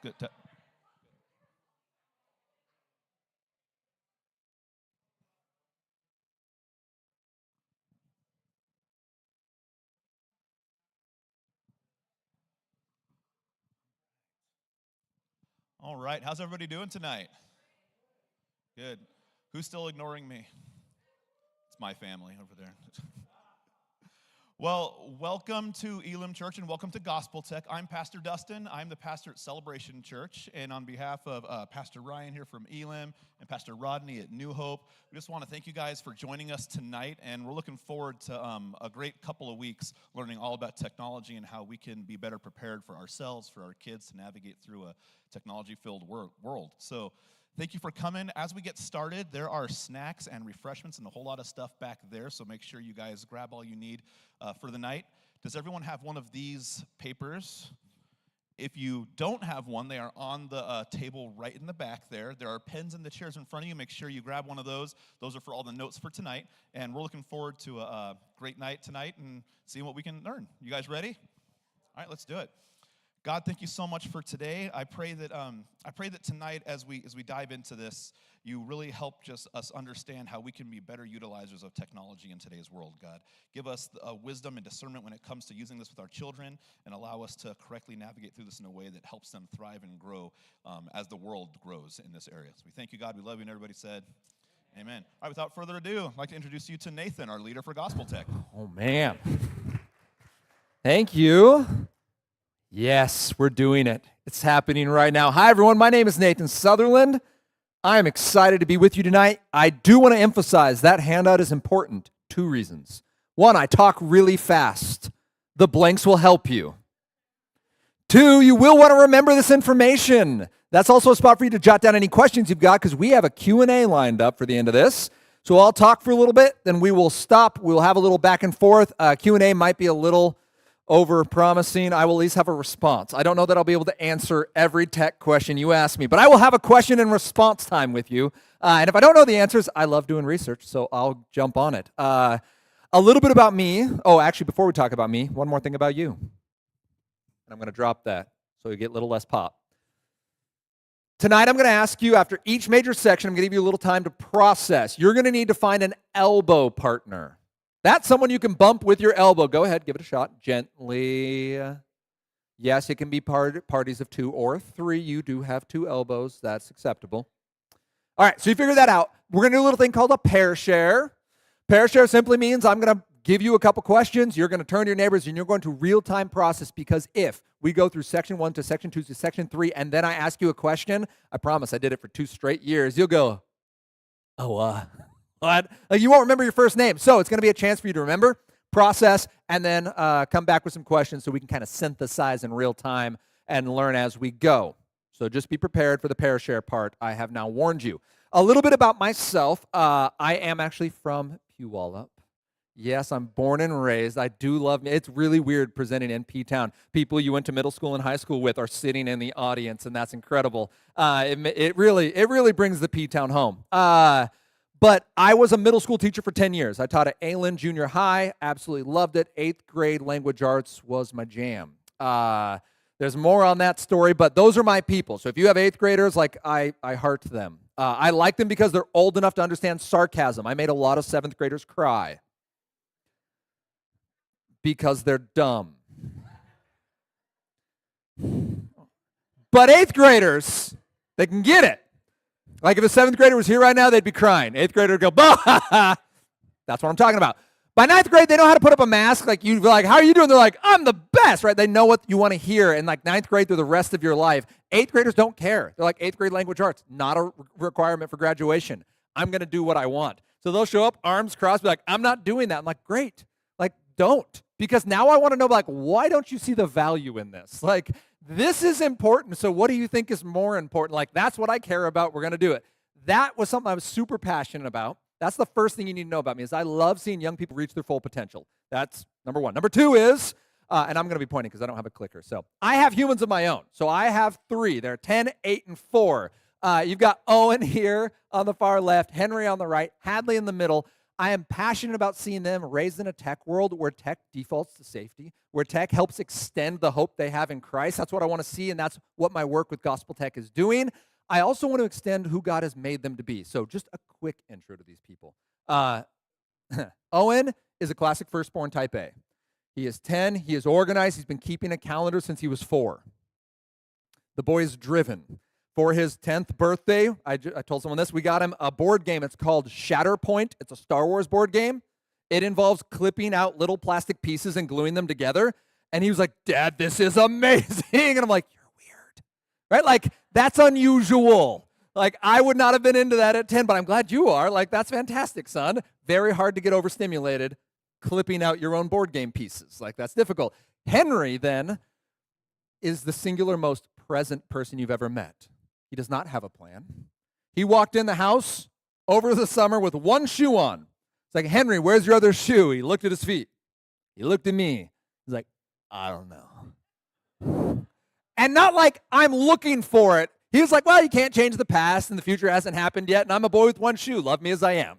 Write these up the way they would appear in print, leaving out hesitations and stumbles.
It's good. All right. How's everybody doing tonight? Good. Who's still ignoring me? It's my family over there. Well, welcome to Elim Church and welcome to Gospel Tech. I'm Pastor Dustin. I'm the pastor at Celebration Church. And on behalf of Pastor Ryan here from Elim and Pastor Rodney at New Hope, we just want to thank you guys for joining us tonight. And we're looking forward to a great couple of weeks learning all about technology and how we can be better prepared for ourselves, for our kids to navigate through a technology-filled world. So thank you for coming. As we get started, there are snacks and refreshments and a whole lot of stuff back there, so make sure you guys grab all you need for the night. Does everyone have one of these papers? If you don't have one, they are on the table right in the back there. There are pens in the chairs in front of you. Make sure you grab one of those. Those are for all the notes for tonight, and we're looking forward to a great night tonight and seeing what we can learn. You guys ready? All right, let's do it. God, thank you so much for today. I pray that tonight, as we dive into this, you really help just us understand how we can be better utilizers of technology in today's world. God, give us wisdom and discernment when it comes to using this with our children, and allow us to correctly navigate through this in a way that helps them thrive and grow as the world grows in this area. So we thank you, God. We love you, and everybody said, Amen. All right, without further ado, I'd like to introduce you to Nathan, our leader for Gospel Tech. Oh man, thank you. Yes, we're doing it. It's happening right now. Hi, everyone. My name is Nathan Sutherland. I am excited to be with you tonight. I do want to emphasize that handout is important. 2 reasons. 1, I talk really fast. The blanks will help you. 2, you will want to remember this information. That's also a spot for you to jot down any questions you've got because we have a Q&A lined up for the end of this. So I'll talk for a little bit, then we will stop. We'll have a little back and forth. Q&A might be a little over-promising. I will at least have a response. I don't know that I'll be able to answer every tech question you ask me, but I will have a question and response time with you. And if I don't know the answers, I love doing research, so I'll jump on it. A little bit about me. Oh, actually, before we talk about me, one more thing about you. And I'm going to drop that so you get a little less pop. Tonight, I'm going to ask you, after each major section, I'm going to give you a little time to process. You're going to need to find an elbow partner. That's someone you can bump with your elbow. Go ahead, give it a shot. Gently. Yes, it can be parties of 2 or 3. You do have 2 elbows. That's acceptable. All right, so you figure that out. We're going to do a little thing called a pair share. Pair share simply means I'm going to give you a couple questions. You're going to turn to your neighbors, and you're going to real-time process, because if we go through section 1 to section 2 to section 3, and then I ask you a question, I promise I did it for 2 straight years, you'll go, what? You won't remember your first name. So it's going to be a chance for you to remember, process, and then come back with some questions so we can kind of synthesize in real time and learn as we go. So just be prepared for the pair share part. I have now warned you. A little bit about myself. I am actually from Puyallup. Yes, I'm born and raised. I do love me. It's really weird presenting in P-Town. People you went to middle school and high school with are sitting in the audience, and that's incredible. It really brings the P-Town home. But I was a middle school teacher for 10 years. I taught at Aylen Junior High, absolutely loved it. 8th grade language arts was my jam. There's more on that story, but those are my people. So if you have 8th graders, I heart them. I like them because they're old enough to understand sarcasm. I made a lot of 7th graders cry because they're dumb. But 8th graders, they can get it. Like if a 7th grader was here right now, they'd be crying. 8th grader would go, bah! That's what I'm talking about. By 9th grade, they know how to put up a mask. Like you'd be like, how are you doing? They're like, I'm the best, right? They know what you want to hear. And like 9th grade through the rest of your life, 8th graders don't care. They're like 8th grade language arts, not a requirement for graduation. I'm going to do what I want. So they'll show up, arms crossed, be like, I'm not doing that. I'm like, great. Like, don't. Because now I want to know, like, why don't you see the value in this? Like, this is important, so what do you think is more important? Like, that's what I care about. We're going to do it. That was something I was super passionate about. That's the first thing you need to know about me is I love seeing young people reach their full potential. That's number 1. Number 2 is, and I'm going to be pointing because I don't have a clicker. So I have humans of my own. So I have 3. They're 10, 8, and 4. You've got Owen here on the far left, Henry on the right, Hadley in the middle. I am passionate about seeing them raised in a tech world where tech defaults to safety, where tech helps extend the hope they have in Christ. That's what I want to see, and that's what my work with Gospel Tech is doing. I also want to extend who God has made them to be. So just a quick intro to these people. Owen is a classic firstborn type A. He is 10. He is organized. He's been keeping a calendar since he was 4. The boy is driven. For his 10th birthday, I told someone this, we got him a board game. It's called Shatterpoint. It's a Star Wars board game. It involves clipping out little plastic pieces and gluing them together. And he was like, Dad, this is amazing. And I'm like, you're weird. Right? Like, that's unusual. Like, I would not have been into that at 10, but I'm glad you are. Like, that's fantastic, son. Very hard to get overstimulated clipping out your own board game pieces. Like, that's difficult. Henry, then, is the singular most present person you've ever met. He does not have a plan. He walked in the house over the summer with one shoe on. It's like, Henry, where's your other shoe? He looked at his feet. He looked at me. He's like, I don't know. And not like I'm looking for it. He was like, well, you can't change the past and the future hasn't happened yet, and I'm a boy with one shoe. Love me as I am.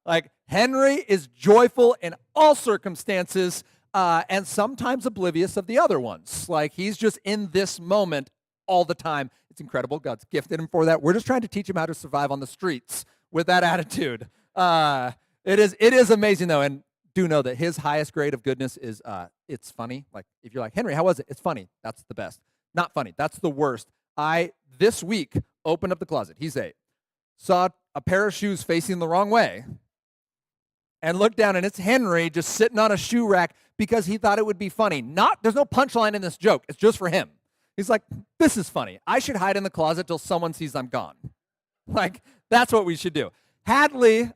Like, Henry is joyful in all circumstances and sometimes oblivious of the other ones. Like, he's just in this moment all the time. It's incredible. God's gifted him for that. We're just trying to teach him how to survive on the streets with that attitude. It is amazing, though, and do know that his highest grade of goodness is it's funny. Like, if you're like, Henry, how was it? It's funny. That's the best. Not funny. That's the worst. This week, opened up the closet. He's 8. Saw a pair of shoes facing the wrong way and looked down, and it's Henry just sitting on a shoe rack because he thought it would be funny. There's no punchline in this joke. It's just for him. He's like, this is funny. I should hide in the closet till someone sees I'm gone. Like, that's what we should do. Hadley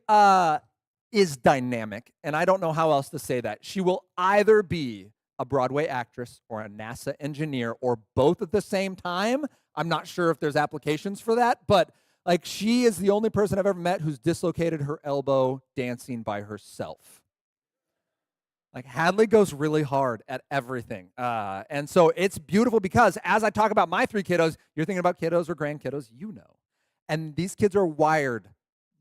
is dynamic, and I don't know how else to say that. She will either be a Broadway actress or a NASA engineer or both at the same time. I'm not sure if there's applications for that, but like, she is the only person I've ever met who's dislocated her elbow dancing by herself. Like, Hadley goes really hard at everything. And so it's beautiful because as I talk about my 3 kiddos, you're thinking about kiddos or grandkiddos, you know. And these kids are wired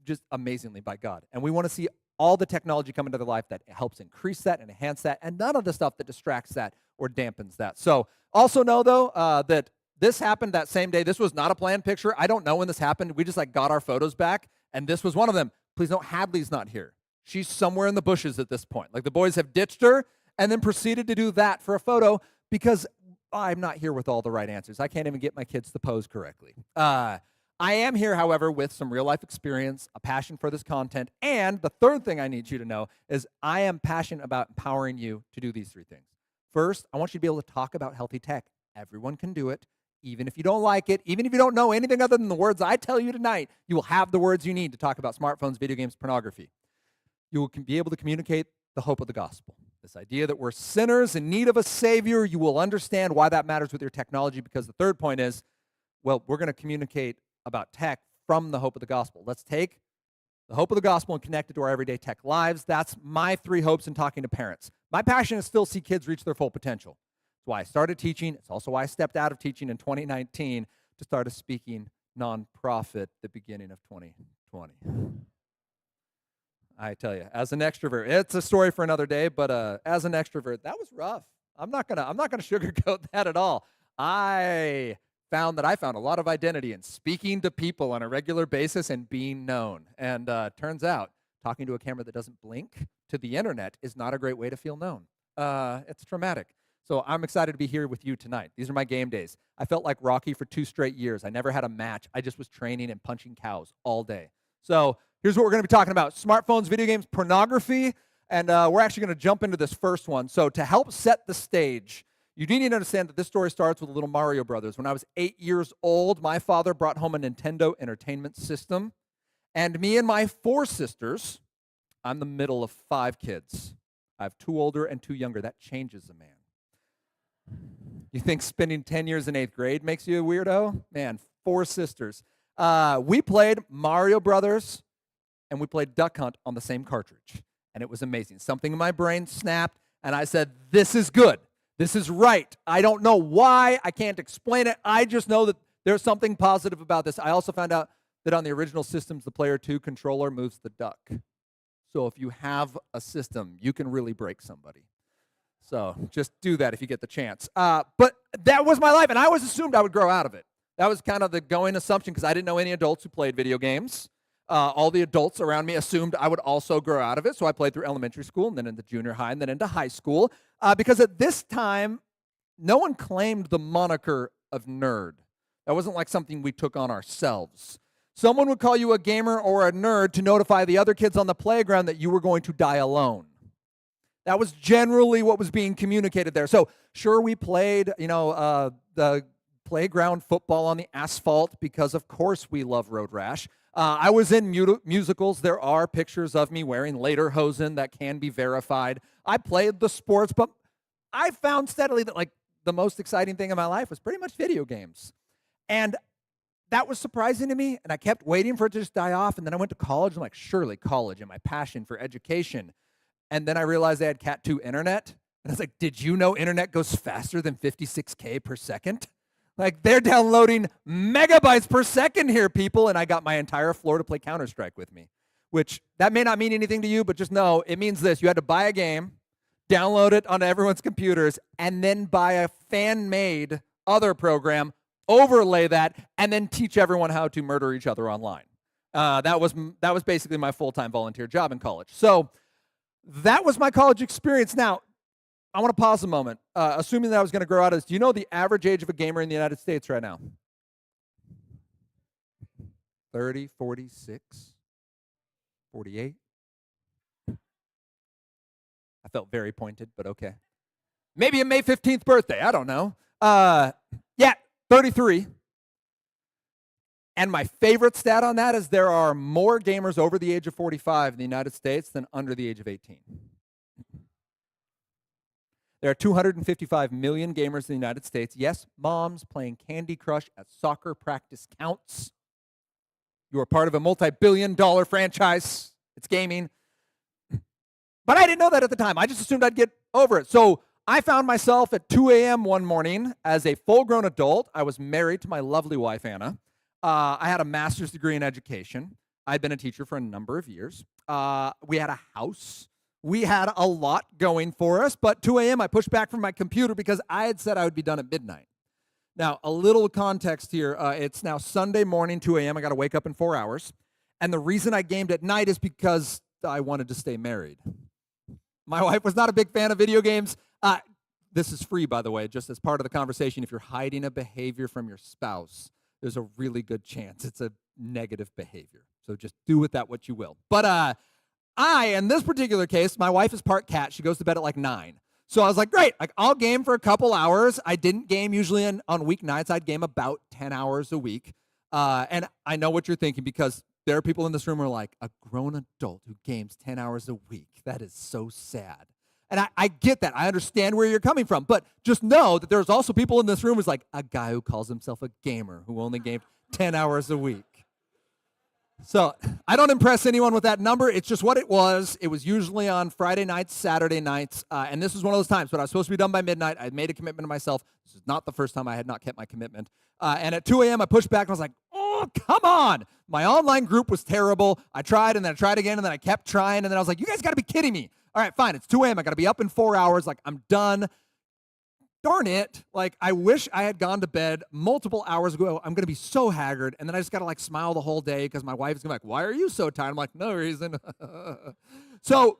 just amazingly by God. And we want to see all the technology come into their life that helps increase that and enhance that, and none of the stuff that distracts that or dampens that. So also know, though, that this happened that same day. This was not a planned picture. I don't know when this happened. We just got our photos back, and this was one of them. Please note, Hadley's not here. She's somewhere in the bushes at this point. Like, the boys have ditched her and then proceeded to do that for a photo because I'm not here with all the right answers. I can't even get my kids to pose correctly. I am here, however, with some real-life experience, a passion for this content, and the third thing I need you to know is I am passionate about empowering you to do these 3 things. First, I want you to be able to talk about healthy tech. Everyone can do it. Even if you don't like it, even if you don't know anything other than the words I tell you tonight, you will have the words you need to talk about smartphones, video games, pornography. You will be able to communicate the hope of the gospel. This idea that we're sinners in need of a Savior. You will understand why that matters with your technology, because the third point is, well, we're going to communicate about tech from the hope of the gospel. Let's take the hope of the gospel and connect it to our everyday tech lives. That's my 3 hopes in talking to parents. My passion is still see kids reach their full potential. That's why I started teaching. It's also why I stepped out of teaching in 2019 to start a speaking nonprofit at the beginning of 2020. I tell you, as an extrovert, it's a story for another day, but as an extrovert, that was rough. I'm not gonna sugarcoat that at all. I found a lot of identity in speaking to people on a regular basis and being known. And turns out, talking to a camera that doesn't blink to the internet is not a great way to feel known. It's traumatic. So I'm excited to be here with you tonight. These are my game days. I felt like Rocky for 2 straight years. I never had a match. I just was training and punching cows all day. So here's what we're going to be talking about: smartphones, video games, pornography, and we're actually going to jump into this first one. So to help set the stage, you do need to understand that this story starts with the little Mario Brothers. When I was 8 years old, my father brought home a Nintendo Entertainment System, and me and my 4 sisters, I'm the middle of 5 kids. I have 2 older and 2 younger. That changes a man. You think spending 10 years in 8th grade makes you a weirdo? Man, 4 sisters. We played Mario Brothers, and we played Duck Hunt on the same cartridge, and it was amazing. Something in my brain snapped, and I said, this is good. This is right. I don't know why. I can't explain it. I just know that there's something positive about this. I also found out that on the original systems, the Player 2 controller moves the duck. So if you have a system, you can really break somebody. So just do that if you get the chance. But that was my life, and I always assumed I would grow out of it. That was kind of the going assumption because I didn't know any adults who played video games. All the adults around me assumed I would also grow out of it, so I played through elementary school and then into junior high and then into high school because at this time, no one claimed the moniker of nerd. That wasn't like something we took on ourselves. Someone would call you a gamer or a nerd to notify the other kids on the playground that you were going to die alone. That was generally what was being communicated there. So sure, we played, the playground football on the asphalt because, of course, we love road rash. I was in musicals. There are pictures of me wearing lederhosen that can be verified. I played the sports, but I found steadily that like the most exciting thing in my life was pretty much video games. And that was surprising to me, and I kept waiting for it to just die off. And then I went to college. I'm like, surely college and my passion for education. And then I realized they had Cat 2 internet. And I was like, did you know internet goes faster than 56K per second? Like, they're downloading megabytes per second here, people. And I got my entire floor to play Counter-Strike with me, which that may not mean anything to you, but just know it means this. You had to buy a game, download it onto everyone's computers, and then buy a fan-made other program, overlay that, and then teach everyone how to murder each other online. That was basically my full-time volunteer job in college. So that was my college experience. Now, I want to pause a moment. Assuming that I was going to grow out of this, do you know the average age of a gamer in the United States right now? 30, 46, 48. I felt very pointed, but okay. Maybe a May 15th birthday. I don't know. 33. And my favorite stat on that is there are more gamers over the age of 45 in the United States than under the age of 18. There are 255 million gamers in the United States. Yes, moms playing Candy Crush at soccer practice counts. You are part of a multi-billion-dollar franchise. It's gaming. But I didn't know that at the time. I just assumed I'd get over it. So I found myself at 2 a.m. one morning as a full-grown adult. I was married to my lovely wife, Anna. I had a master's degree in education. I'd been a teacher for a number of years. We had a house. We had a lot going for us, but 2 a.m. I pushed back from my computer because I had said I would be done at midnight. Now, a little context here. It's now Sunday morning, 2 a.m. I got to wake up in 4 hours. And the reason I gamed at night is because I wanted to stay married. My wife was not a big fan of video games. This is free, by the way, just as part of the conversation. If you're hiding a behavior from your spouse, there's a really good chance it's a negative behavior. So just do with that what you will. But in this particular case, my wife is part cat. She goes to bed at like 9. So I was like, great, I'll game for a couple hours. I didn't game usually on weeknights. I'd game about 10 hours a week. And I know what you're thinking because there are people in this room who are like, a grown adult who games 10 hours a week. That is so sad. And I get that. I understand where you're coming from. But just know that there's also people in this room who's like, a guy who calls himself a gamer who only gamed 10 hours a week. So I don't impress anyone with that number. It's just what it was. It was usually on Friday nights, Saturday nights. And this was one of those times when I was supposed to be done by midnight. I had made a commitment to myself. This is not the first time I had not kept my commitment. And at 2 a.m., I pushed back and I was like, oh, come on. My online group was terrible. I tried and then I tried again and then I kept trying. And then I was like, you guys got to be kidding me. All right, fine. It's 2 a.m. I got to be up in 4 hours. Like, I'm done. Darn it. Like, I wish I had gone to bed multiple hours ago. I'm going to be so haggard. And then I just got to, like, smile the whole day because my wife is going to be like, why are you so tired? I'm like, no reason. So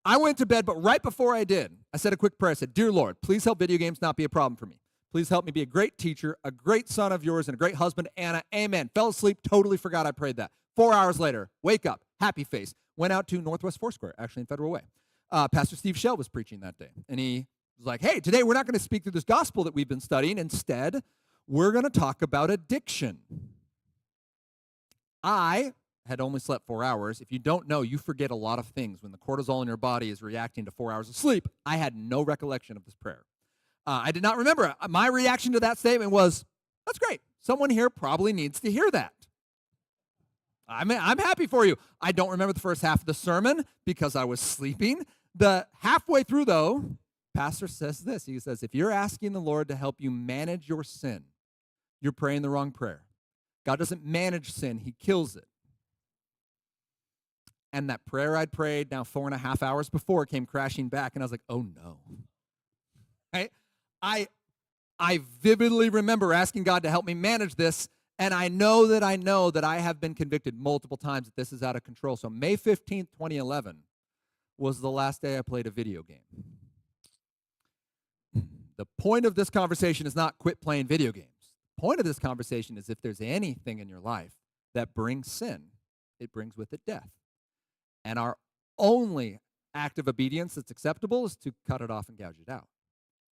I went to bed, but right before I did, I said a quick prayer. I said, dear Lord, please help video games not be a problem for me. Please help me be a great teacher, a great son of yours, and a great husband, Anna. Amen. Fell asleep, totally forgot I prayed that. 4 hours later, wake up, happy face. Went out to Northwest Foursquare, actually in Federal Way. Pastor Steve Shell was preaching that day, and he was like, hey, today we're not going to speak through this gospel that we've been studying. Instead, we're going to talk about addiction. I had only slept 4 hours. If you don't know, you forget a lot of things when the cortisol in your body is reacting to 4 hours of sleep. I had no recollection of this prayer. I did not remember. My reaction to that statement was, that's great. Someone here probably needs to hear that. I'm happy for you. I don't remember the first half of the sermon because I was sleeping. The halfway through, though, pastor says this. He says, if you're asking the Lord to help you manage your sin, you're praying the wrong prayer. God doesn't manage sin. He kills it. And that prayer I'd prayed now 4.5 hours before came crashing back, and I was like, oh no. Right? I vividly remember asking God to help me manage this, and I know that I have been convicted multiple times that this is out of control. So May 15th, 2011 was the last day I played a video game. The point of this conversation is not quit playing video games. The point of this conversation is if there's anything in your life that brings sin, it brings with it death. And our only act of obedience that's acceptable is to cut it off and gouge it out.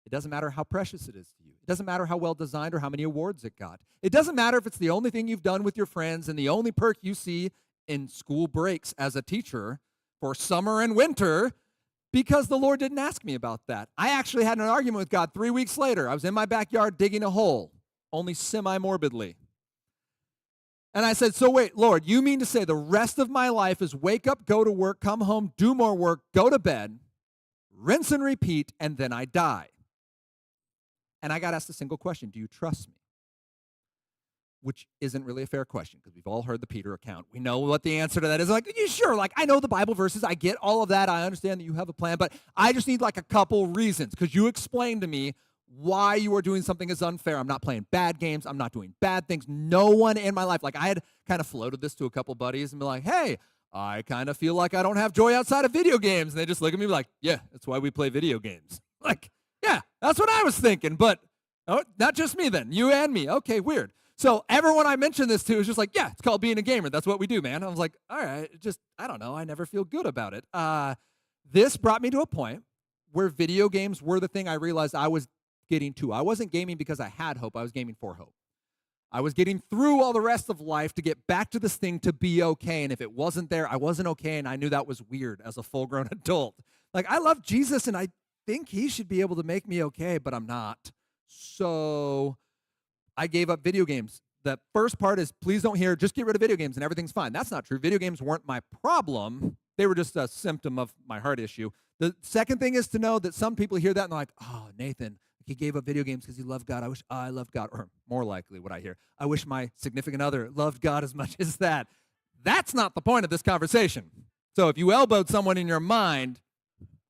It doesn't matter how precious it is to you. It doesn't matter how well designed or how many awards it got. It doesn't matter if it's the only thing you've done with your friends and the only perk you see in school breaks as a teacher for summer and winter, because the Lord didn't ask me about that. I actually had an argument with God 3 weeks later. I was in my backyard digging a hole, only semi-morbidly. And I said, so wait, Lord, you mean to say the rest of my life is wake up, go to work, come home, do more work, go to bed, rinse and repeat, and then I die? And I got asked a single question: do you trust me? Which isn't really a fair question, because we've all heard the Peter account. We know what the answer to that is. Like, you sure, like, I know the Bible verses. I get all of that. I understand that you have a plan, but I just need like a couple reasons, because you explained to me why you are doing something is unfair. I'm not playing bad games. I'm not doing bad things. No one in my life, like I had kind of floated this to a couple buddies and be like, hey, I kind of feel like I don't have joy outside of video games. And they just look at me like, yeah, that's why we play video games. Like, yeah, that's what I was thinking. But oh, not just me then, you and me. Okay, weird. So everyone I mentioned this to is just like, yeah, it's called being a gamer. That's what we do, man. I was like, all right, just, I don't know. I never feel good about it. This brought me to a point where video games were the thing I realized I was getting to. I wasn't gaming because I had hope. I was gaming for hope. I was getting through all the rest of life to get back to this thing to be okay. And if it wasn't there, I wasn't okay. And I knew that was weird as a full-grown adult. Like, I love Jesus, and I think he should be able to make me okay, but I'm not. So I gave up video games. The first part is, please don't hear, just get rid of video games and everything's fine. That's not true. Video games weren't my problem. They were just a symptom of my heart issue. The second thing is to know that some people hear that and they're like, oh, Nathan, he gave up video games because he loved God. I wish I loved God. Or more likely what I hear, I wish my significant other loved God as much as that. That's not the point of this conversation. So if you elbowed someone in your mind,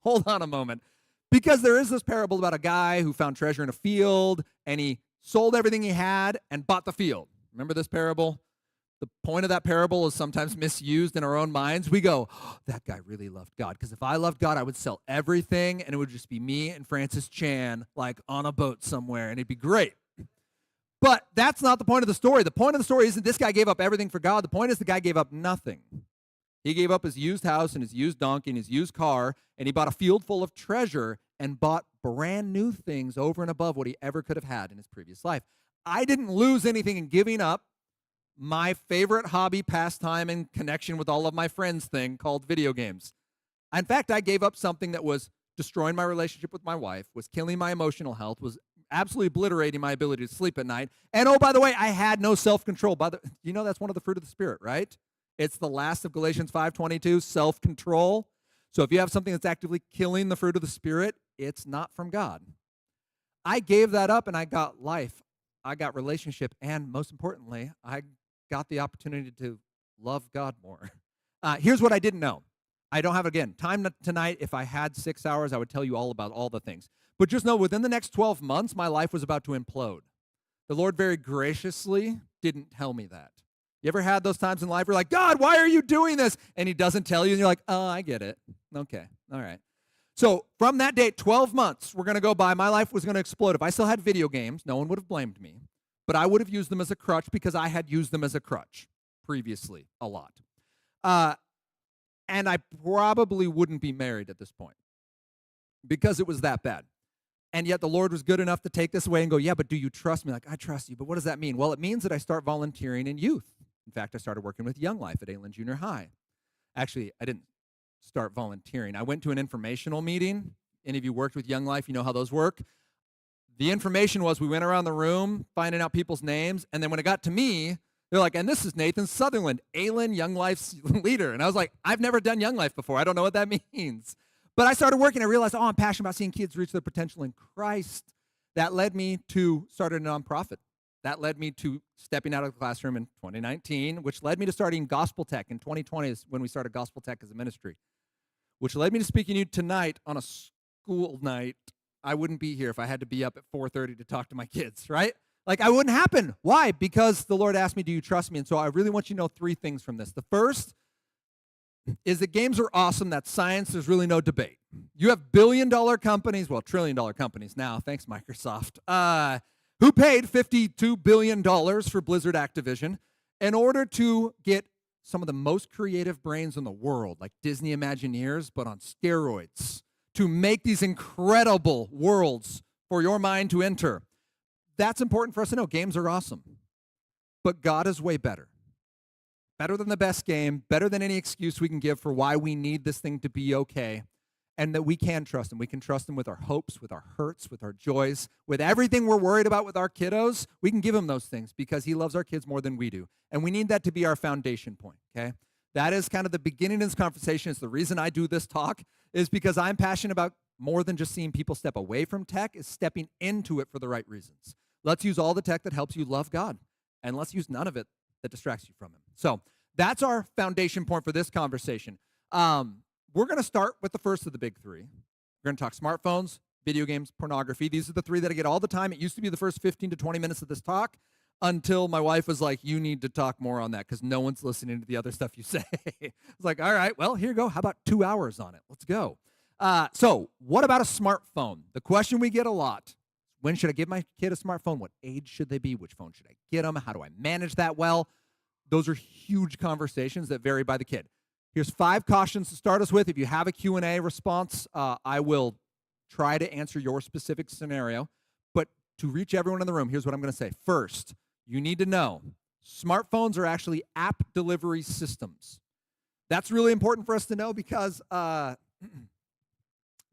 hold on a moment. Because there is this parable about a guy who found treasure in a field, and he sold everything he had and bought the field. Remember this parable? The point of that parable is sometimes misused in our own minds. We go, oh, that guy really loved God, because if I loved God, I would sell everything, and it would just be me and Francis Chan, like on a boat somewhere, and it'd be great. But that's not the point of the story. The point of the story isn't this guy gave up everything for God. The point is the guy gave up nothing. He gave up his used house and his used donkey and his used car, and he bought a field full of treasure and bought brand new things over and above what he ever could have had in his previous life. I didn't lose anything in giving up my favorite hobby, pastime, and connection with all of my friends thing called video games. In fact, I gave up something that was destroying my relationship with my wife, was killing my emotional health, was absolutely obliterating my ability to sleep at night. And oh, by the way, I had no self-control. You know that's one of the fruit of the Spirit, right? It's the last of Galatians 5:22, self-control. So if you have something that's actively killing the fruit of the Spirit, it's not from God. I gave that up, and I got life. I got relationship, and most importantly, I got the opportunity to love God more. Here's what I didn't know. I don't have, again, time tonight. If I had 6 hours, I would tell you all about all the things. But just know, within the next 12 months, my life was about to implode. The Lord very graciously didn't tell me that. You ever had those times in life where you're like, God, why are you doing this? And he doesn't tell you, and you're like, oh, I get it. Okay, all right. So from that date, 12 months were going to go by. My life was going to explode. If I still had video games, no one would have blamed me. But I would have used them as a crutch, because I had used them as a crutch previously a lot. And I probably wouldn't be married at this point because it was that bad. And yet the Lord was good enough to take this away and go, yeah, but do you trust me? Like, I trust you. But what does that mean? Well, it means that I start volunteering in youth. In fact, I started working with Young Life at Aylen Junior High. Actually, I didn't start volunteering. I went to an informational meeting. Any of you worked with Young Life, you know how those work. The information was we went around the room finding out people's names, and then when it got to me, they're like, and this is Nathan Sutherland, Aylen Young Life's leader. And I was like, I've never done Young Life before. I don't know what that means. But I started working. I realized, I'm passionate about seeing kids reach their potential in Christ. That led me to start a nonprofit That led me to stepping out of the classroom in 2019, which led me to starting Gospel Tech in 2020 is when we started Gospel Tech as a ministry, which led me to speaking to you tonight on a school night. I wouldn't be here if I had to be up at 4:30 to talk to my kids, right? Like, I wouldn't happen. Why? Because the Lord asked me, do you trust me? And so I really want you to know 3 things from this. The first is that games are awesome. That's science. There's really no debate. You have billion-dollar companies, well, trillion-dollar companies now, thanks Microsoft, who paid $52 billion for Blizzard Activision in order to get some of the most creative brains in the world, like Disney Imagineers, but on steroids, to make these incredible worlds for your mind to enter. That's important for us to know. Games are awesome, but God is way better. Better than the best game, better than any excuse we can give for why we need this thing to be okay, and that we can trust him. We can trust him with our hopes, with our hurts, with our joys, with everything we're worried about with our kiddos. We can give him those things because he loves our kids more than we do, and we need that to be our foundation point, okay? That is kind of the beginning of this conversation. It's the reason I do this talk is because I'm passionate about more than just seeing people step away from tech, is stepping into it for the right reasons. Let's use all the tech that helps you love God, and let's use none of it that distracts you from him. So that's our foundation point for this conversation. We're going to start with the first of the big 3. We're going to talk smartphones, video games, pornography. These are the 3 that I get all the time. It used to be the first 15 to 20 minutes of this talk until my wife was like, you need to talk more on that because no one's listening to the other stuff you say. I was like, all right, well, here you go. How about 2 hours on it? Let's go. So what about a smartphone? The question we get a lot, when should I give my kid a smartphone? What age should they be? Which phone should I get them? How do I manage that well? Those are huge conversations that vary by the kid. Here's 5 cautions to start us with. If you have a Q&A response, I will try to answer your specific scenario. But to reach everyone in the room, here's what I'm going to say. First, you need to know smartphones are actually app delivery systems. That's really important for us to know because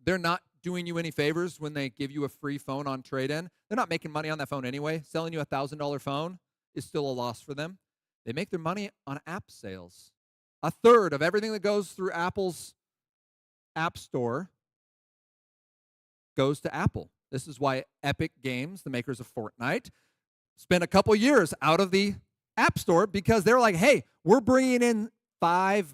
they're not doing you any favors when they give you a free phone on trade-in. They're not making money on that phone anyway. Selling you a $1,000 phone is still a loss for them. They make their money on app sales. 1/3 of everything that goes through Apple's App Store goes to Apple. This is why Epic Games, the makers of Fortnite, spent a couple years out of the App Store because they're like, hey, we're bringing in $5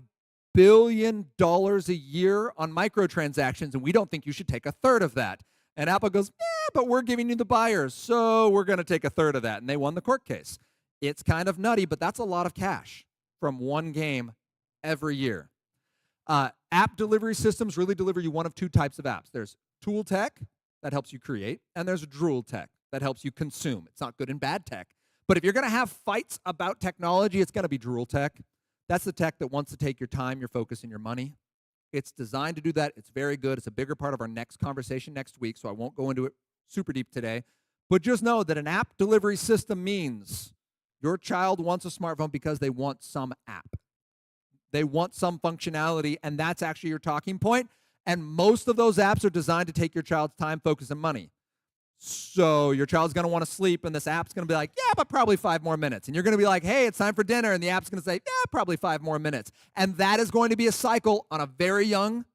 billion a year on microtransactions, and we don't think you should take 1/3 of that. And Apple goes, yeah, but we're giving you the buyers, so we're going to take 1/3 of that. And they won the court case. It's kind of nutty, but that's a lot of cash from one game every year. App delivery systems really deliver you one of 2 types of apps. There's tool tech that helps you create, and there's drool tech that helps you consume. It's not good and bad tech. But if you're going to have fights about technology, it's going to be drool tech. That's the tech that wants to take your time, your focus, and your money. It's designed to do that. It's very good. It's a bigger part of our next conversation next week, so I won't go into it super deep today. But just know that an app delivery system means your child wants a smartphone because they want some app. They want some functionality, and that's actually your talking point. And most of those apps are designed to take your child's time, focus, and money. So your child's going to want to sleep, and this app's going to be like, yeah, but probably 5 more minutes. And you're going to be like, hey, it's time for dinner. And the app's going to say, yeah, probably 5 more minutes. And that is going to be a cycle on a very young,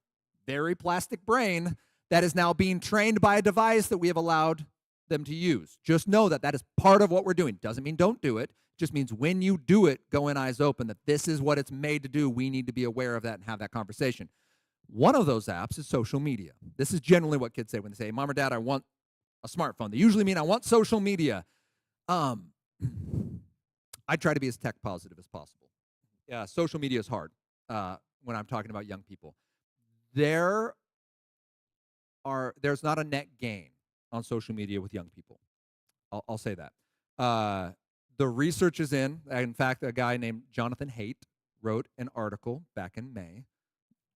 very plastic brain that is now being trained by a device that we have allowed them to use. Just know that that is part of what we're doing. Doesn't mean don't do it. Just means when you do it, go in eyes open, that this is what it's made to do. We need to be aware of that and have that conversation. One of those apps is social media. This is generally what kids say when they say, Mom or Dad, I want a smartphone. They usually mean I want social media. I try to be as tech positive as possible. Yeah, social media is hard when I'm talking about young people. There's not a net gain on social media with young people. I'll say that. The research is in fact, a guy named Jonathan Haidt wrote an article back in May,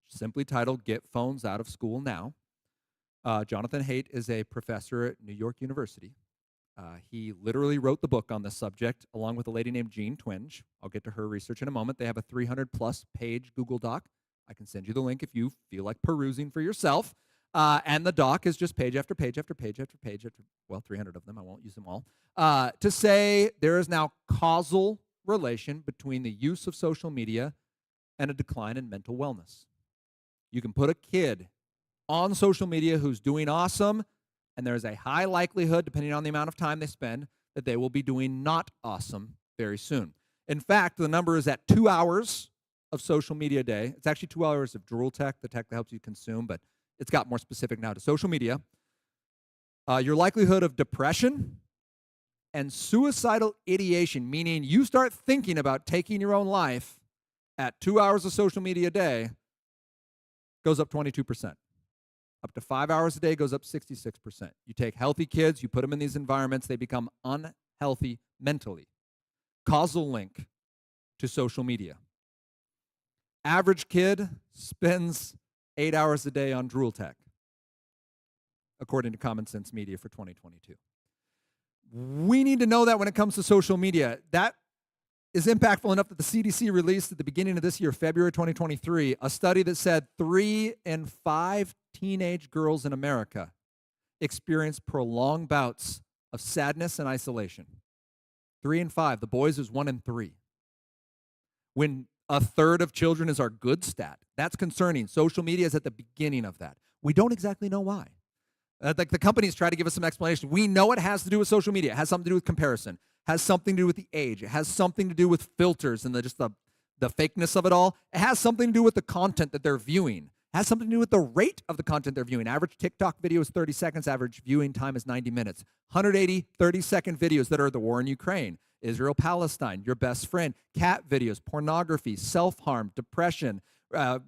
simply titled, Get Phones Out of School Now. Jonathan Haidt is a professor at New York University. He literally wrote the book on this subject along with a lady named Jean Twenge. I'll get to her research in a moment. They have a 300-plus page Google Doc. I can send you the link if you feel like perusing for yourself. And the doc is just page after page after page after page after, well, 300 of them. I won't use them all. To say there is now causal relation between the use of social media and a decline in mental wellness. You can put a kid on social media who's doing awesome, and there's a high likelihood, depending on the amount of time they spend, that they will be doing not awesome very soon. In fact, the number is at 2 hours of social media a day. It's actually 2 hours of Drool Tech, the tech that helps you consume, but it's got more specific now to social media. Your likelihood of depression and suicidal ideation, meaning you start thinking about taking your own life at 2 hours of social media a day, goes up 22%. Up to 5 hours a day goes up 66%. You take healthy kids, you put them in these environments, they become unhealthy mentally. Causal link to social media. Average kid spends 8 hours a day on Drool Tech, according to Common Sense Media for 2022. We need to know that when it comes to social media. That is impactful enough that the CDC released at the beginning of this year, February 2023, a study that said 3 in 5 teenage girls in America experience prolonged bouts of sadness and isolation. 3 in 5. The boys is 1 in 3. When a third of children is our good stat, that's concerning. Social media is at the beginning of that. We don't exactly know why. Like the companies try to give us some explanation. We know it has to do with social media. It has something to do with comparison. It has something to do with the age. It has something to do with filters and the fakeness of it all. It has something to do with the content that they're viewing. It has something to do with the rate of the content they're viewing. Average TikTok video is 30 seconds. Average viewing time is 90 minutes. 180 30-second videos that are the war in Ukraine, Israel, Palestine, your best friend, cat videos, pornography, self-harm, depression. The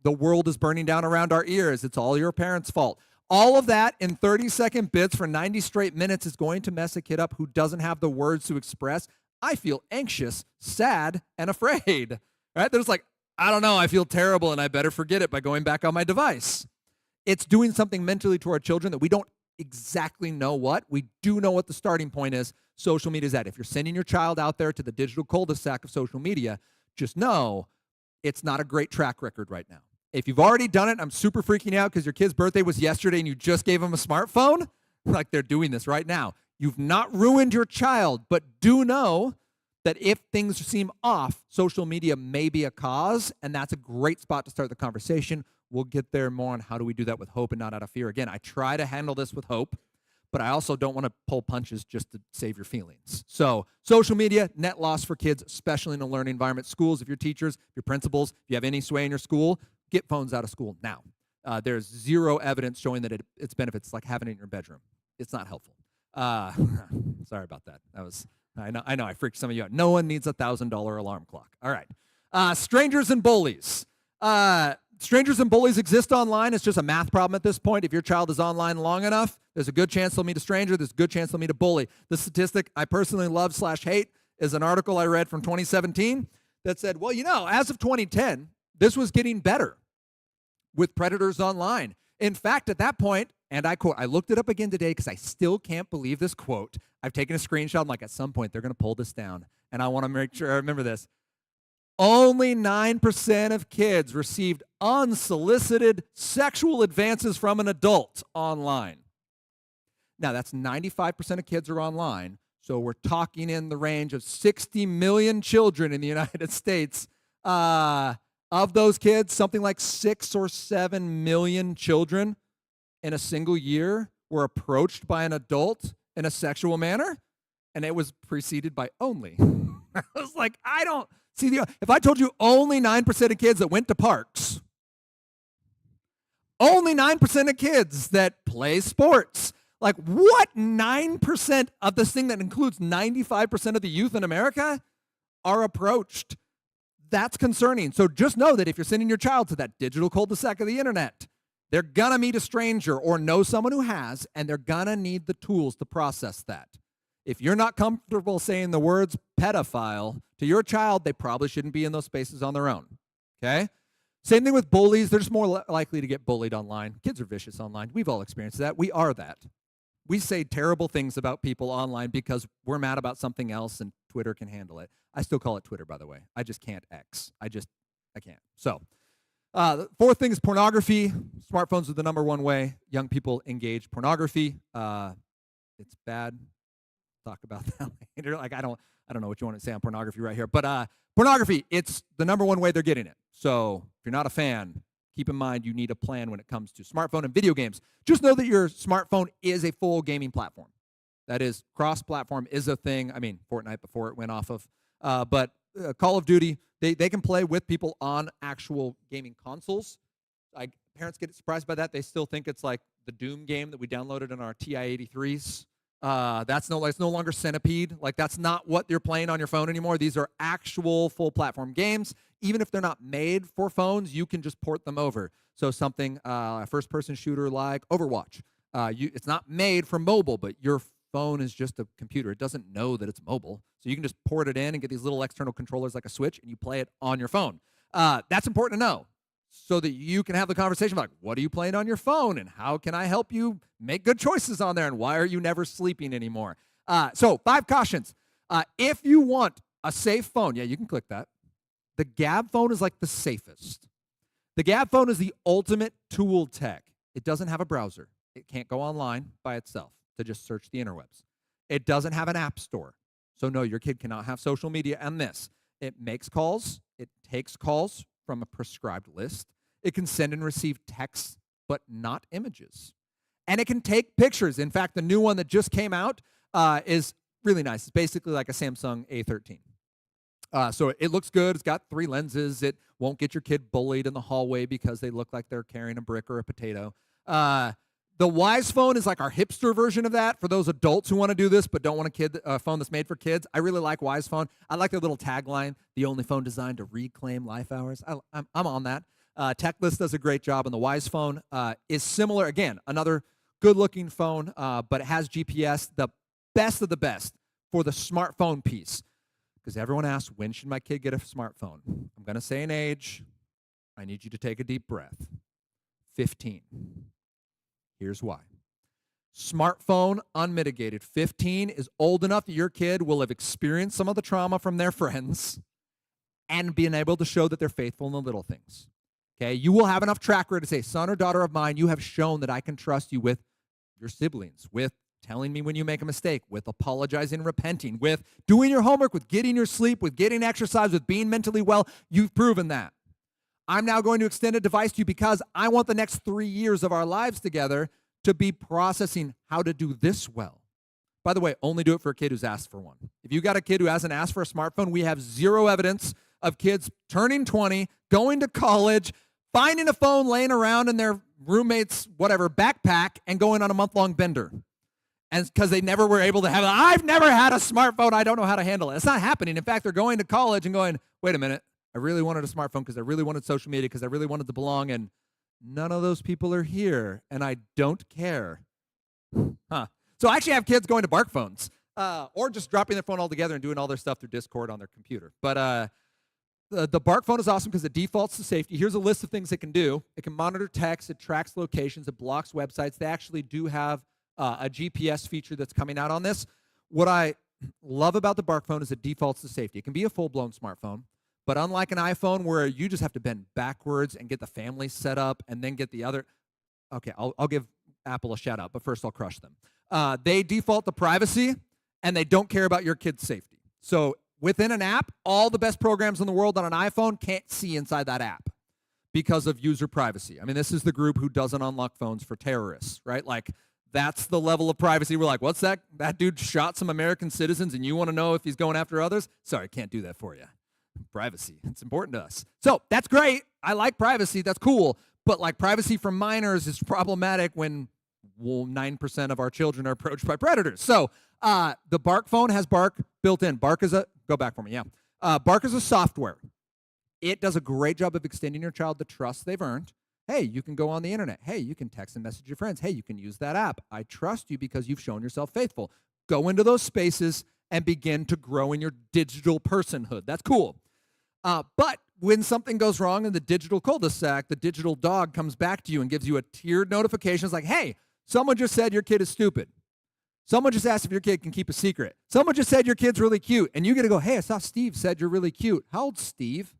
world is burning down around our ears. It's all your parents' fault. All of that in 30-second bits for 90 straight minutes is going to mess a kid up who doesn't have the words to express, I feel anxious, sad, and afraid. Right? There's like, I don't know, I feel terrible and I better forget it by going back on my device. It's doing something mentally to our children that we don't exactly know what. We do know what the starting point is. Social media is at. If you're sending your child out there to the digital cul-de-sac of social media, just know it's not a great track record right now. If you've already done it, I'm super freaking out because your kid's birthday was yesterday and you just gave them a smartphone, like they're doing this right now. You've not ruined your child, but do know that if things seem off, social media may be a cause, and that's a great spot to start the conversation. We'll get there more on how do we do that with hope and not out of fear. Again, I try to handle this with hope, but I also don't want to pull punches just to save your feelings. So social media, net loss for kids, especially in a learning environment. Schools, if you're teachers, if you're principals, if you have any sway in your school, get phones out of school now. There's zero evidence showing that its benefits, like having it in your bedroom. It's not helpful. Sorry about that. I know I freaked some of you out. No one needs a $1,000 alarm clock. All right. Strangers and bullies. Strangers and bullies exist online. It's just a math problem at this point. If your child is online long enough, there's a good chance they'll meet a stranger. There's a good chance they'll meet a bully. The statistic I personally love/hate is an article I read from 2017 that said, well, as of 2010, this was getting better with predators online. In fact, at that point, and I quote, I looked it up again today because I still can't believe this quote. I've taken a screenshot. I'm like, at some point, they're going to pull this down. And I want to make sure I remember this. Only 9% of kids received unsolicited sexual advances from an adult online. Now, that's 95% of kids are online. So we're talking in the range of 60 million children in the United States. Of those kids, something like 6 or 7 million children in a single year were approached by an adult in a sexual manner, and it was preceded by only. I was like, I don't see if I told you only 9% of kids that went to parks, only 9% of kids that play sports, like what 9% of this thing that includes 95% of the youth in America are approached? That's concerning. So just know that if you're sending your child to that digital cul-de-sac of the internet, they're going to meet a stranger or know someone who has, and they're going to need the tools to process that. If you're not comfortable saying the words pedophile to your child, they probably shouldn't be in those spaces on their own, okay? Same thing with bullies. They're just more likely to get bullied online. Kids are vicious online. We've all experienced that. We are that. We say terrible things about people online because we're mad about something else and Twitter can handle it. I still call it Twitter, by the way. I just can't X. I can't. So, the fourth thing is pornography. Smartphones are the number one way young people engage pornography. It's bad. Talk about that later. Like I don't know what you want to say on pornography right here, but pornography, it's the number one way they're getting it. So if you're not a fan, keep in mind you need a plan when it comes to smartphone and video games. Just know that your smartphone is a full gaming platform. That is, cross-platform is a thing. I mean, Fortnite before it went off of. But Call of Duty, they can play with people on actual gaming consoles. Like, parents get surprised by that. They still think it's like the Doom game that we downloaded in our TI-83s. It's no longer Centipede. Like, that's not what you're playing on your phone anymore. These are actual full platform games. Even if they're not made for phones, you can just port them over. So something, a first-person shooter like Overwatch. It's not made for mobile, but your phone is just a computer. It doesn't know that it's mobile. So you can just port it in and get these little external controllers like a Switch, and you play it on your phone. That's important to know so that you can have the conversation like, what are you playing on your phone, and how can I help you make good choices on there, and why are you never sleeping anymore? So 5 cautions. If you want a safe phone, yeah, you can click that. The Gabb phone is like the safest. The Gabb phone is the ultimate tool tech. It doesn't have a browser. It can't go online by itself to just search the interwebs. It doesn't have an app store. So no, your kid cannot have social media and this. It makes calls. It takes calls from a prescribed list. It can send and receive texts, but not images. And it can take pictures. In fact, the new one that just came out is really nice. It's basically like a Samsung A13. So it looks good. It's got 3 lenses. It won't get your kid bullied in the hallway because they look like they're carrying a brick or a potato. The Wise phone is like our hipster version of that for those adults who want to do this but don't want a phone that's made for kids. I really like Wise phone. I like their little tagline, the only phone designed to reclaim life hours. I'm on that. TechList does a great job, and the Wise phone is similar. Again, another good-looking phone, but it has GPS, the best of the best for the smartphone piece. Because everyone asks, when should my kid get a smartphone? I'm going to say an age. I need you to take a deep breath. 15. Here's why. Smartphone unmitigated. 15 is old enough that your kid will have experienced some of the trauma from their friends and been able to show that they're faithful in the little things. Okay, you will have enough track record to say, son or daughter of mine, you have shown that I can trust you with your siblings, with telling me when you make a mistake, with apologizing, repenting, with doing your homework, with getting your sleep, with getting exercise, with being mentally well. You've proven that. I'm now going to extend a device to you because I want the next 3 years of our lives together to be processing how to do this well. By the way, only do it for a kid who's asked for one. If you got a kid who hasn't asked for a smartphone, we have zero evidence of kids turning 20, going to college, finding a phone laying around in their roommate's backpack and going on a month-long bender. And because they never were able to have it. I've never had a smartphone. I don't know how to handle it. It's not happening. In fact, they're going to college and going, wait a minute. I really wanted a smartphone because I really wanted social media because I really wanted to belong, and none of those people are here, and I don't care. So I actually have kids going to Bark phones or just dropping their phone altogether and doing all their stuff through Discord on their computer. But the Bark phone is awesome because it defaults to safety. Here's a list of things it can do. It can monitor text. It tracks locations. It blocks websites. They actually do have a GPS feature that's coming out on this. What I love about the Bark phone is it defaults to safety. It can be a full-blown smartphone. But unlike an iPhone where you just have to bend backwards and get the family set up and then get the other, okay, I'll give Apple a shout out, but first I'll crush them. They default to privacy and they don't care about your kid's safety. So within an app, all the best programs in the world on an iPhone can't see inside that app because of user privacy. I mean, this is the group who doesn't unlock phones for terrorists, right? Like, that's the level of privacy. We're like, what's that? That dude shot some American citizens and you want to know if he's going after others? Sorry, can't do that for you. Privacy. It's important to us. So that's great. I like privacy. That's cool. But like privacy for minors is problematic when 9% of our children are approached by predators. So the Bark phone has Bark built in. Bark is Bark is a software. It does a great job of extending your child the trust they've earned. Hey, you can go on the internet. Hey, you can text and message your friends. Hey, you can use that app. I trust you because you've shown yourself faithful. Go into those spaces and begin to grow in your digital personhood. That's cool. But when something goes wrong in the digital cul-de-sac, the digital dog comes back to you and gives you a tiered notification. It's like, hey, someone just said your kid is stupid. Someone just asked if your kid can keep a secret. Someone just said your kid's really cute. And you get to go, hey, I saw Steve said you're really cute. How old's Steve?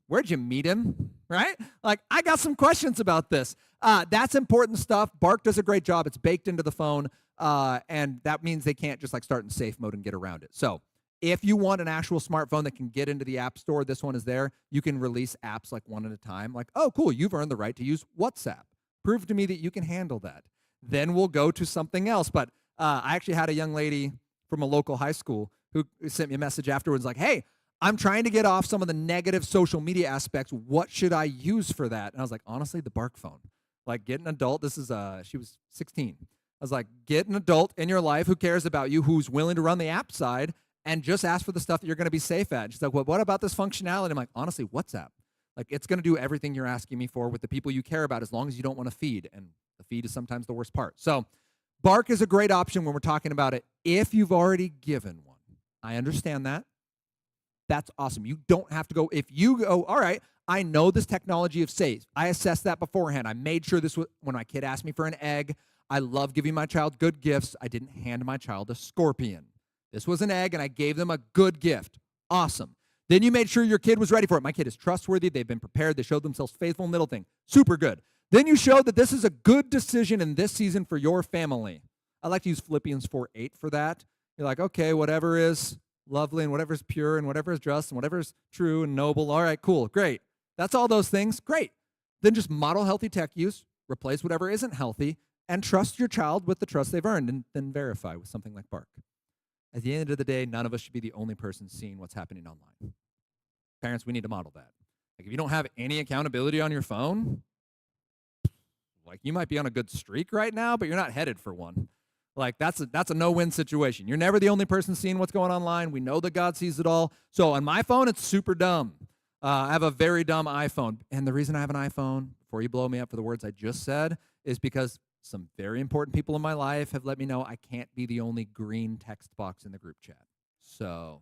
Where'd you meet him? Right? Like, I got some questions about this. That's important stuff. Bark does a great job. It's baked into the phone. And that means they can't just like start in safe mode and get around it. So if you want an actual smartphone that can get into the App Store, this one is there. You can release apps like one at a time. Like, oh, cool, you've earned the right to use WhatsApp. Prove to me that you can handle that. Then we'll go to something else. But I actually had a young lady from a local high school who sent me a message afterwards like, hey, I'm trying to get off some of the negative social media aspects. What should I use for that? And I was like, honestly, the Bark phone. Like, get an adult. She was 16. I was like, get an adult in your life who cares about you, who's willing to run the app side, and just ask for the stuff that you're going to be safe at. She's like, well, what about this functionality? I'm like, honestly, WhatsApp. Like, it's going to do everything you're asking me for with the people you care about as long as you don't want to feed. And the feed is sometimes the worst part. So Bark is a great option when we're talking about it if you've already given one. I understand that. That's awesome. You don't have to go. If you go, all right, I know this technology of safe. I assessed that beforehand. I made sure this was, when my kid asked me for an egg, I love giving my child good gifts. I didn't hand my child a scorpion. This was an egg, and I gave them a good gift. Awesome. Then you made sure your kid was ready for it. My kid is trustworthy. They've been prepared. They showed themselves faithful. Middle thing. Super good. Then you showed that this is a good decision in this season for your family. I like to use Philippians 4:8 for that. You're like, okay, whatever is lovely and whatever is pure and whatever is just and whatever is true and noble. All right, cool, great. That's all those things. Great. Then just model healthy tech use, replace whatever isn't healthy, and trust your child with the trust they've earned, and then verify with something like Bark. At the end of the day, none of us should be the only person seeing what's happening online. Parents, we need to model that. Like, if you don't have any accountability on your phone, like, you might be on a good streak right now, but you're not headed for one. Like, that's a no-win situation. You're never the only person seeing what's going on online. We know that God sees it all. So on my phone, it's super dumb. I have a very dumb iPhone. And the reason I have an iPhone, before you blow me up for the words I just said, is because some very important people in my life have let me know I can't be the only green text box in the group chat. So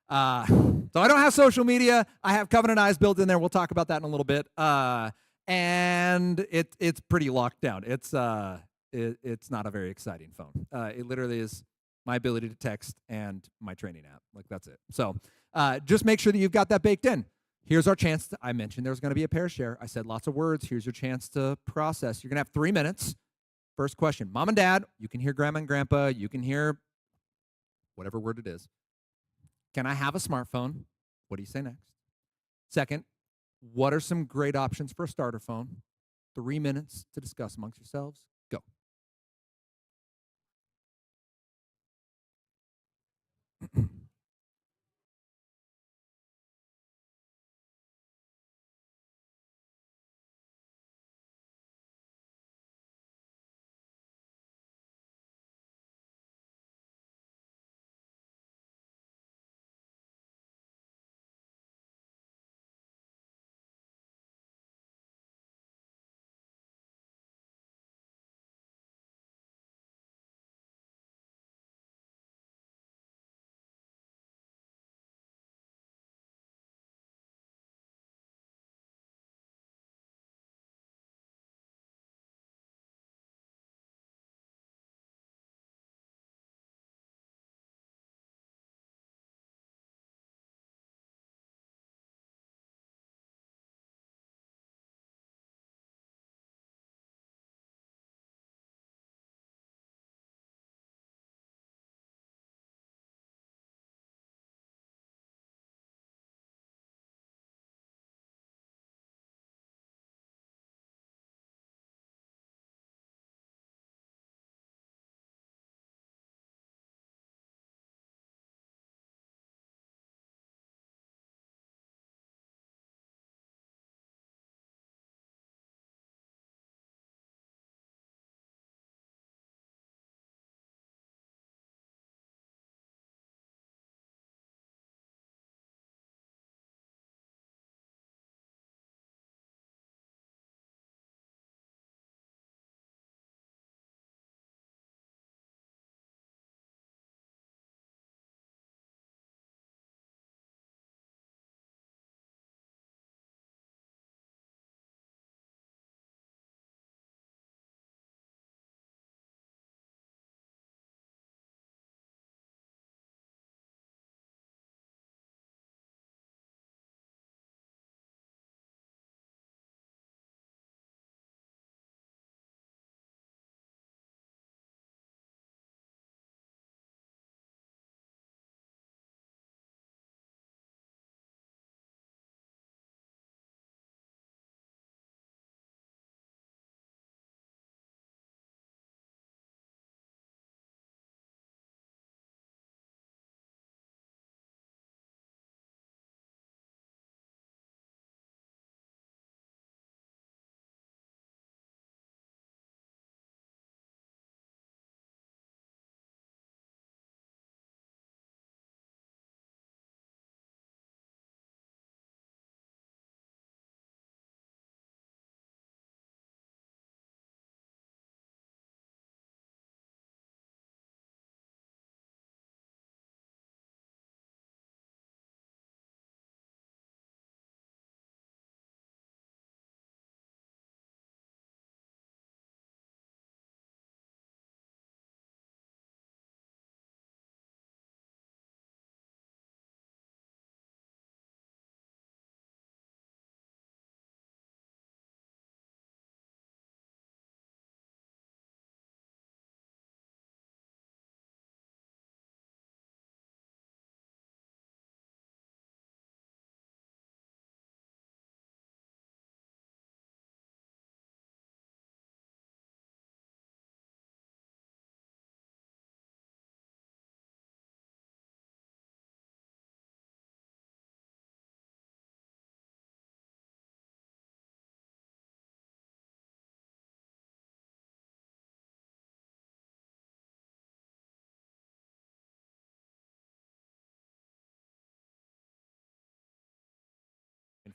I don't have social media. I have Covenant Eyes built in there. We'll talk about that in a little bit. And it's pretty locked down. It's not a very exciting phone. It literally is my ability to text and my training app. Like, that's it. So just make sure that you've got that baked in. Here's our chance. I mentioned there's going to be a pair share. I said lots of words. Here's your chance to process. You're going to have 3 minutes. First question. Mom and Dad, you can hear Grandma and Grandpa. You can hear whatever word it is. Can I have a smartphone? What do you say next? Second, what are some great options for a starter phone? 3 minutes to discuss amongst yourselves. Go.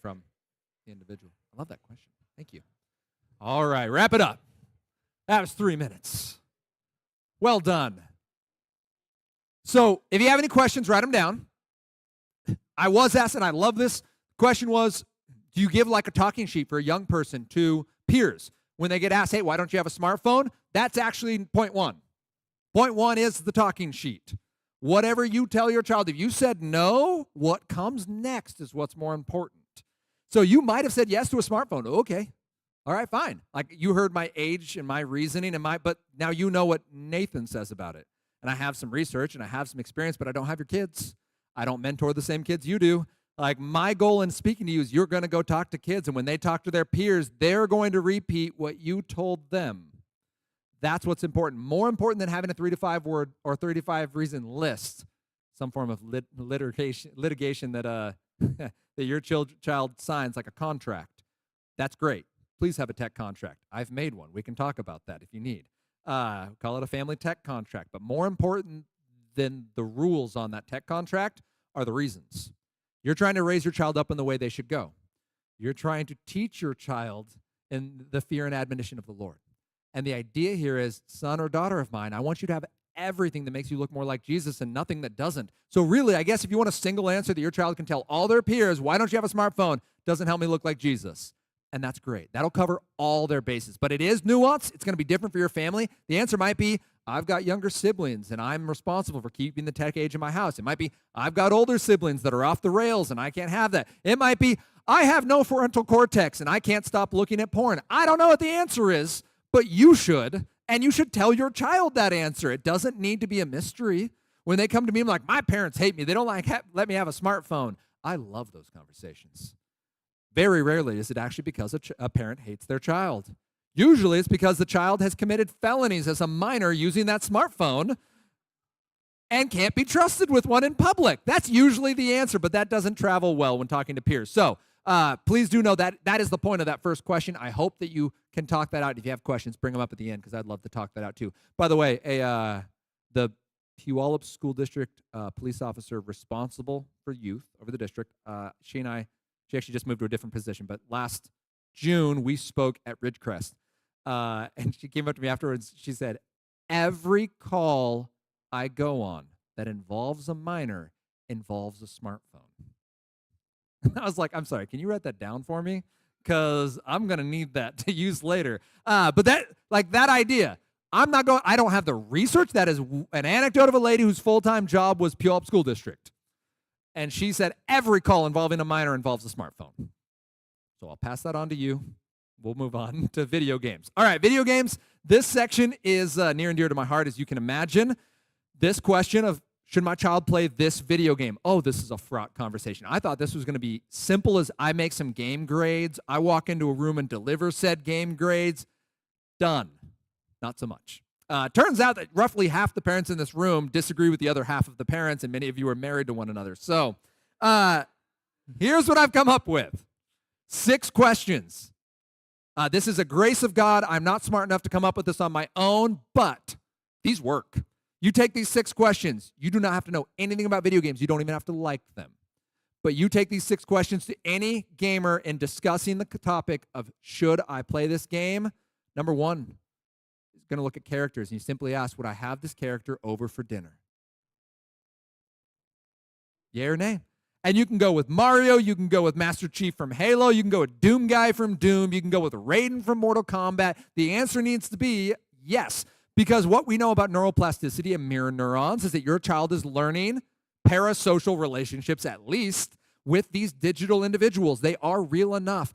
from the individual? I love that question. Thank you. All right, wrap it up. That was 3 minutes. Well done. So if you have any questions, write them down. I was asked, and I love this, question was, do you give like a talking sheet for a young person to peers? When they get asked, hey, why don't you have a smartphone? That's actually point one. Point one is the talking sheet. Whatever you tell your child, if you said no, what comes next is what's more important. So you might have said yes to a smartphone. Okay. All right, fine. Like you heard my age and my reasoning but now you know what Nathan says about it. And I have some research and I have some experience, but I don't have your kids. I don't mentor the same kids you do. Like my goal in speaking to you is you're going to go talk to kids, and when they talk to their peers, they're going to repeat what you told them. That's what's important. More important than having a 3 to 5 word or 35 reason list, some form of litigation that that your child signs like a contract. That's great. Please have a tech contract. I've made one. We can talk about that if you need. Call it a family tech contract. But more important than the rules on that tech contract are the reasons. You're trying to raise your child up in the way they should go. You're trying to teach your child in the fear and admonition of the Lord. And the idea here is, son or daughter of mine, I want you to have everything that makes you look more like Jesus and nothing that doesn't. So really, I guess if you want a single answer that your child can tell all their peers, why don't you have a smartphone? Doesn't help me look like Jesus. And that's great. That'll cover all their bases. But it is nuanced. It's going to be different for your family. The answer might be, I've got younger siblings, and I'm responsible for keeping the tech age in my house. It might be, I've got older siblings that are off the rails, and I can't have that. It might be, I have no frontal cortex, and I can't stop looking at porn. I don't know what the answer is, but you should, and you should tell your child that answer. It doesn't need to be a mystery. When they come to me, I'm like, my parents hate me. They don't let me have a smartphone. I love those conversations. Very rarely is it actually because a parent hates their child. Usually it's because the child has committed felonies as a minor using that smartphone and can't be trusted with one in public. That's usually the answer, but that doesn't travel well when talking to peers. So please do know that that is the point of that first question. I hope that you can talk that out. If you have questions, bring them up at the end because I'd love to talk that out too. By the way, the Puyallup School District police officer responsible for youth over the district, she actually just moved to a different position, but last June, we spoke at Ridgecrest, and she came up to me afterwards. She said, every call I go on that involves a minor involves a smartphone. I was like, I'm sorry, can you write that down for me? Because I'm going to need that to use later. But that idea, I don't have the research. That is an anecdote of a lady whose full-time job was Puyallup School District. And she said every call involving a minor involves a smartphone. So I'll pass that on to you. We'll move on to video games. All right, video games. This section is near and dear to my heart, as you can imagine. This question of, should my child play this video game? Oh, this is a fraught conversation. I thought this was going to be simple as I make some game grades. I walk into a room and deliver said game grades. Done. Not so much. Turns out that roughly half the parents in this room disagree with the other half of the parents, and many of you are married to one another. So here's what I've come up with. 6 questions. This is a grace of God. I'm not smart enough to come up with this on my own, but these work. You take these 6 questions. You do not have to know anything about video games. You don't even have to like them. But you take these 6 questions to any gamer in discussing the topic of, should I play this game? Number 1. Going to look at characters, and you simply ask, would I have this character over for dinner? Yay or nay? And you can go with Mario, you can go with Master Chief from Halo, you can go with Doom Guy from Doom, you can go with Raiden from Mortal Kombat. The answer needs to be yes, because what we know about neuroplasticity and mirror neurons is that your child is learning parasocial relationships, at least, with these digital individuals. They are real enough.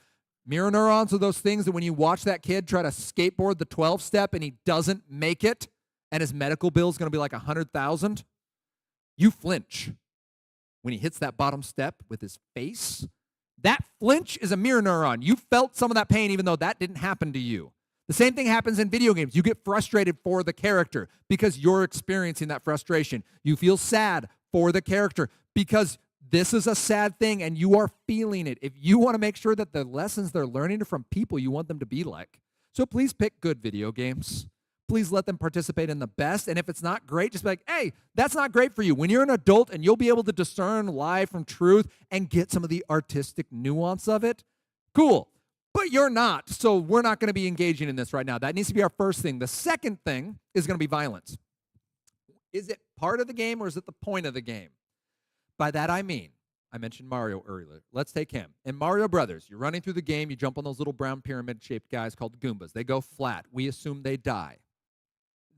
Mirror neurons are those things that when you watch that kid try to skateboard the 12-step and he doesn't make it and his medical bill is going to be like $100,000, you flinch. When he hits that bottom step with his face, that flinch is a mirror neuron. You felt some of that pain even though that didn't happen to you. The same thing happens in video games. You get frustrated for the character because you're experiencing that frustration. You feel sad for the character because this is a sad thing and you are feeling it. If you want to make sure that the lessons they're learning are from people you want them to be like. So please pick good video games. please let them participate in the best. And if it's not great, just be like, hey, that's not great for you. When you're an adult and you'll be able to discern lie from truth and get some of the artistic nuance of it, cool. But you're not, so we're not going to be engaging in this right now. That needs to be our first thing. The second thing is going to be violence. Is it part of the game or is it the point of the game? By that I mean, I mentioned Mario earlier. Let's take him. In Mario Brothers, you're running through the game, you jump on those little brown pyramid-shaped guys called Goombas. They go flat. We assume they die.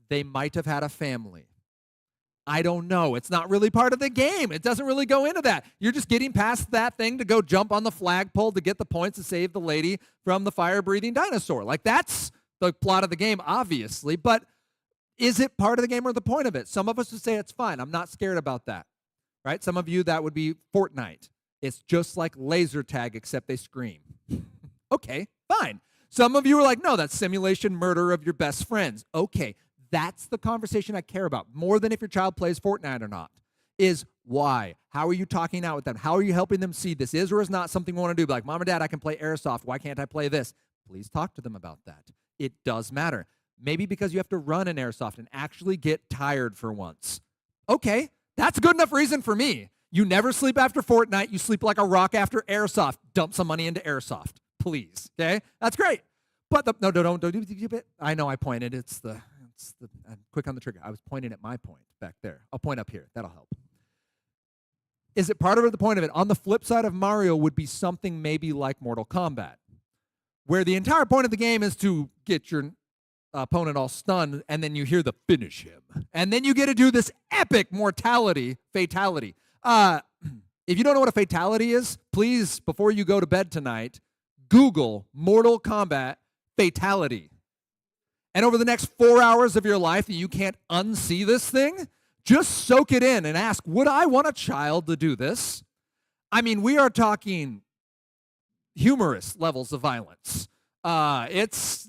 They might have had a family. I don't know. It's not really part of the game. It doesn't really go into that. You're just getting past that thing to go jump on the flagpole to get the points to save the lady from the fire-breathing dinosaur. Like, that's the plot of the game, obviously. But is it part of the game or the point of it? Some of us would say it's fine. I'm not scared about that. Right? Some of you, that would be Fortnite. It's just like laser tag, except they scream. Okay, fine. Some of you are like, no, that's simulation murder of your best friends. Okay. That's the conversation I care about, more than if your child plays Fortnite or not, is why? How are you talking out with them? How are you helping them see this is or is not something we want to do? Like, Mom or Dad, I can play Airsoft. Why can't I play this? Please talk to them about that. It does matter. Maybe because you have to run in Airsoft and actually get tired for once. Okay, that's a good enough reason for me. You never sleep after Fortnite. You sleep like a rock after Airsoft. Dump some money into Airsoft, please. Okay, that's great. But no, don't do it. I know I pointed. I'm quick on the trigger. I was pointing at my point back there. I'll point up here. That'll help. Is it part of it, the point of it? On the flip side of Mario would be something maybe like Mortal Kombat, where the entire point of the game is to get your opponent all stunned, and then you hear the finish him. And then you get to do this epic fatality. If you don't know what a fatality is, please, before you go to bed tonight, Google Mortal Kombat fatality. And over the next 4 hours of your life that you can't unsee this thing, just soak it in and ask, would I want a child to do this? I mean, we are talking humorous levels of violence.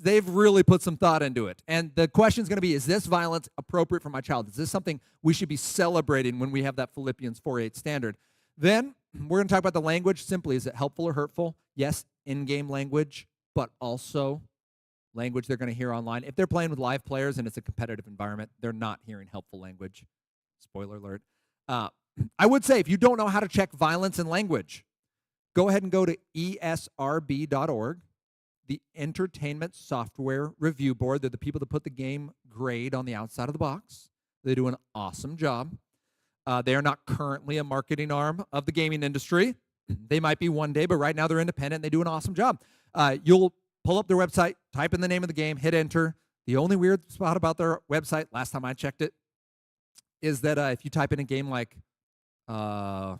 They've really put some thought into it. And the question is going to be, is this violence appropriate for my child? Is this something we should be celebrating when we have that Philippians 4:8 standard? Then we're going to talk about the language. Simply, is it helpful or hurtful? Yes, in-game language, but also language they're going to hear online. If they're playing with live players and it's a competitive environment, they're not hearing helpful language. Spoiler alert. I would say if you don't know how to check violence in language, go ahead and go to esrb.org, the Entertainment Software Review Board. They're the people that put the game grade on the outside of the box. They do an awesome job. They are not currently a marketing arm of the gaming industry. They might be one day, but right now they're independent. And they do an awesome job. You'll pull up their website, type in the name of the game, hit enter. The only weird spot about their website, last time I checked it, is that if you type in a game like, now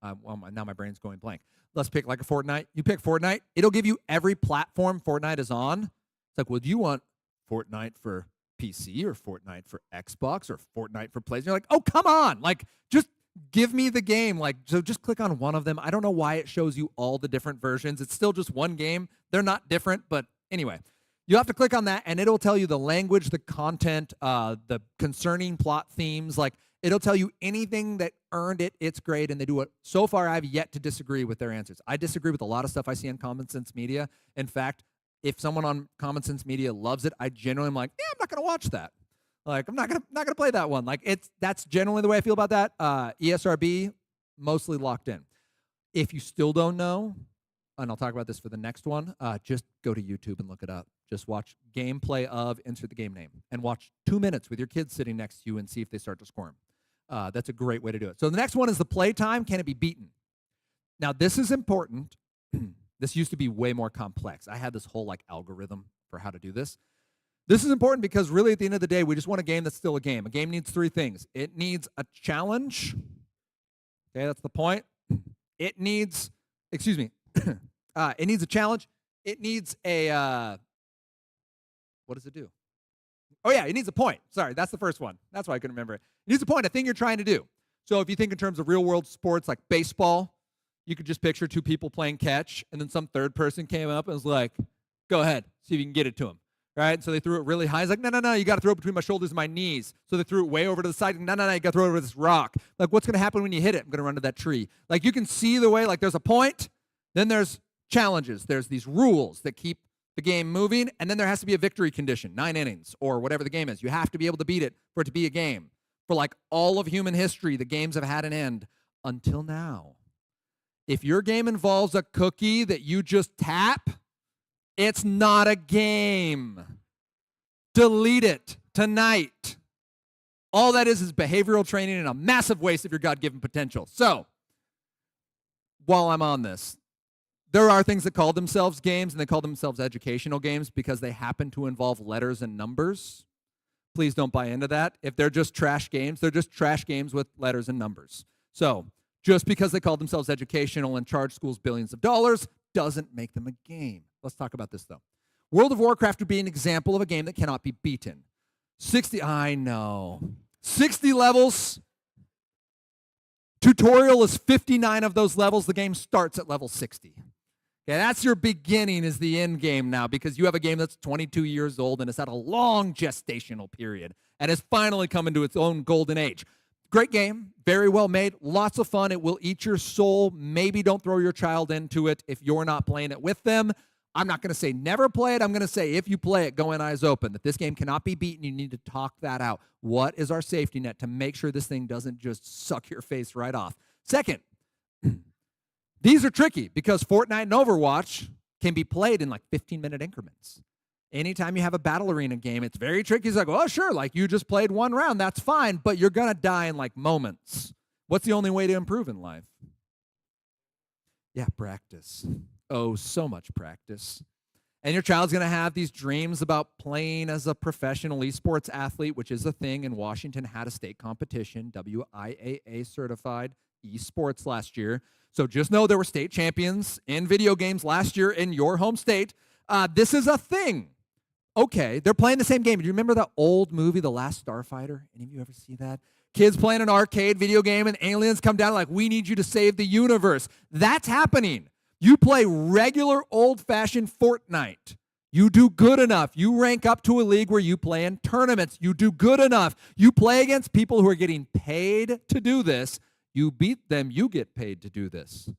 my brain's going blank. Let's pick like a Fortnite. You pick Fortnite, it'll give you every platform Fortnite is on. It's like, well, do you want Fortnite for PC or Fortnite for Xbox or Fortnite for PlayStation? You're like, oh, come on. Like, just give me the game. Like, so just click on one of them. I don't know why it shows you all the different versions. It's still just one game. They're not different, but anyway. You have to click on that, and it'll tell you the language, the content, the concerning plot themes. Like, it'll tell you anything that earned it its grade, and they do it. So far, I've yet to disagree with their answers. I disagree with a lot of stuff I see on Common Sense Media. In fact, if someone on Common Sense Media loves it, I generally am like, yeah, I'm not going to watch that. Like, I'm not gonna play that one. Like, that's generally the way I feel about that. ESRB, mostly locked in. If you still don't know, and I'll talk about this for the next one, just go to YouTube and look it up. Just watch gameplay of, insert the game name, and watch 2 minutes with your kids sitting next to you and see if they start to squirm. That's a great way to do it. So the next one is the play time. Can it be beaten? Now, this is important. This used to be way more complex. I had this whole like algorithm for how to do this. This is important because really at the end of the day, we just want a game that's still a game. A game needs three things. It needs a challenge. Okay, that's the point. It needs, it needs a challenge. It needs a, what does it do? Oh yeah, it needs a point. Sorry, that's the first one. That's why I couldn't remember it. It needs a point, a thing you're trying to do. So if you think in terms of real world sports like baseball, you could just picture two people playing catch, and then some third person came up and was like, go ahead, see if you can get it to him. Right? So they threw it really high. He's like, no, you got to throw it between my shoulders and my knees. So they threw it way over to the side. No, you got to throw it over this rock. Like, what's going to happen when you hit it? I'm going to run to that tree. Like, you can see the way, like, there's a point, then there's challenges. There's these rules that keep the game moving, and then there has to be a victory condition, 9 innings, or whatever the game is. You have to be able to beat it for it to be a game. For like all of human history, the games have had an end until now. If your game involves a cookie that you just tap, it's not a game. Delete it tonight. All that is behavioral training and a massive waste of your God-given potential. So, while I'm on this, there are things that call themselves games, and they call themselves educational games because they happen to involve letters and numbers. Please don't buy into that. If they're just trash games, they're just trash games with letters and numbers. So, just because they call themselves educational and charge schools billions of dollars doesn't make them a game. Let's talk about this, though. World of Warcraft would be an example of a game that cannot be beaten. 60 levels. Tutorial is 59 of those levels. The game starts at level 60. Okay, that's your beginning is the end game now because you have a game that's 22 years old and has had a long gestational period and has finally come into its own golden age. Great game, very well made, lots of fun. It will eat your soul. Maybe don't throw your child into it if you're not playing it with them. I'm not going to say never play it. I'm going to say if you play it, go in eyes open, that this game cannot be beaten. You need to talk that out. What is our safety net to make sure this thing doesn't just suck your face right off? Second, these are tricky because Fortnite and Overwatch can be played in like 15-minute increments. Anytime you have a battle arena game, it's very tricky. It's like, oh, sure, like you just played one round. That's fine, but you're going to die in like moments. What's the only way to improve in life? Yeah, practice. Oh, so much practice. And your child's going to have these dreams about playing as a professional esports athlete, which is a thing. And Washington had a state competition, WIAA certified esports last year. So just know there were state champions in video games last year in your home state. This is a thing. Okay, they're playing the same game. Do you remember that old movie, The Last Starfighter? Any of you ever see that? Kids playing an arcade video game and aliens come down like, we need you to save the universe. That's happening. You play regular old-fashioned Fortnite. You do good enough. You rank up to a league where you play in tournaments. You do good enough. You play against people who are getting paid to do this. You beat them. You get paid to do this.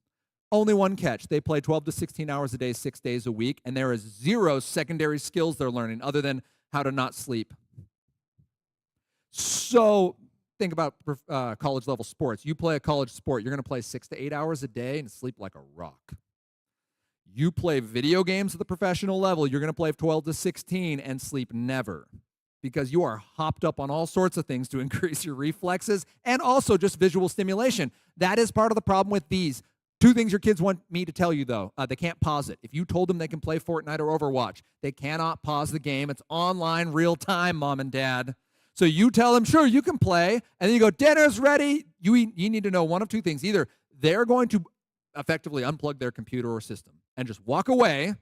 Only one catch. They play 12 to 16 hours a day, 6 days a week, and there is zero secondary skills they're learning other than how to not sleep. So think about college-level sports. You play a college sport, you're going to play 6 to 8 hours a day and sleep like a rock. You play video games at the professional level, you're going to play 12 to 16 and sleep never because you are hopped up on all sorts of things to increase your reflexes and also just visual stimulation. That is part of the problem with these. 2 things your kids want me to tell you, though. They can't pause it. If you told them they can play Fortnite or Overwatch, they cannot pause the game. It's online, real time, Mom and Dad. So you tell them, sure, you can play, and then you go, dinner's ready. You need to know one of 2 things. Either they're going to effectively unplug their computer or system and just walk away,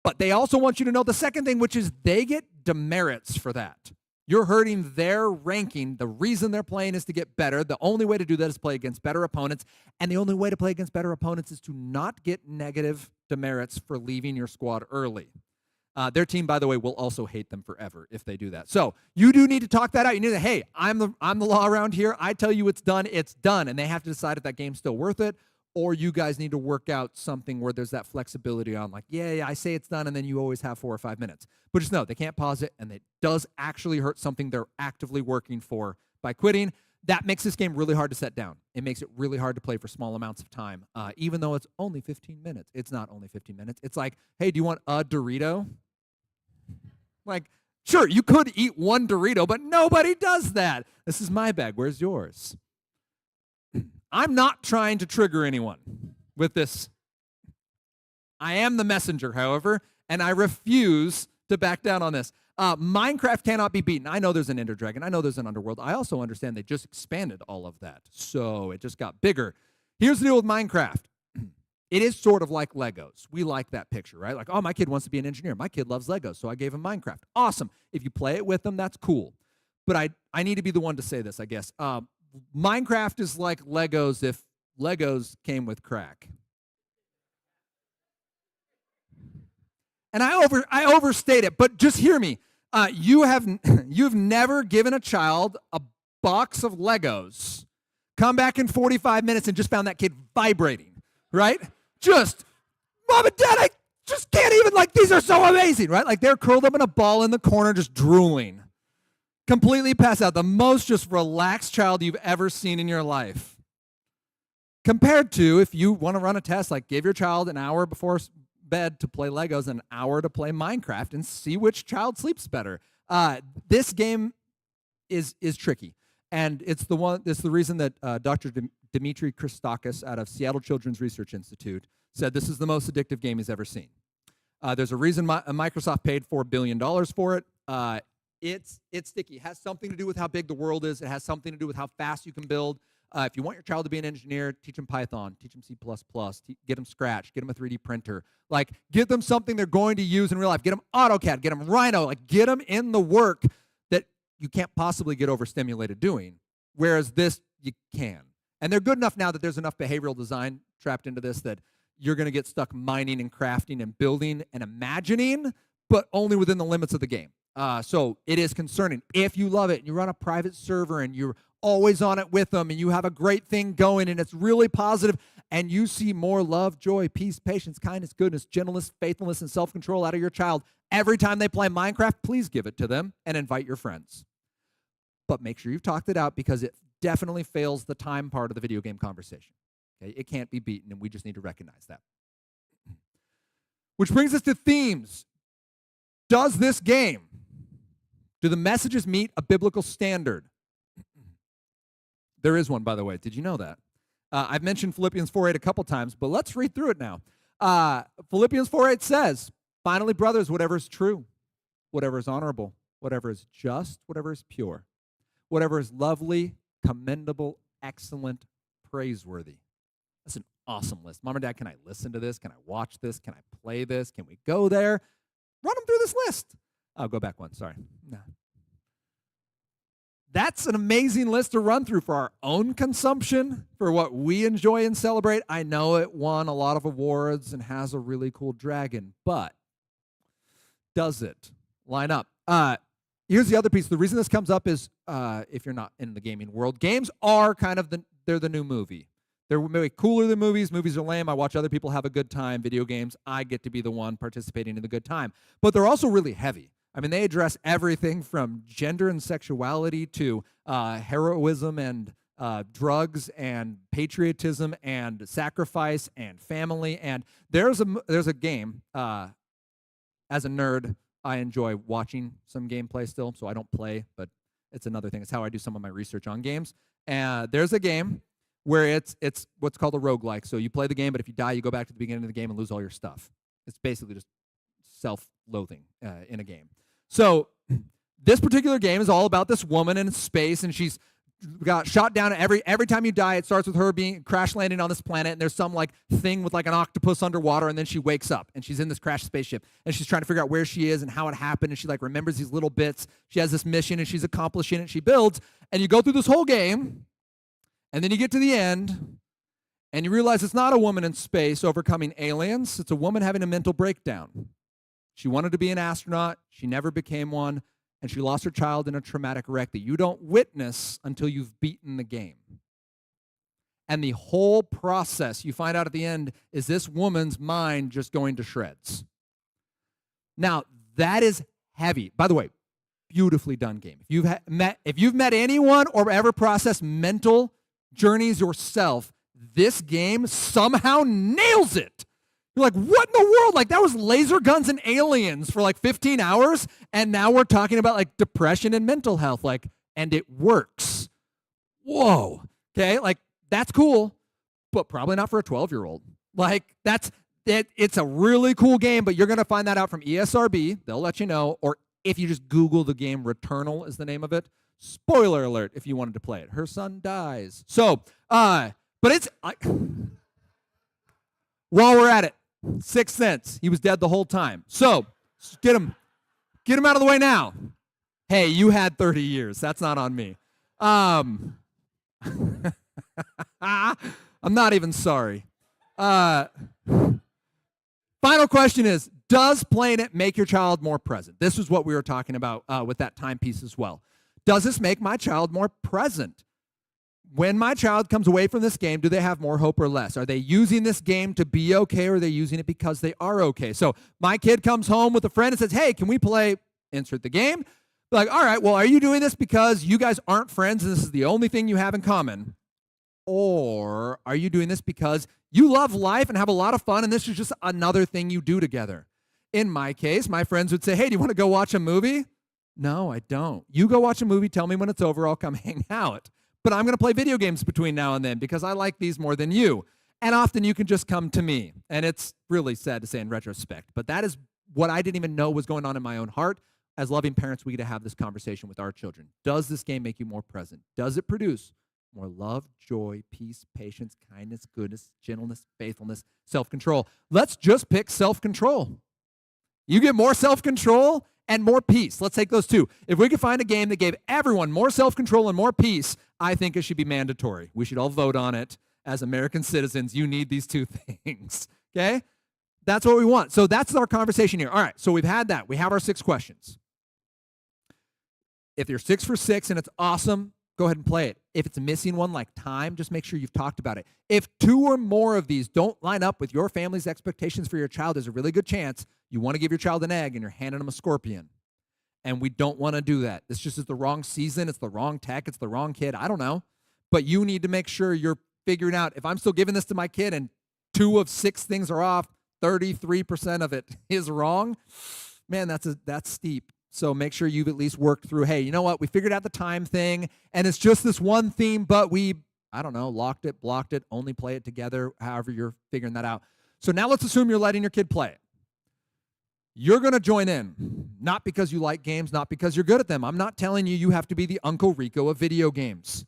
but they also want you to know the second thing, which is they get demerits for that. You're hurting their ranking. The reason they're playing is to get better. The only way to do that is play against better opponents. And the only way to play against better opponents is to not get negative demerits for leaving your squad early. Their team, by the way, will also hate them forever if they do that. So you do need to talk that out. You need to, hey, I'm the law around here. I tell you it's done, and they have to decide if that game's still worth it, or you guys need to work out something where there's that flexibility on like, yeah, I say it's done, and then you always have 4 or 5 minutes. But just know they can't pause it, and it does actually hurt something they're actively working for by quitting. That makes this game really hard to set down. It makes it really hard to play for small amounts of time, even though it's only 15 minutes. It's not only 15 minutes. It's like, hey, do you want a Dorito? Like, sure, you could eat one Dorito, but nobody does that. This is my bag. Where's yours? I'm not trying to trigger anyone with this. I am the messenger, however, and I refuse to back down on this. Minecraft cannot be beaten. I know there's an Ender Dragon. I know there's an Underworld. I also understand they just expanded all of that, so it just got bigger. Here's the deal with Minecraft. It is sort of like Legos. We like that picture, right? Like, oh, my kid wants to be an engineer. My kid loves Legos, so I gave him Minecraft. Awesome. If you play it with them, that's cool. But I need to be the one to say this, I guess. Minecraft is like Legos if Legos came with crack. And I overstate it, but just hear me. You've never given a child a box of Legos, come back in 45 minutes and just found that kid vibrating, right? Just, Mom and Dad, I just can't even even like, these are so amazing, right? Like they're curled up in a ball in the corner just drooling. Completely passed out. The most just relaxed child you've ever seen in your life. Compared to if you want to run a test, like give your child an hour before bed to play Legos and an hour to play Minecraft and see which child sleeps better. This game is tricky. And it's the reason that Dr. Dimitri Christakis out of Seattle Children's Research Institute said this is the most addictive game he's ever seen. There's a reason Microsoft paid $4 billion for it. It's sticky. It has something to do with how big the world is. It has something to do with how fast you can build. If you want your child to be an engineer, teach them Python, teach them C++, get them Scratch, get them a 3D printer. Like, get them something they're going to use in real life. Get them AutoCAD, get them Rhino. Like, get them in the work that you can't possibly get overstimulated doing, whereas this, you can. And they're good enough now that there's enough behavioral design trapped into this that you're going to get stuck mining and crafting and building and imagining, but only within the limits of the game. So it is concerning. If you love it and you run a private server and you're always on it with them and you have a great thing going and it's really positive and you see more love, joy, peace, patience, kindness, goodness, gentleness, faithfulness, and self-control out of your child every time they play Minecraft, please give it to them and invite your friends. But make sure you've talked it out because it definitely fails the time part of the video game conversation. Okay? It can't be beaten, and we just need to recognize that. Which brings us to themes. Does this game, do the messages meet a biblical standard? There is one, by the way. Did you know that? I've mentioned Philippians 4:8 a couple times, but let's read through it now. Philippians 4:8 says, finally, brothers, whatever is true, whatever is honorable, whatever is just, whatever is pure, whatever is lovely, commendable, excellent, praiseworthy. That's an awesome list. Mom and Dad, can I listen to this? Can I watch this? Can I play this? Can we go there? Run them through this list. I'll go back one. Sorry. No. That's an amazing list to run through for our own consumption, for what we enjoy and celebrate. I know it won a lot of awards and has a really cool dragon, but does it line up? Here's the other piece. The reason this comes up is if you're not in the gaming world, games are kind of they're the new movie. They're maybe cooler than movies. Movies are lame. I watch other people have a good time. Video games, I get to be the one participating in the good time. But they're also really heavy. I mean, they address everything from gender and sexuality to heroism and drugs and patriotism and sacrifice and family. And there's a game. As a nerd, I enjoy watching some gameplay still, so I don't play, but it's another thing. It's how I do some of my research on games. And there's a game where it's what's called a roguelike. So you play the game, but if you die, you go back to the beginning of the game and lose all your stuff. It's basically just self-loathing in a game. So this particular game is all about this woman in space, and she's got shot down. Every time you die, it starts with her being crash landing on this planet, and there's some like thing with like an octopus underwater, and then she wakes up, and she's in this crashed spaceship, and she's trying to figure out where she is and how it happened, and she like remembers these little bits. She has this mission, and she's accomplishing it. She builds, and you go through this whole game, and then you get to the end, and you realize it's not a woman in space overcoming aliens. It's a woman having a mental breakdown. She wanted to be an astronaut. She never became one. And she lost her child in a traumatic wreck that you don't witness until you've beaten the game. And the whole process, you find out at the end, is this woman's mind just going to shreds. Now, that is heavy. By the way, beautifully done game. If you've met anyone or ever processed mental journeys yourself, this game somehow nails it. You're like, what in the world? Like, that was laser guns and aliens for like 15 hours, and now we're talking about like depression and mental health, like, and it works. Whoa. Okay, like, that's cool, but probably not for a 12-year-old. Like, that's it. It's a really cool game, but you're going to find that out from ESRB. They'll let you know, or if you just Google the game, Returnal is the name of it. Spoiler alert if you wanted to play it. Her son dies. So, but it's, while we're at it, Sixth Sense. He was dead the whole time. So, get him out of the way now. Hey, you had 30 years. That's not on me. I'm not even sorry. Final question is, does playing it make your child more present? This is what we were talking about with that timepiece as well. Does this make my child more present? when my child comes away from this game, do they have more hope or less? Are they using this game to be okay, or are they using it because they are okay? So my kid comes home with a friend and says, hey, can we play, insert the game? Like, all right, well, are you doing this because you guys aren't friends and this is the only thing you have in common? Or are you doing this because you love life and have a lot of fun and this is just another thing you do together? In my case, my friends would say, hey, do you want to go watch a movie? No, I don't. You go watch a movie, tell me when it's over, I'll come hang out. But I'm going to play video games between now and then because I like these more than you. And often you can just come to me. And it's really sad to say in retrospect, but that is what I didn't even know was going on in my own heart. As loving parents, we get to have this conversation with our children. Does this game make you more present? Does it produce more love, joy, peace, patience, kindness, goodness, gentleness, faithfulness, self-control? Let's just pick self-control. You get more self-control and more peace. Let's take those two. If we could find a game that gave everyone more self-control and more peace, I think it should be mandatory. We should all vote on it. As American citizens, you need these two things, okay? That's what we want. So that's our conversation here. All right, so we've had that. We have our 6 questions. If you're 6 for 6 and it's awesome, go ahead and play it. If it's missing one like time, just make sure you've talked about it. If 2 or more of these don't line up with your family's expectations for your child, there's a really good chance you want to give your child an egg and you're handing them a scorpion. And we don't want to do that. This just is the wrong season. It's the wrong tech. It's the wrong kid. I don't know. But you need to make sure you're figuring out, if I'm still giving this to my kid and 2 of 6 things are off, 33% of it is wrong, man, that's steep. So make sure you've at least worked through, hey, you know what? We figured out the time thing, and it's just this one theme, but we, I don't know, locked it, blocked it, only play it together, however you're figuring that out. So now let's assume you're letting your kid play it. You're going to join in, not because you like games, not because you're good at them. I'm not telling you you have to be the Uncle Rico of video games.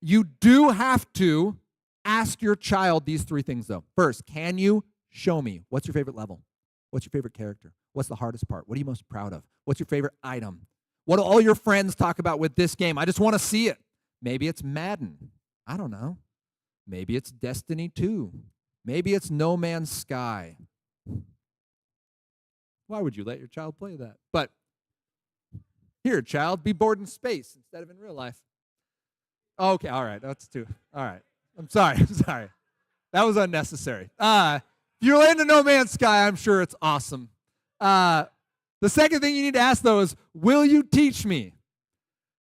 You do have to ask your child these 3 things, though. First, can you show me what's your favorite level? What's your favorite character? What's the hardest part? What are you most proud of? What's your favorite item? What do all your friends talk about with this game? I just want to see it. Maybe it's Madden. I don't know. Maybe it's Destiny 2. Maybe it's No Man's Sky. Why would you let your child play that? But here, child, be bored in space instead of in real life. Okay, all right. That's too. All right. I'm sorry. That was unnecessary. If you're into No Man's Sky, I'm sure it's awesome. The second thing you need to ask, though, is, will you teach me?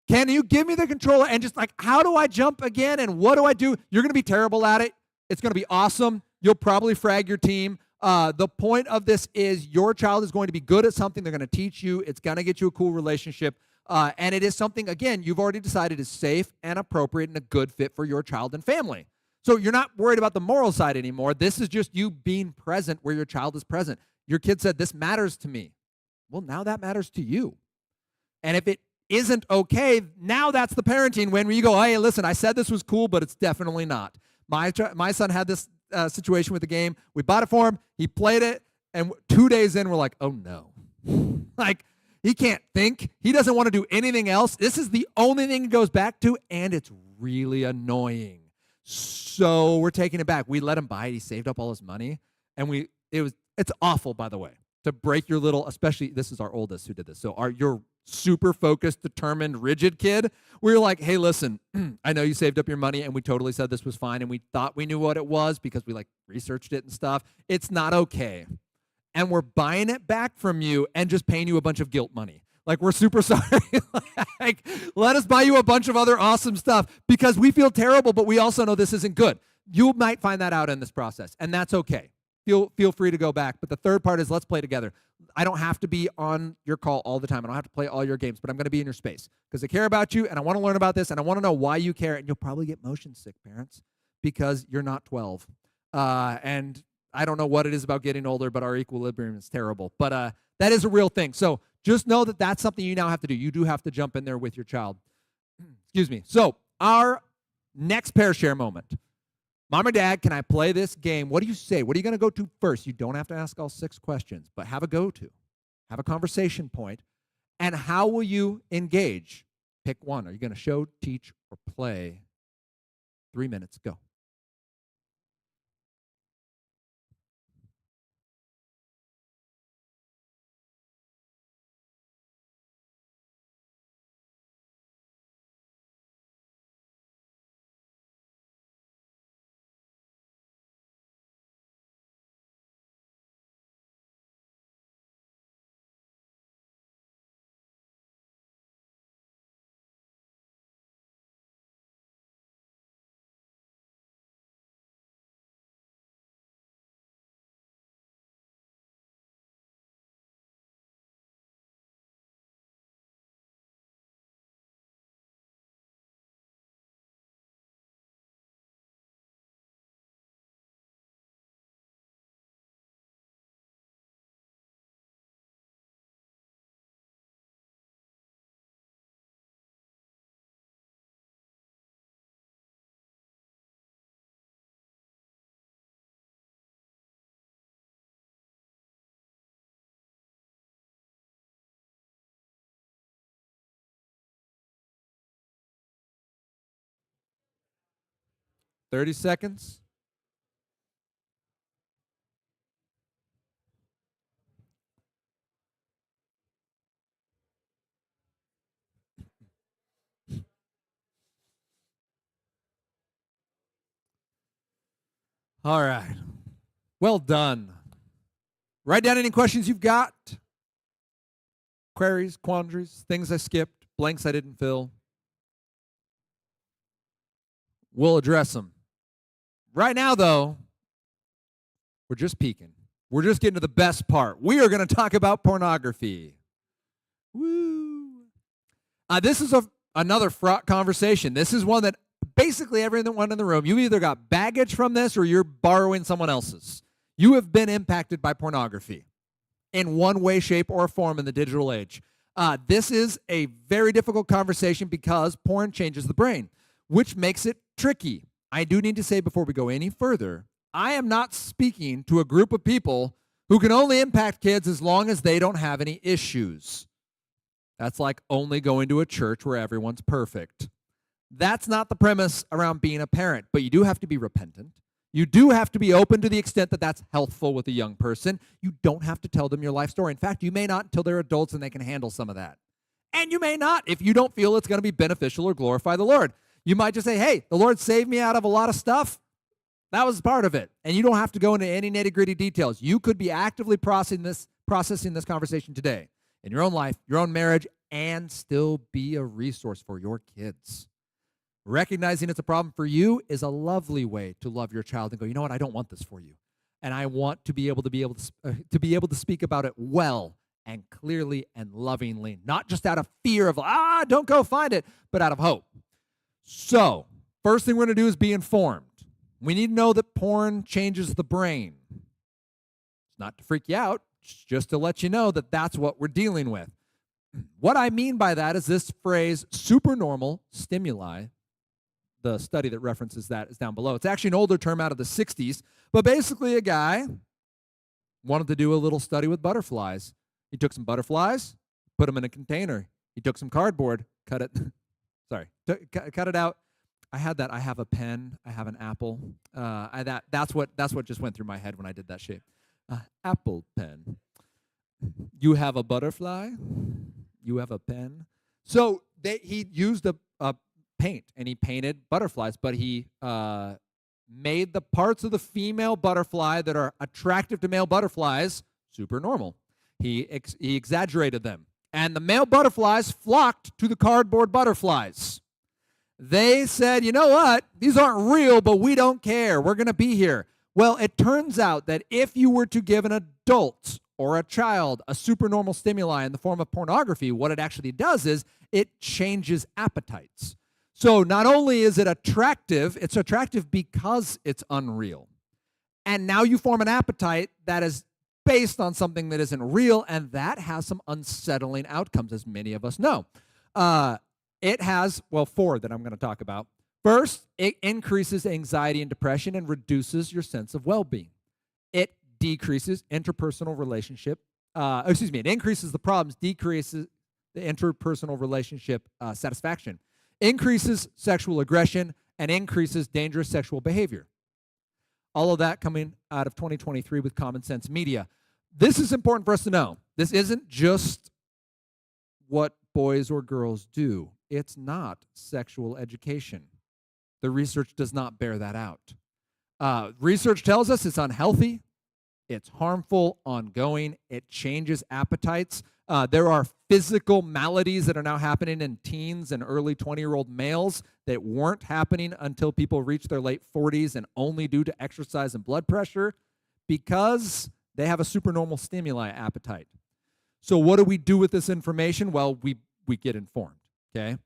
Can you give me the controller and just like, how do I jump again and what do I do? You're going to be terrible at it. It's going to be awesome. You'll probably frag your team. The point of this is your child is going to be good at something. They're going to teach you. It's going to get you a cool relationship. And it is something, again, you've already decided is safe and appropriate and a good fit for your child and family. So you're not worried about the moral side anymore. This is just you being present where your child is present. Your kid said, this matters to me. Well, now that matters to you. And if it isn't okay, now that's the parenting when you go, hey, listen, I said this was cool, but it's definitely not. My son had this situation with the game. We bought it for him. He played it. And 2 days in, we're like, oh, no. Like, he can't think. He doesn't want to do anything else. This is the only thing he goes back to, and it's really annoying. So we're taking it back. We let him buy it. He saved up all his money. And it's awful, by the way, to break your little, especially, this is our oldest who did this. So your super focused, determined, rigid kid, we're like, hey, listen, I know you saved up your money and we totally said this was fine and we thought we knew what it was because we like researched it and stuff. It's not okay. And we're buying it back from you and just paying you a bunch of guilt money. Like, we're super sorry. Like, let us buy you a bunch of other awesome stuff because we feel terrible, but we also know this isn't good. You might find that out in this process, and that's okay. Feel free to go back. But the third part is, let's play together. I don't have to be on your call all the time. I don't have to play all your games, but I'm going to be in your space because I care about you, and I want to learn about this, and I want to know why you care. And you'll probably get motion sick, parents, because you're not 12. And I don't know what it is about getting older, but our equilibrium is terrible. But that is a real thing. So just know that that's something you now have to do. You do have to jump in there with your child. Excuse me. So our next pair share moment. Mom or Dad, can I play this game? What do you say? What are you going to go to first? You don't have to ask all 6 questions, but have a go-to. Have a conversation point. And how will you engage? Pick one. Are you going to show, teach, or play? 3 minutes. Go. 30 seconds. All right. Well done. Write down any questions you've got. Queries, quandaries, things I skipped, blanks I didn't fill. We'll address them. Right now, though, we're just peeking. We're just getting to the best part. We are going to talk about pornography. Woo! This is another fraught conversation. This is one that basically everyone in the room, you either got baggage from this or you're borrowing someone else's. You have been impacted by pornography in one way, shape, or form in the digital age. This is a very difficult conversation because porn changes the brain, which makes it tricky. I do need to say before we go any further, I am not speaking to a group of people who can only impact kids as long as they don't have any issues. That's like only going to a church where everyone's perfect. That's not the premise around being a parent, but you do have to be repentant. You do have to be open to the extent that that's healthful with a young person. You don't have to tell them your life story. In fact, you may not until they're adults and they can handle some of that. And you may not if you don't feel it's going to be beneficial or glorify the Lord. You might just say, hey, the Lord saved me out of a lot of stuff. That was part of it. And you don't have to go into any nitty-gritty details. You could be actively processing this conversation today in your own life, your own marriage, and still be a resource for your kids. Recognizing it's a problem for you is a lovely way to love your child and go, you know what, I don't want this for you. And I want to be able to speak about it well and clearly and lovingly, not just out of fear of, don't go find it, but out of hope. So, first thing we're going to do is be informed. We need to know that porn changes the brain. It's not to freak you out, just to let you know that that's what we're dealing with. What I mean by that is this phrase, supernormal stimuli. The study that references that is down below. It's actually an older term out of the 60s, but basically a guy wanted to do a little study with butterflies. He took some butterflies, put them in a container. He took some cardboard, cut it out. I have a pen. I have an apple. That's what just went through my head when I did that shape. Apple pen. You have a butterfly. You have a pen. So he used a paint and he painted butterflies, but he made the parts of the female butterfly that are attractive to male butterflies supernormal. He exaggerated them, and the male butterflies flocked to the cardboard butterflies. They said, you know what? These aren't real, but we don't care. We're going to be here. Well, it turns out that if you were to give an adult or a child a supernormal stimuli in the form of pornography, what it actually does is it changes appetites. So not only is it attractive, it's attractive because it's unreal. And now you form an appetite that is based on something that isn't real, and that has some unsettling outcomes, as many of us know. It has, four that I'm going to talk about. First, it increases anxiety and depression and reduces your sense of well-being. It decreases interpersonal relationship. It increases the problems, decreases the interpersonal relationship satisfaction, increases sexual aggression, and increases dangerous sexual behavior. All of that coming out of 2023 with Common Sense Media. This is important for us to know. This isn't just what boys or girls do. It's not sexual education. The research does not bear that out. Research tells us it's unhealthy, it's harmful, ongoing, it changes appetites. There are physical maladies that are now happening in teens and early 20-year-old males that weren't happening until people reach their late 40s and only due to exercise and blood pressure because they have a supernormal stimuli appetite. So what do we do with this information? Well, we get informed, okay?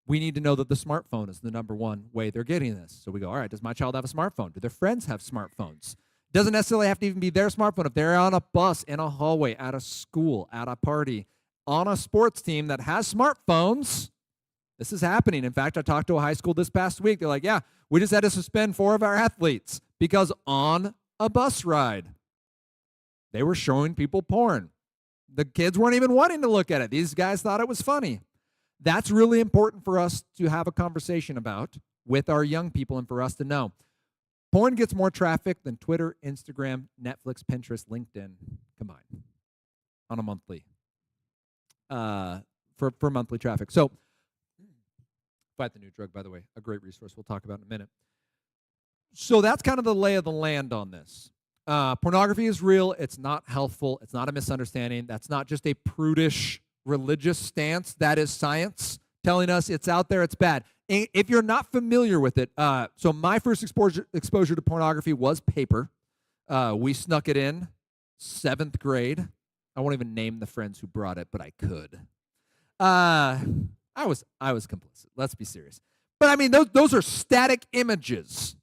We need to know that the smartphone is the number one way they're getting this. So we go, all right, does my child have a smartphone? Do their friends have smartphones? Doesn't necessarily have to even be their smartphone. If they're on a bus, in a hallway, at a school, at a party, on a sports team that has smartphones, this is happening. In fact, I talked to a high school this past week. They're like, yeah, we just had to suspend 4 of our athletes because on a bus ride, they were showing people porn. The kids weren't even wanting to look at it. These guys thought it was funny. That's really important for us to have a conversation about with our young people and for us to know. Porn gets more traffic than Twitter, Instagram, Netflix, Pinterest, LinkedIn combined on a monthly for monthly traffic. So, Fight the New Drug, by the way, a great resource we'll talk about in a minute. So that's kind of the lay of the land on this. Pornography is real. It's not healthful. It's not a misunderstanding. That's not just a prudish religious stance. That is science telling us it's out there, it's bad. If you're not familiar with it, so my first exposure to pornography was paper. We snuck it in 7th grade. I won't even name the friends who brought it, but I could. I was complicit. Let's be serious. But I mean, those are static images.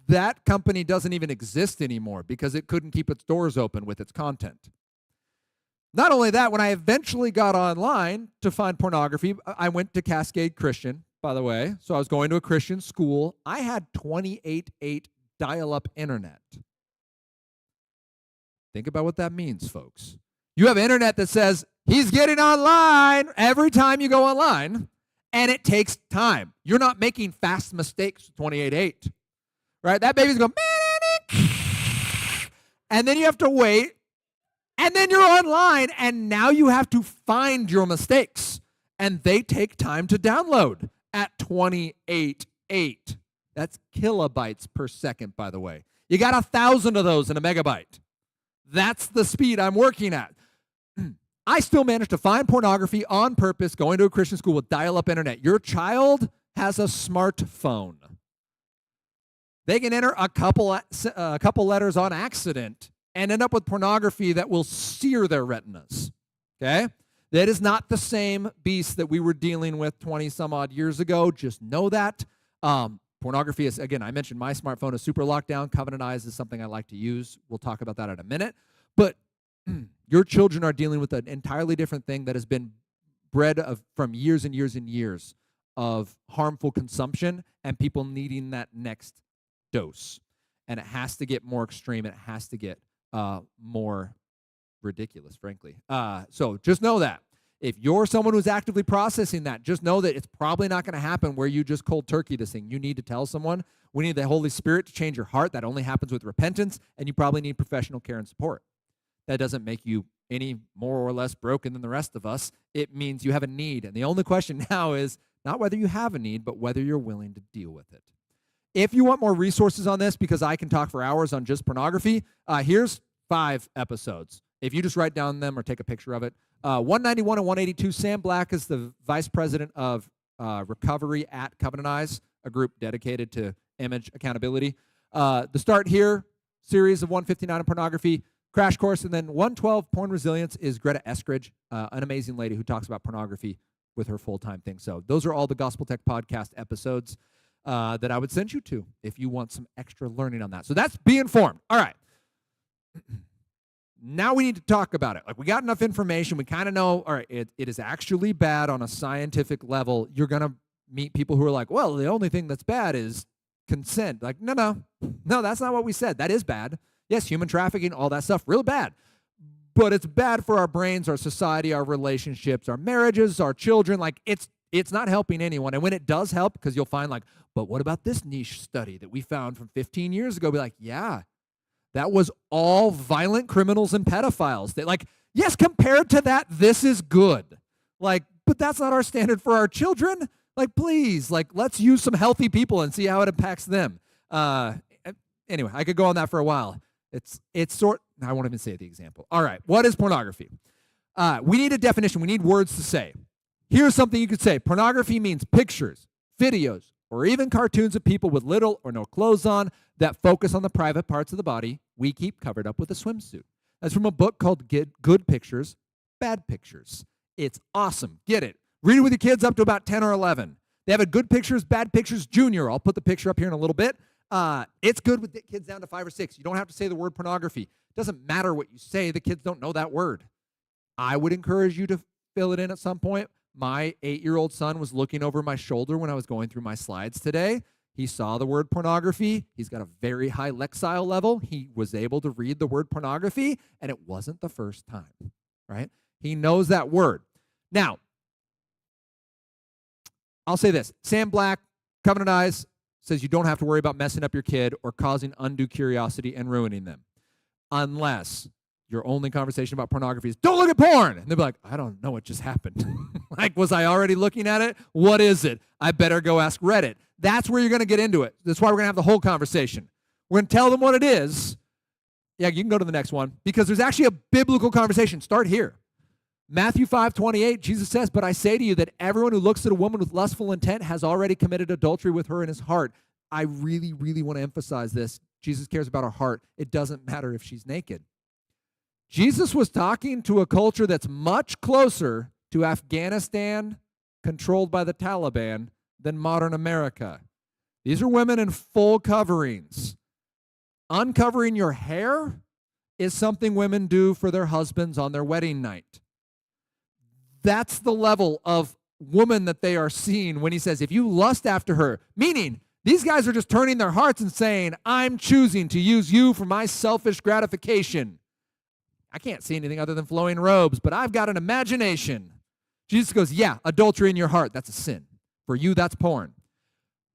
That company doesn't even exist anymore because it couldn't keep its doors open with its content. Not only that, when I eventually got online to find pornography, I went to Cascade Christian, by the way. So I was going to a Christian school. I had 28.8 dial-up internet. Think about what that means, folks. You have internet that says, he's getting online every time you go online, and it takes time. You're not making fast mistakes with 28.8, right? That baby's going, and then you have to wait, and then you're online, and now you have to find your mistakes, and they take time to download at 28.8. That's kilobytes per second, by the way. You got 1,000 of those in a megabyte. That's the speed I'm working at. I still managed to find pornography on purpose going to a Christian school with dial-up internet. Your child has a smartphone. They can enter a couple letters on accident and end up with pornography that will sear their retinas, okay? That is not the same beast that we were dealing with 20-some-odd years ago. Just know that. Pornography is, again, I mentioned my smartphone is super locked down. Covenant Eyes is something I like to use. We'll talk about that in a minute. But your children are dealing with an entirely different thing that has been bred from years and years and years of harmful consumption and people needing that next dose. And it has to get more extreme. It has to get more ridiculous, frankly. So just know that. If you're someone who's actively processing that, just know that it's probably not going to happen where you just cold turkey this thing. You need to tell someone. We need the Holy Spirit to change your heart. That only happens with repentance, and you probably need professional care and support. That doesn't make you any more or less broken than the rest of us. It means you have a need. And the only question now is not whether you have a need, but whether you're willing to deal with it. If you want more resources on this, because I can talk for hours on just pornography, here's 5 episodes. If you just write down them or take a picture of it. 191 and 182, Sam Black is the vice president of recovery at Covenant Eyes, a group dedicated to image accountability. The Start Here series of 159 on pornography, Crash Course, and then 112 Porn Resilience is Greta Eskridge, an amazing lady who talks about pornography with her full-time thing. So those are all the Gospel Tech podcast episodes that I would send you to if you want some extra learning on that. So that's Be Informed. All right. Now we need to talk about it. Like, we got enough information. We kind of know, all right, it is actually bad on a scientific level. You're going to meet people who are like, well, the only thing that's bad is consent. Like, no, that's not what we said. That is bad. Yes, human trafficking, all that stuff, real bad. But it's bad for our brains, our society, our relationships, our marriages, our children. Like, it's not helping anyone. And when it does help, because you'll find like, but what about this niche study that we found from 15 years ago? Be like, yeah. That was all violent criminals and pedophiles. That, like, yes, compared to that, this is good. Like, but that's not our standard for our children. Like, please, like, let's use some healthy people and see how it impacts them. Anyway, I could go on that for a while. I won't even say the example. All right, what is pornography? We need a definition. We need words to say. Here's something you could say. Pornography means pictures, videos, or even cartoons of people with little or no clothes on that focus on the private parts of the body we keep covered up with a swimsuit. That's from a book called Good Pictures, Bad Pictures. It's awesome. Get it. Read it with your kids up to about 10 or 11. They have a Good Pictures, Bad Pictures Junior. I'll put the picture up here in a little bit. It's good with the kids down to 5 or 6. You don't have to say the word pornography. It doesn't matter what you say. The kids don't know that word. I would encourage you to fill it in at some point. My 8-year-old son was looking over my shoulder when I was going through my slides today. He saw the word pornography. He's got a very high lexile level. He was able to read the word pornography, and it wasn't the first time, right? He knows that word. Now, I'll say this. Sam Black, Covenant Eyes says you don't have to worry about messing up your kid or causing undue curiosity and ruining them. Unless your only conversation about pornography is, don't look at porn. And they'll be like, I don't know what just happened. Like, was I already looking at it? What is it? I better go ask Reddit. That's where you're going to get into it. That's why we're going to have the whole conversation. We're going to tell them what it is. Yeah, you can go to the next one because there's actually a biblical conversation. Start here. Matthew 5:28, Jesus says, but I say to you that everyone who looks at a woman with lustful intent has already committed adultery with her in his heart. I really, really want to emphasize this. Jesus cares about our heart. It doesn't matter if she's naked. Jesus was talking to a culture that's much closer to Afghanistan, controlled by the Taliban, than modern America. These are women in full coverings. Uncovering your hair is something women do for their husbands on their wedding night. That's the level of woman that they are seeing when he says, if you lust after her, meaning these guys are just turning their hearts and saying, I'm choosing to use you for my selfish gratification. I can't see anything other than flowing robes, but I've got an imagination. Jesus goes, yeah, adultery in your heart, that's a sin. For you, that's porn.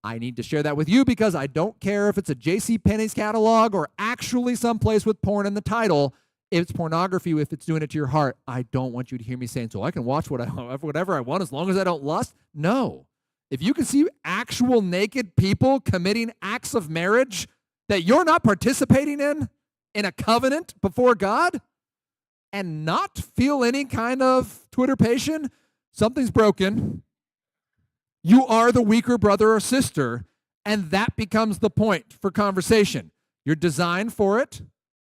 I need to share that with you because I don't care if it's a JCPenney's catalog or actually someplace with porn in the title. If it's pornography, if it's doing it to your heart, I don't want you to hear me saying, so I can watch whatever I want as long as I don't lust. No. If you can see actual naked people committing acts of marriage that you're not participating in a covenant before God, and not feel any kind of twitterpation, something's broken. You are the weaker brother or sister, and that becomes the point for conversation. You're designed for it.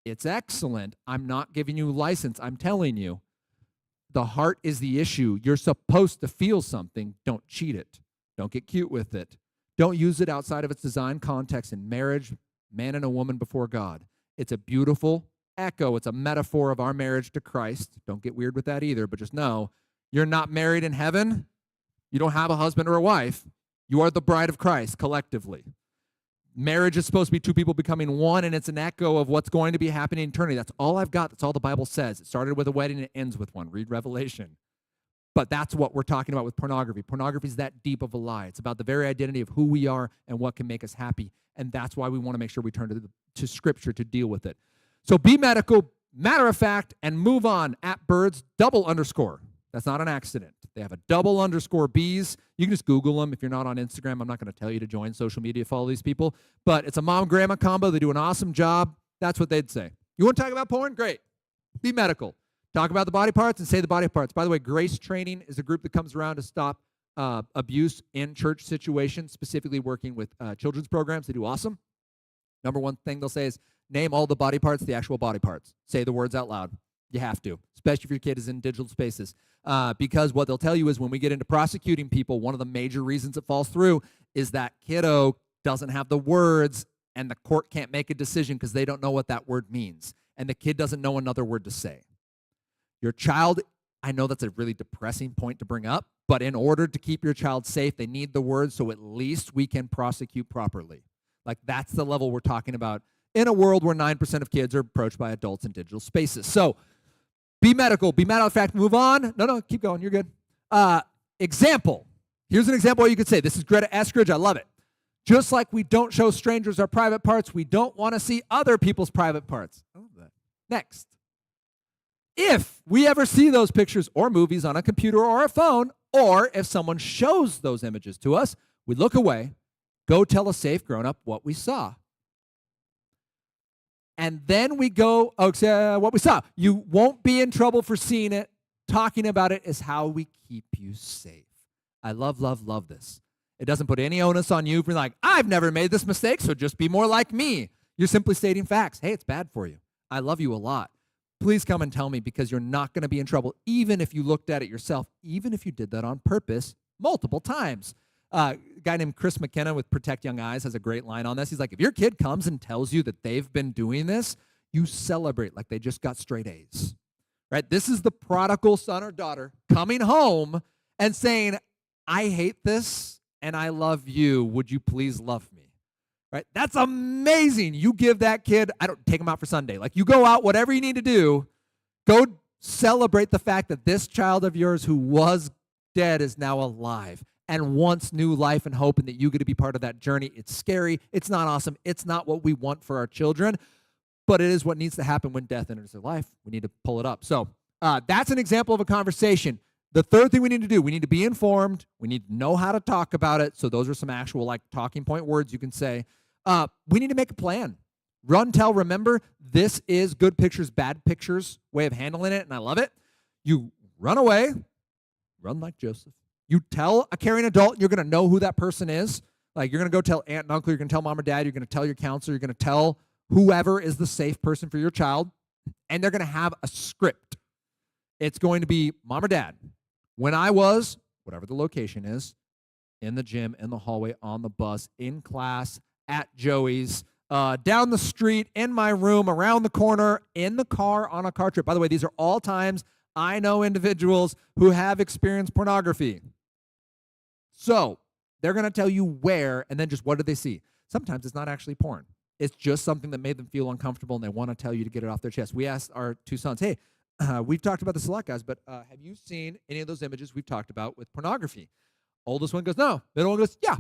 It's excellent. I'm not giving you license. I'm telling you. The heart is the issue. You're supposed to feel something. Don't cheat it. Don't get cute with it. Don't use it outside of its design context in marriage, man and a woman before God. It's a beautiful echo. It's a metaphor of our marriage to Christ. Don't get weird with that either, but just know you're not married in heaven. You don't have a husband or a wife. You are the bride of Christ collectively. Marriage is supposed to be two people becoming one, and it's an echo of what's going to be happening in eternity. That's all I've got. That's all the Bible says. It started with a wedding and it ends with one. Read Revelation. But that's what we're talking about with pornography. Pornography is that deep of a lie. It's about the very identity of who we are and what can make us happy. And that's why we want to make sure we turn to Scripture to deal with it. So be medical, matter of fact, and move on at Birds, _. That's not an accident. They have a _Bs. You can just Google them if you're not on Instagram. I'm not going to tell you to join social media, follow these people. But it's a mom-grandma combo. They do an awesome job. That's what they'd say. You want to talk about porn? Great. Be medical. Talk about the body parts and say the body parts. By the way, Grace Training is a group that comes around to stop abuse in church situations, specifically working with children's programs. They do awesome. Number one thing they'll say is, name all the body parts, the actual body parts. Say the words out loud. You have to, especially if your kid is in digital spaces. Because what they'll tell you is when we get into prosecuting people, one of the major reasons it falls through is that kiddo doesn't have the words and the court can't make a decision because they don't know what that word means. And the kid doesn't know another word to say. Your child, I know that's a really depressing point to bring up, but in order to keep your child safe, they need the words so at least we can prosecute properly. Like that's the level we're talking about in a world where 9% of kids are approached by adults in digital spaces. So be medical, be matter of fact, move on. No, keep going, you're good. Example. Here's an example you could say. This is Greta Eskridge, I love it. Just like we don't show strangers our private parts, we don't want to see other people's private parts. I love that. Next. If we ever see those pictures or movies on a computer or a phone, or if someone shows those images to us, we look away, go tell a safe grown-up what we saw. And then we go, what we saw. You won't be in trouble for seeing it. Talking about it is how we keep you safe. I love, love, love this. It doesn't put any onus on you for like, I've never made this mistake, so just be more like me. You're simply stating facts. Hey, it's bad for you. I love you a lot. Please come and tell me because you're not going to be in trouble, even if you looked at it yourself, even if you did that on purpose multiple times. A guy named Chris McKenna with Protect Young Eyes has a great line on this. He's like, if your kid comes and tells you that they've been doing this, you celebrate like they just got straight A's. Right? This is the prodigal son or daughter coming home and saying, I hate this and I love you. Would you please love me? Right? That's amazing. You give that kid, I don't take him out for Sunday. Like you go out, whatever you need to do, go celebrate the fact that this child of yours who was dead is now alive. and wants new life and hope, and that you get to be part of that journey. It's scary. It's not awesome. It's not what we want for our children, but it is what needs to happen when death enters their life. We need to pull it up. So that's an example of a conversation. The third thing we need to do, we need to be informed. We need to know how to talk about it. So those are some actual like talking point words you can say. We need to make a plan. Run, tell, remember. This is good pictures, bad pictures way of handling it, and I love it. You run away, run like Joseph. You tell a caring adult, you're going to know who that person is. Like you're going to go tell aunt and uncle, you're going to tell mom or dad, you're going to tell your counselor, you're going to tell whoever is the safe person for your child, and they're going to have a script. It's going to be, mom or dad, when I was, whatever the location is, in the gym, in the hallway, on the bus, in class, at Joey's, down the street, in my room, around the corner, in the car, on a car trip. By the way, these are all times I know individuals who have experienced pornography. So they're going to tell you where, and then just what did they see? Sometimes it's not actually porn. It's just something that made them feel uncomfortable, and they want to tell you to get it off their chest. We asked our two sons, hey, we've talked about this a lot, guys, but have you seen any of those images we've talked about with pornography? Oldest one goes, no. Middle one goes, yeah.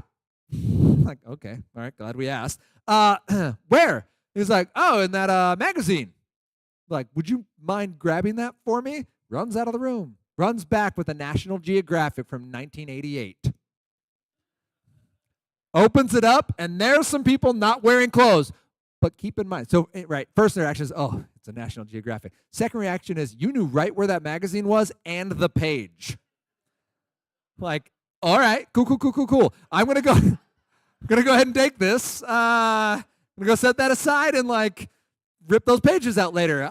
Like, okay, all right, glad we asked. Where? He's like, oh, in that magazine. Like, would you mind grabbing that for me? Runs out of the room. Runs back with a National Geographic from 1988. Opens it up, and there's some people not wearing clothes. But keep in mind, so, right, first reaction is, oh, it's a National Geographic. Second reaction is, you knew right where that magazine was and the page. Like, all right, cool. I'm going to go ahead and take this. I'm going to go set that aside and, like, rip those pages out later.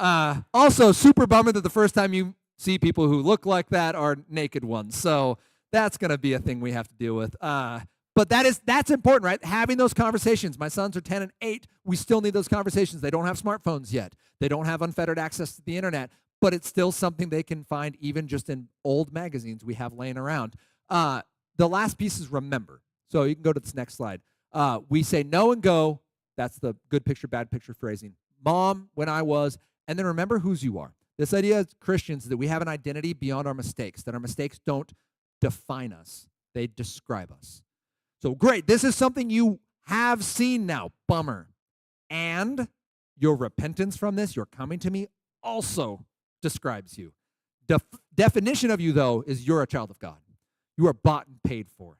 Also, super bummer that the first time you see people who look like that are naked ones. So that's going to be a thing we have to deal with. But that's important, right? Having those conversations. My sons are 10 and 8. We still need those conversations. They don't have smartphones yet. They don't have unfettered access to the internet, but it's still something they can find even just in old magazines we have laying around. The last piece is remember. So you can go to this next slide. We say no and go. That's the good picture, bad picture phrasing. Mom, when I was, and then remember whose you are. This idea as Christians that we have an identity beyond our mistakes, that our mistakes don't define us. They describe us. So great, this is something you have seen now. Bummer. And your repentance from this, your coming to me, also describes you. Definition of you, though, is you're a child of God. You are bought and paid for.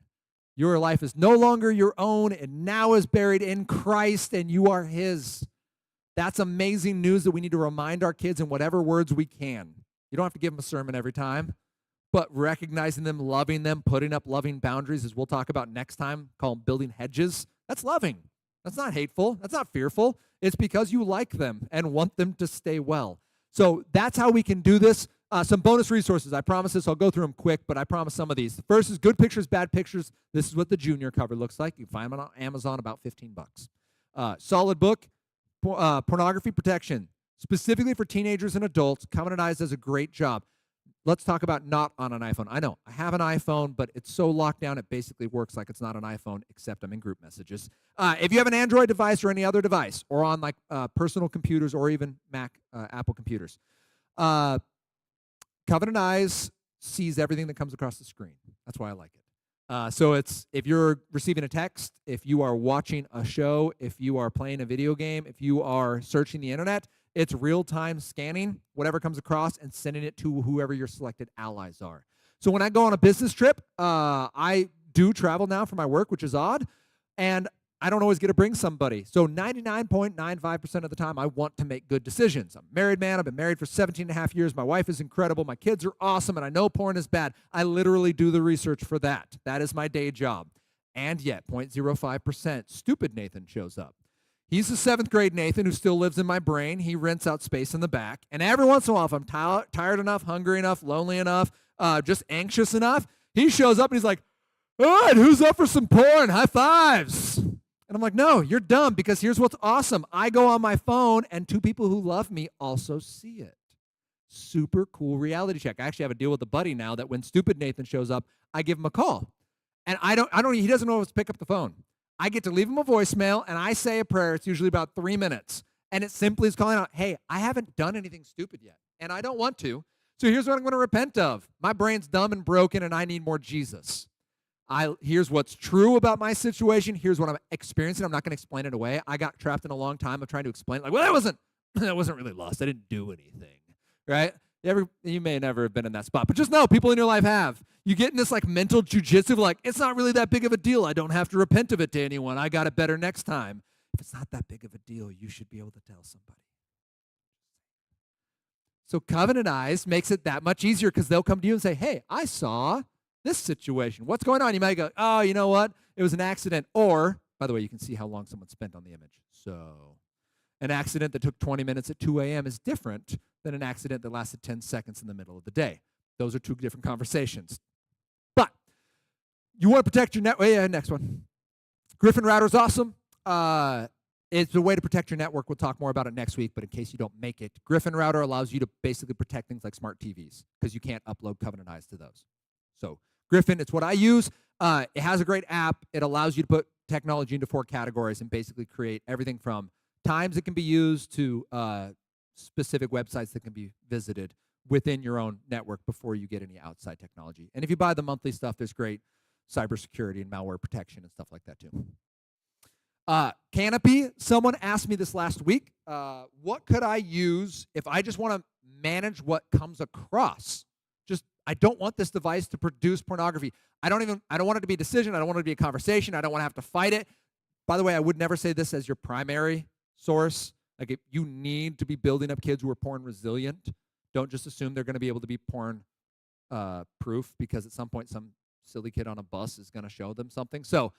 Your life is no longer your own and now is buried in Christ, and you are his. That's amazing news that we need to remind our kids in whatever words we can. You don't have to give them a sermon every time, but recognizing them, loving them, putting up loving boundaries, as we'll talk about next time, call them building hedges. That's loving. That's not hateful. That's not fearful. It's because you like them and want them to stay well. So that's how we can do this. Some bonus resources. I promise this. I'll go through them quick, but I promise some of these. The first is Good Pictures, Bad Pictures. This is what the junior cover looks like. You can find them on Amazon, about $15. Solid book, Pornography Protection, specifically for teenagers and adults. Covenant Eyes does a great job. Let's talk about not on an iPhone. I know, I have an iPhone, but it's so locked down it basically works like it's not an iPhone, except I'm in group messages. If you have an Android device or any other device, or on like personal computers or even Mac, Apple computers, Covenant Eyes sees everything that comes across the screen. That's why I like it. So it's if you're receiving a text, if you are watching a show, if you are playing a video game, if you are searching the internet, it's real-time scanning whatever comes across and sending it to whoever your selected allies are. So when I go on a business trip, I do travel now for my work, which is odd, and I don't always get to bring somebody. So 99.95% of the time, I want to make good decisions. I'm a married man. I've been married for 17 and a half years. My wife is incredible. My kids are awesome, and I know porn is bad. I literally do the research for that. That is my day job. And yet, 0.05%, stupid Nathan shows up. He's the 7th grade Nathan who still lives in my brain. He rents out space in the back. And every once in a while, if I'm tired enough, hungry enough, lonely enough, just anxious enough, he shows up and he's like, all right, who's up for some porn? High fives. And I'm like, no, you're dumb, because here's what's awesome. I go on my phone, and 2 people who love me also see it. Super cool reality check. I actually have a deal with a buddy now that when stupid Nathan shows up, I give him a call. And he doesn't know how to pick up the phone. I get to leave him a voicemail, and I say a prayer. It's usually about 3 minutes. And it simply is calling out, hey, I haven't done anything stupid yet, and I don't want to. So here's what I'm going to repent of. My brain's dumb and broken, and I need more Jesus. Here's what's true about my situation. Here's what I'm experiencing. I'm not going to explain it away. I got trapped in a long time of trying to explain it. Like, well, that wasn't really lust. I didn't do anything, right? You may never have been in that spot, but just know people in your life have. You get in this like mental jujitsu of like, it's not really that big of a deal. I don't have to repent of it to anyone. I got it better next time. If it's not that big of a deal, you should be able to tell somebody. So Covenant Eyes makes it that much easier because they'll come to you and say, hey, I saw this situation. What's going on? You might go, oh, you know what? It was an accident. Or, by the way, you can see how long someone spent on the image. So an accident that took 20 minutes at 2 a.m. is different than an accident that lasted 10 seconds in the middle of the day. Those are two different conversations. But you want to protect your network. Yeah, next one. Griffin Router is awesome. It's a way to protect your network. We'll talk more about it next week, but in case you don't make it, Griffin Router allows you to basically protect things like smart TVs because you can't upload Covenant Eyes to those. So Griffin, it's what I use. It has a great app. It allows you to put technology into 4 categories and basically create everything from times it can be used to specific websites that can be visited within your own network before you get any outside technology. And if you buy the monthly stuff, there's great cybersecurity and malware protection and stuff like that too. Canopy, someone asked me this last week, what could I use if I just want to manage what comes across? I don't want this device to produce pornography. I don't want it to be a decision. I don't want it to be a conversation. I don't want to have to fight it. By the way, I would never say this as your primary source. Like, if you need to be building up kids who are porn resilient, don't just assume they're going to be able to be porn proof because at some point some silly kid on a bus is going to show them something. So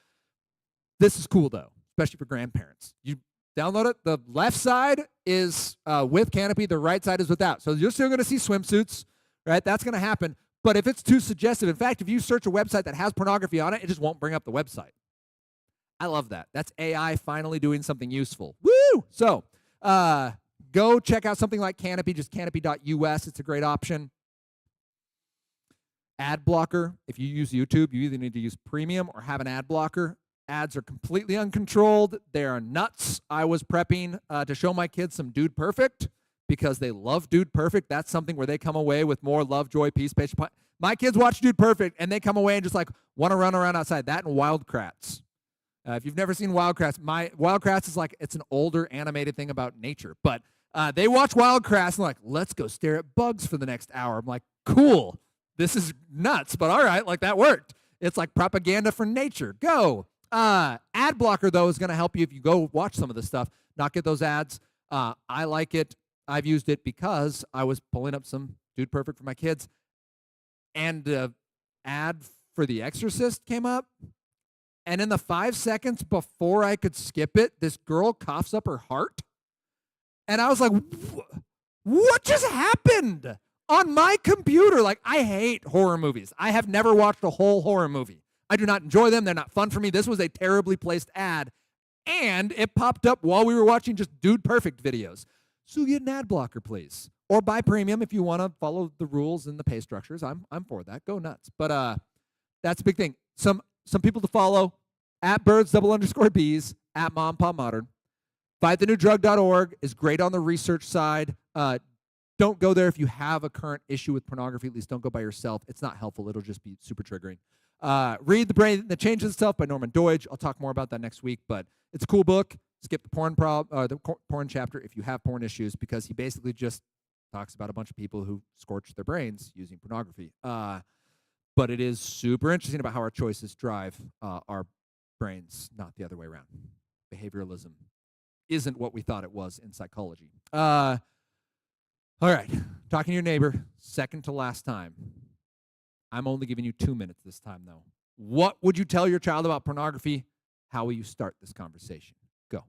this is cool, though, especially for grandparents. You download it. The left side is with Canopy. The right side is without. So you're still going to see swimsuits, right? That's going to happen. But if it's too suggestive, in fact, if you search a website that has pornography on it, it just won't bring up the website. I love that. That's AI finally doing something useful. Woo! So go check out something like Canopy, just canopy.us. It's a great option. Ad blocker. If you use YouTube, you either need to use premium or have an ad blocker. Ads are completely uncontrolled. They are nuts. I was prepping to show my kids some Dude Perfect because they love Dude Perfect. That's something where they come away with more love, joy, peace, patience. My kids watch Dude Perfect, and they come away and just like want to run around outside. That and Wild Kratts. If you've never seen Wild Kratts, Wild Kratts is like, it's an older animated thing about nature. But they watch Wild Kratts and like, let's go stare at bugs for the next hour. I'm like, cool. This is nuts, but all right, like that worked. It's like propaganda for nature. Go. Ad blocker, though, is going to help you if you go watch some of this stuff, not get those ads. I like it. I've used it because I was pulling up some Dude Perfect for my kids, and the ad for The Exorcist came up. And in the 5 seconds before I could skip it, this girl coughs up her heart. And I was like, what just happened on my computer? Like, I hate horror movies. I have never watched a whole horror movie. I do not enjoy them. They're not fun for me. This was a terribly placed ad. And it popped up while we were watching just Dude Perfect videos. So get an ad blocker, please. Or buy premium if you want to follow the rules and the pay structures. I'm for that. Go nuts. But that's a big thing. Some people to follow, at birds_bees, at mompopmodern. Fightthenewdrug.org is great on the research side. Don't go there if you have a current issue with pornography. At least don't go by yourself. It's not helpful. It'll just be super triggering. Read The Brain That Changes Itself by Norman Doidge. I'll talk more about that next week, but it's a cool book. Skip the porn chapter if you have porn issues, because he basically just talks about a bunch of people who scorch their brains using pornography. But it is super interesting about how our choices drive our brains, not the other way around. Behavioralism isn't what we thought it was in psychology. All right, talking to your neighbor, second to last time. I'm only giving you 2 minutes this time, though. What would you tell your child about pornography? How will you start this conversation? Go.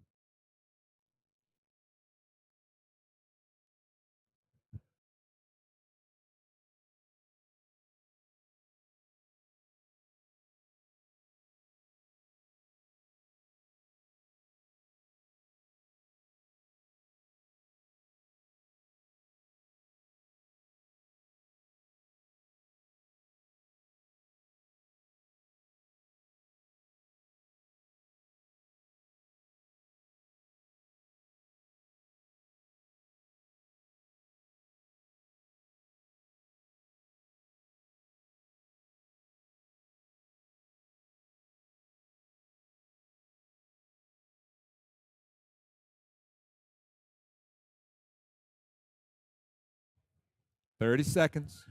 30 seconds.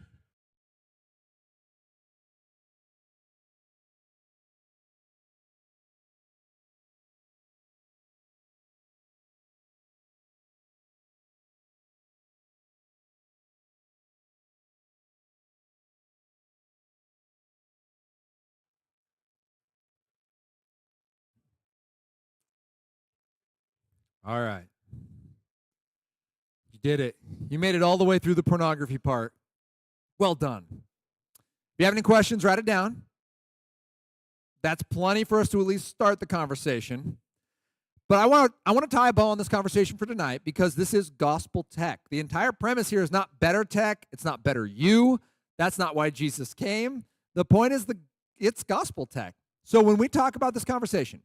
All right. You did it. You made it all the way through the pornography part. Well done. If you have any questions, write it down. That's plenty for us to at least start the conversation. But I want to tie a bow on this conversation for tonight because this is gospel tech. The entire premise here is not better tech. It's not better you. That's not why Jesus came. The point is it's gospel tech. So when we talk about this conversation,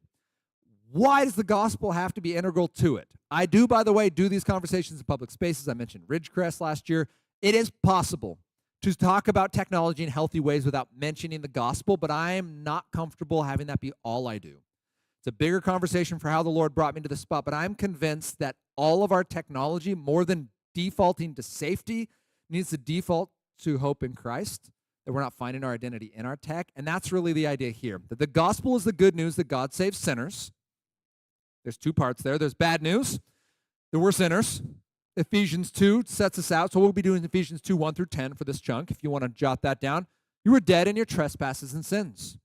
why does the gospel have to be integral to it? I do, by the way, do these conversations in public spaces. I mentioned Ridgecrest last year. It is possible to talk about technology in healthy ways without mentioning the gospel, but I am not comfortable having that be all I do. It's a bigger conversation for how the Lord brought me to this spot, but I'm convinced that all of our technology, more than defaulting to safety, needs to default to hope in Christ, that we're not finding our identity in our tech. And that's really the idea here, that the gospel is the good news that God saves sinners. There's two parts there. There's bad news, that we're sinners. Ephesians 2 sets us out. So we'll be doing Ephesians 2, 1 through 10 for this chunk, if you want to jot that down. You were dead in your trespasses and sins.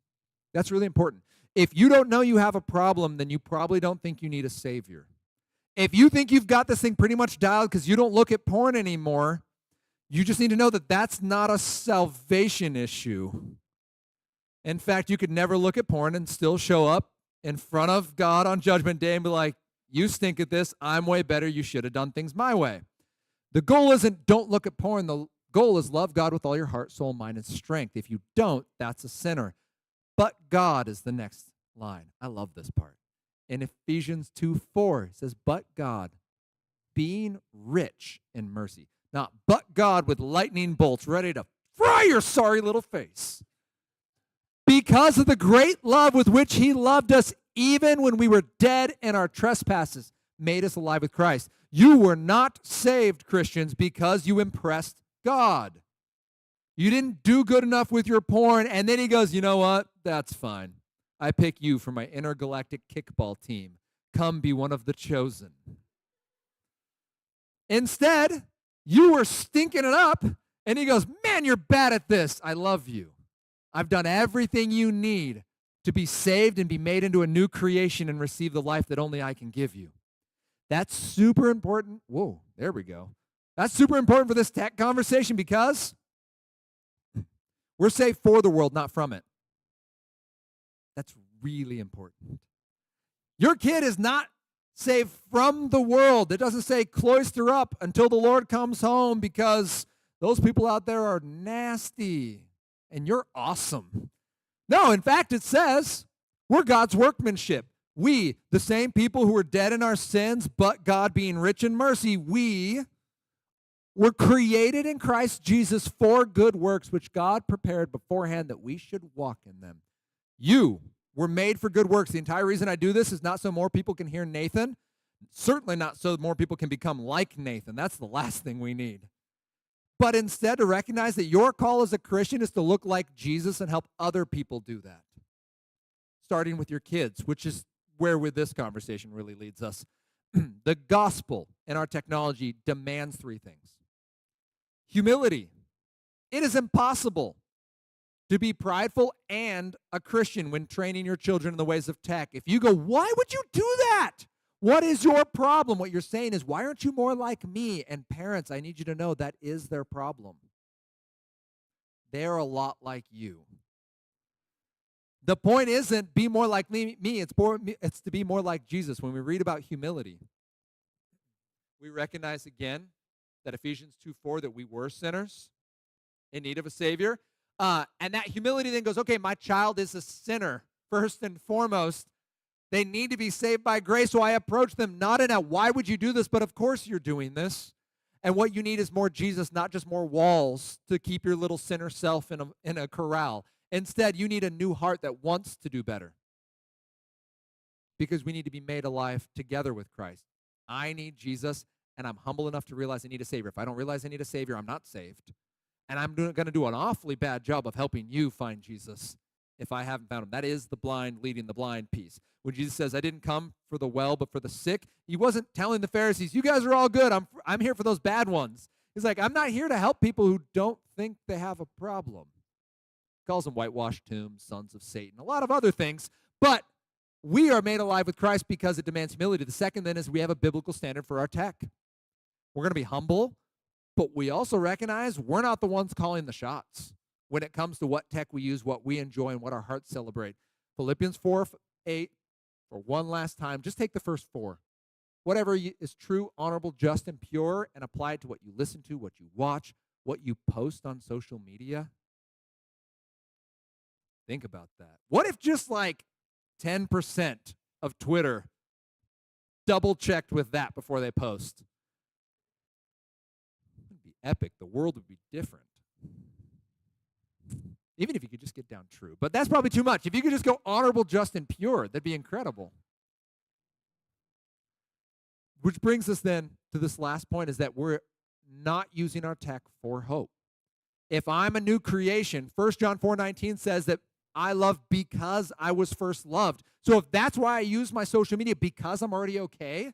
That's really important. If you don't know you have a problem, then you probably don't think you need a savior. If you think you've got this thing pretty much dialed because you don't look at porn anymore, you just need to know that that's not a salvation issue. In fact, you could never look at porn and still show up in front of God on Judgment Day and be like, you stink at this, I'm way better, you should have done things my way. The goal isn't don't look at porn. The goal is love God with all your heart, soul, mind, and strength. If you don't, that's a sinner. But God is the next line. I love this part. In Ephesians 2:4, it says, but God, being rich in mercy. Not but God with lightning bolts ready to fry your sorry little face. Because of the great love with which he loved us, even when we were dead in our trespasses, made us alive with Christ. You were not saved, Christians, because you impressed God. You didn't do good enough with your porn, and then he goes, you know what? That's fine. I pick you for my intergalactic kickball team. Come be one of the chosen. Instead, you were stinking it up, and he goes, man, you're bad at this. I love you. I've done everything you need to be saved and be made into a new creation and receive the life that only I can give you. That's super important. Whoa, there we go. That's super important for this tech conversation because we're saved for the world, not from it. That's really important. Your kid is not saved from the world. It doesn't say cloister up until the Lord comes home because those people out there are nasty and you're awesome. No, in fact, it says we're God's workmanship. We, the same people who were dead in our sins, but God being rich in mercy, we were created in Christ Jesus for good works, which God prepared beforehand that we should walk in them. You were made for good works. The entire reason I do this is not so more people can hear Nathan, certainly not so more people can become like Nathan. That's the last thing we need. But instead to recognize that your call as a Christian is to look like Jesus and help other people do that. Starting with your kids, which is where this conversation really leads us. The gospel and our technology demands three things. Humility. It is impossible to be prideful and a Christian when training your children in the ways of tech. If you go, why would you do that? What is your problem? What you're saying is, why aren't you more like me? And parents, I need you to know that is their problem. They're a lot like you. The point isn't be more like me. It's to be more like Jesus. When we read about humility, we recognize again that Ephesians 2:4 that we were sinners in need of a Savior. And that humility then goes, okay, my child is a sinner first and foremost. They need to be saved by grace, so I approach them not in a why would you do this, but of course you're doing this. And what you need is more Jesus, not just more walls to keep your little sinner self in a corral. Instead, you need a new heart that wants to do better. Because we need to be made alive together with Christ. I need Jesus, and I'm humble enough to realize I need a Savior. If I don't realize I need a Savior, I'm not saved. And I'm going to do an awfully bad job of helping you find Jesus if I haven't found him. That is the blind leading the blind piece. When Jesus says, I didn't come for the well, but for the sick, he wasn't telling the Pharisees, you guys are all good. I'm here for those bad ones. He's like, I'm not here to help people who don't think they have a problem. He calls them whitewashed tombs, sons of Satan, a lot of other things. But we are made alive with Christ because it demands humility. The second then is we have a biblical standard for our tech. We're going to be humble, but we also recognize we're not the ones calling the shots when it comes to what tech we use, what we enjoy, and what our hearts celebrate. Philippians 4:8, for one last time, just take the first 4. Whatever is true, honorable, just, and pure, and apply it to what you listen to, what you watch, what you post on social media. Think about that. What if just like 10% of Twitter double-checked with that before they post? It would be epic. The world would be different. Even if you could just get down true. But that's probably too much. If you could just go honorable, just, and pure, that'd be incredible. Which brings us then to this last point, is that we're not using our tech for hope. If I'm a new creation, 1 John 4:19 says that I love because I was first loved. So if that's why I use my social media, because I'm already okay,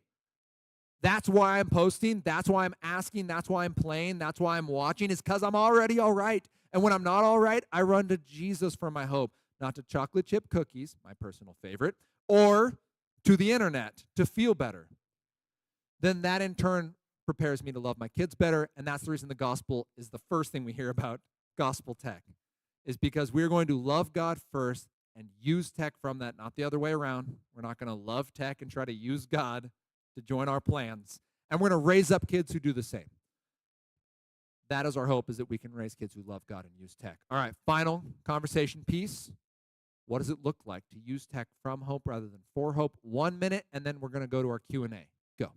that's why I'm posting, that's why I'm asking, that's why I'm playing, that's why I'm watching, is because I'm already all right. And when I'm not all right, I run to Jesus for my hope, not to chocolate chip cookies, my personal favorite, or to the internet to feel better. Then that in turn prepares me to love my kids better, and that's the reason the gospel is the first thing we hear about gospel tech, is because we're going to love God first and use tech from that, not the other way around. We're not going to love tech and try to use God to join our plans, and we're going to raise up kids who do the same. That is our hope, is that we can raise kids who love God and use tech. All right, final conversation piece. What does it look like to use tech from hope rather than for hope? 1 minute, and then we're going to go to our Q&A. Go.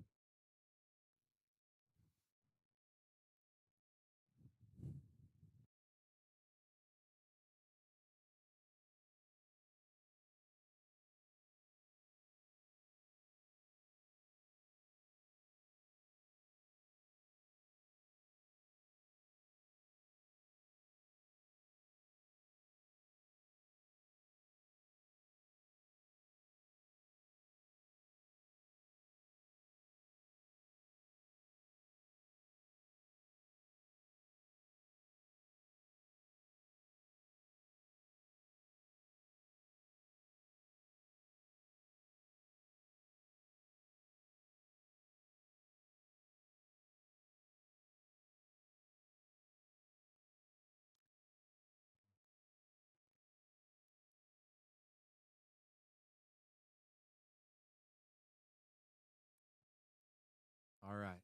All right.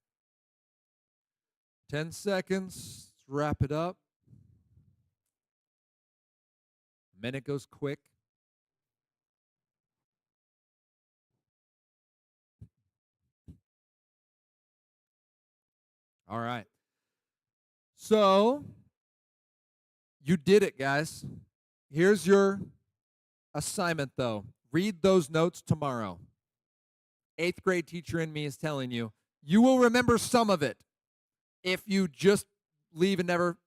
10 seconds. Let's wrap it up. A minute goes quick. All right. So, you did it, guys. Here's your assignment, though. Read those notes tomorrow. 8th grade teacher in me is telling you, you will remember some of it if you just leave and never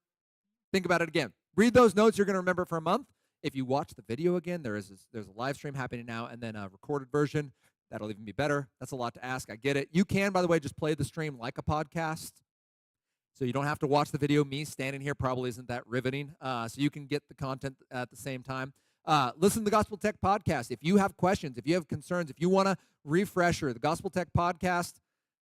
think about it again. Read those notes, you're going to remember for a month. If you watch the video again, there's a live stream happening now, and then a recorded version. That'll even be better. That's a lot to ask. I get it. You can, by the way, just play the stream like a podcast. So you don't have to watch the video. Me standing here probably isn't that riveting. So you can get the content at the same time. Listen to the Gospel Tech Podcast. If you have questions, if you have concerns, if you want a refresher, the Gospel Tech Podcast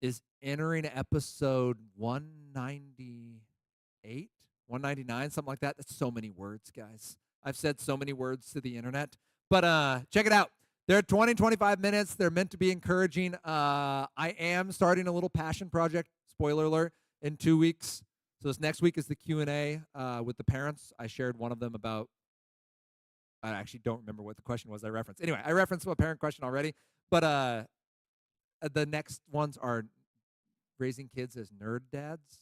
is entering episode 198, 199, something like that. That's so many words, guys. I've said so many words to the internet. But check it out. They're 20, 25 minutes. They're meant to be encouraging. I am starting a little passion project, spoiler alert, in 2 weeks. So this next week is the Q&A with the parents. I shared one of them about, I actually don't remember what the question was I referenced. Anyway, I referenced a parent question already. But the next ones are raising kids as nerd dads.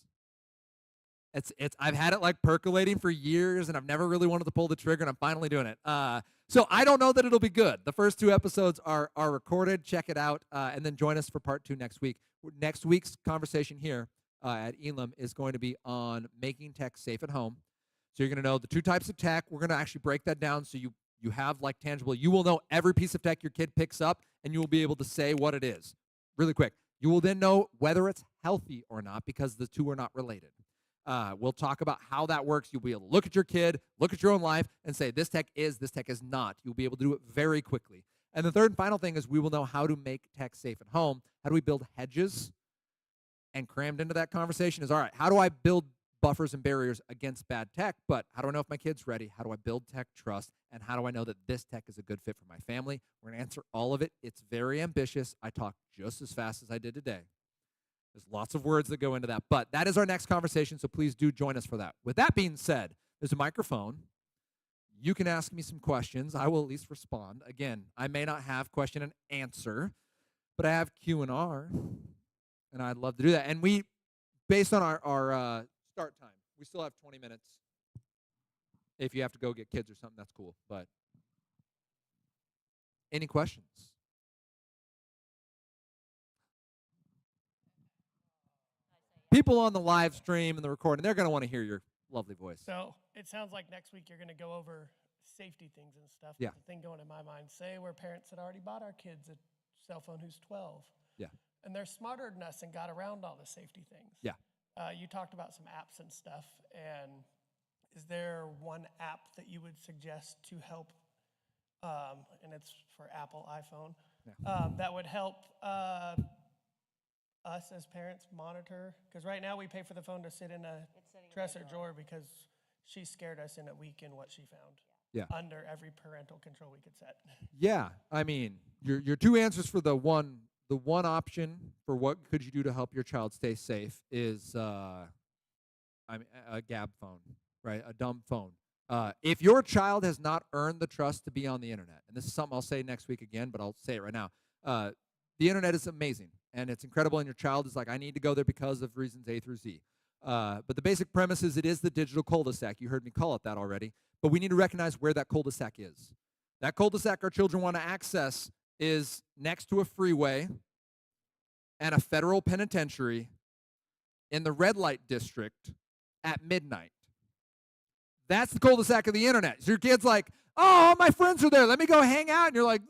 It's I've had it like percolating for years, and I've never really wanted to pull the trigger, and I'm finally doing it. So I don't know that it'll be good. The first 2 episodes are recorded. Check it out, and then join us for part 2 next week. Next week's conversation here at Elam is going to be on making tech safe at home. So you're going to know the 2 types of tech. We're going to actually break that down so you have like tangible. You will know every piece of tech your kid picks up, and you will be able to say what it is really quick. You will then know whether it's healthy or not because the 2 are not related. We'll talk about how that works. You'll be able to look at your kid, look at your own life, and say, this tech is not. You'll be able to do it very quickly. And the third and final thing is we will know how to make tech safe at home. How do we build hedges? And crammed into that conversation is, all right, how do I build buffers and barriers against bad tech? But how do I know if my kid's ready? How do I build tech trust? And how do I know that this tech is a good fit for my family? We're going to answer all of it. It's very ambitious. I talk just as fast as I did today. There's lots of words that go into that, but that is our next conversation, so please do join us for that. With that being said, there's a microphone. You can ask me some questions. I will at least respond. Again, I may not have question and answer, but I have Q&R, and I'd love to do that. And we, based on our start time, we still have 20 minutes. If you have to go get kids or something, that's cool. But any questions? People on the live stream and the recording, they're going to want to hear your lovely voice. So it sounds like next week you're going to go over safety things and stuff. Yeah. The thing going in my mind, say where parents had already bought our kids a cell phone who's 12. Yeah. And they're smarter than us and got around all the safety things. Yeah. You talked about some apps and stuff. And is there one app that you would suggest to help, and it's for Apple iPhone, that would help us as parents monitor? Because right now we pay for the phone to sit in a dresser drawer because she scared us in a week in what she found. Yeah. Under every parental control we could set. Yeah. I mean, your 2 answers for the one option for what could you do to help your child stay safe is a Gab phone, right? A dumb phone. If your child has not earned the trust to be on the internet, and this is something I'll say next week again, but I'll say it right now. The internet is amazing, and it's incredible, and your child is like, I need to go there because of reasons A through Z. But the basic premise is it is the digital cul-de-sac. You heard me call it that already. But we need to recognize where that cul-de-sac is. That cul-de-sac our children want to access is next to a freeway and a federal penitentiary in the red light district at midnight. That's the cul-de-sac of the internet. So your kid's like, oh, my friends are there. Let me go hang out. And you're like,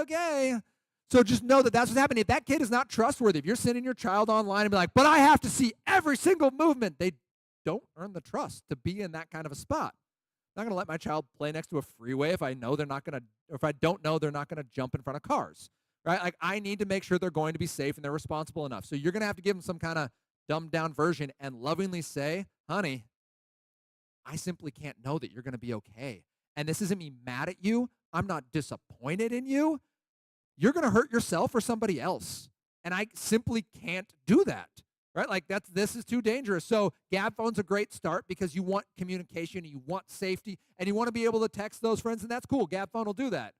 okay. So just know that that's what's happening. If that kid is not trustworthy, if you're sending your child online and be like, but I have to see every single movement, they don't earn the trust to be in that kind of a spot. I'm not going to let my child play next to a freeway if I know they're not going to, or if I don't know they're not going to jump in front of cars, right? Like I need to make sure they're going to be safe and they're responsible enough. So you're going to have to give them some kind of dumbed down version and lovingly say, honey, I simply can't know that you're going to be okay. And this isn't me mad at you. I'm not disappointed in you. You're going to hurt yourself or somebody else. And I simply can't do that, right? Like this is too dangerous. So Gab phone's a great start because you want communication, you want safety, and you want to be able to text those friends, and that's cool. Gab phone will do that.